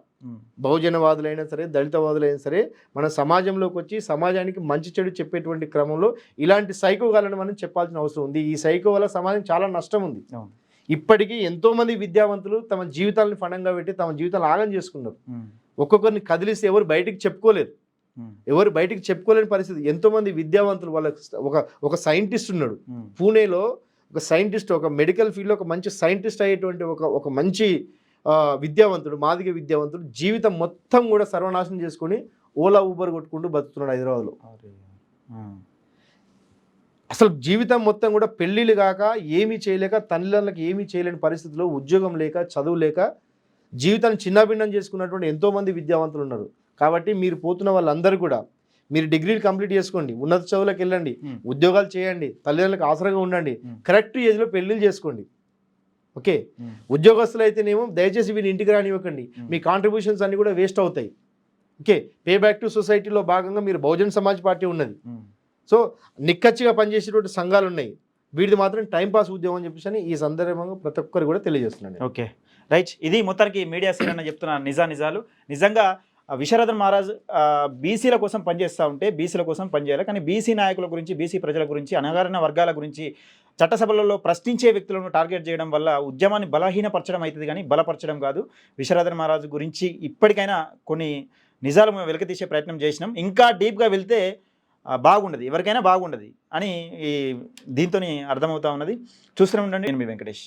S2: బహుజనవాదులైనా సరే, దళితవాదులైనా సరే, మన సమాజంలోకి వచ్చి సమాజానికి మంచి చెడు చెప్పేటువంటి క్రమంలో ఇలాంటి సైకో గాలను మనం చెప్పాల్సిన అవసరం ఉంది. ఈ సైకో వల్ల సమాజం చాలా నష్టం ఉంది. ఇప్పటికీ ఎంతోమంది విద్యావంతులు తమ జీవితాలను ఫణంగా పెట్టి తమ జీవితాలు ఆగం చేసుకున్నారు. ఒక్కొక్కరిని కదిలిస్తే ఎవరు బయటికి చెప్పుకోలేని పరిస్థితి. ఎంతోమంది విద్యావంతులు వాళ్ళ ఒక సైంటిస్ట్ ఉన్నాడు పూణేలో. ఒక సైంటిస్ట్, ఒక మెడికల్ ఫీల్డ్లో ఒక మంచి సైంటిస్ట్ అయ్యేటువంటి ఒక మంచి విద్యావంతుడు, మాదిగ విద్యావంతుడు జీవితం మొత్తం కూడా సర్వనాశనం చేసుకొని ఓలా ఊబర్ కొట్టుకుంటూ బతుకుతున్నాడు హైదరాబాద్లో. అసలు జీవితం మొత్తం కూడా పెళ్ళిళ్ళు కాక ఏమీ చేయలేక, తల్లిదండ్రులకు ఏమీ చేయలేని పరిస్థితిలో, ఉద్యోగం లేక, చదువు లేక జీవితాన్ని చిన్నభిన్నం చేసుకున్నటువంటి ఎంతోమంది విద్యావంతులు ఉన్నారు. కాబట్టి మీరు పోతున్న వాళ్ళందరూ కూడా మీరు డిగ్రీలు కంప్లీట్ చేసుకోండి, ఉన్నత చదువులకు వెళ్ళండి, ఉద్యోగాలు చేయండి, తల్లిదండ్రులకు ఆసరాగా ఉండండి, కరెక్ట్ ఏజ్లో పెళ్ళిళ్ళు చేసుకోండి. ఓకే, ఉద్యోగస్తులు అయితేనేమో దయచేసి వీళ్ళు ఇంటికి రానివ్వకండి, మీ కాంట్రిబ్యూషన్స్ అన్నీ కూడా వేస్ట్ అవుతాయి. ఓకే, పే బ్యాక్ టు సొసైటీలో భాగంగా మీరు బహుజన్ సమాజ్ పార్టీ ఉన్నది. సో నిక్కచ్చిగా పనిచేసేటువంటి సంఘాలు ఉన్నాయి. వీటిది మాత్రం టైంపాస్ ఉద్యోగం అని చెప్పేసి ఈ సందర్భంగా ప్రతి ఒక్కరు కూడా తెలియజేస్తున్నాను.
S1: Okay, right. ఇది మొత్తానికి మీడియా సీన్ అని చెప్తున్న నిజాలు. నిజంగా విశ్వరథన్ మహారాజ్ బీసీల కోసం పనిచేస్తూ ఉంటే బీసీల కోసం పనిచేయాలి. కానీ బీసీ నాయకుల గురించి, బీసీ ప్రజల గురించి, అణగారిన వర్గాల గురించి చట్టసభలలో ప్రశ్నించే వ్యక్తులను టార్గెట్ చేయడం వల్ల ఉద్యమాన్ని బలహీనపరచడం అవుతుంది కానీ బలపరచడం కాదు. విశ్వరథన్ మహారాజ్ గురించి ఇప్పటికైనా కొన్ని నిజాలు మేము వెలికితీసే ప్రయత్నం చేసినాం. ఇంకా డీప్గా వెళ్తే బాగుండదు, ఎవరికైనా బాగుండదు అని దీంతో అర్థమవుతా ఉన్నది. చూస్తూనే ఉండండి. నేను మీ వెంకటేష్.